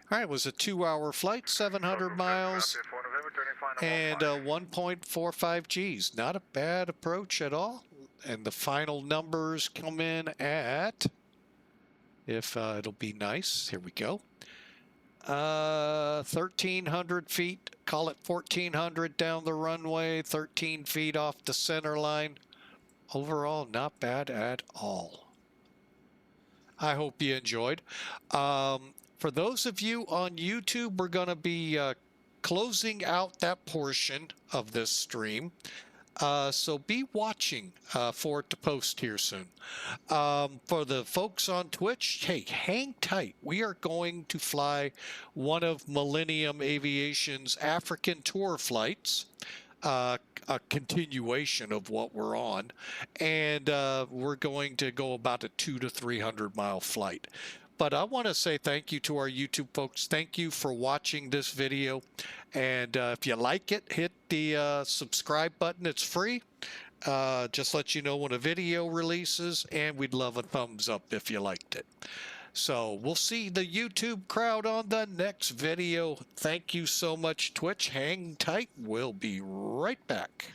S1: All right, it was a 2-hour flight, 700 miles, and 1.45 Gs. Not a bad approach at all. And the final numbers come in at, if it'll be nice, here we go. 1,300 feet, call it 1,400 down the runway, 13 feet off the center line. Overall, not bad at all. I hope you enjoyed. For those of you on YouTube, we're going to be closing out that portion of this stream. So be watching for it to post here soon. For the folks on Twitch, hey, hang tight. We are going to fly one of Millennium Aviation's African tour flights. a continuation of what we're on, and we're going to go about a 200 to 300 mile flight. But I want to say thank you to our YouTube folks. Thank you for watching this video, and if you like it, hit the subscribe button. It's free. Just let you know when a video releases, and we'd love a thumbs up if you liked it. So we'll see the YouTube crowd on the next video. Thank you so much, Twitch. Hang tight. We'll be right back.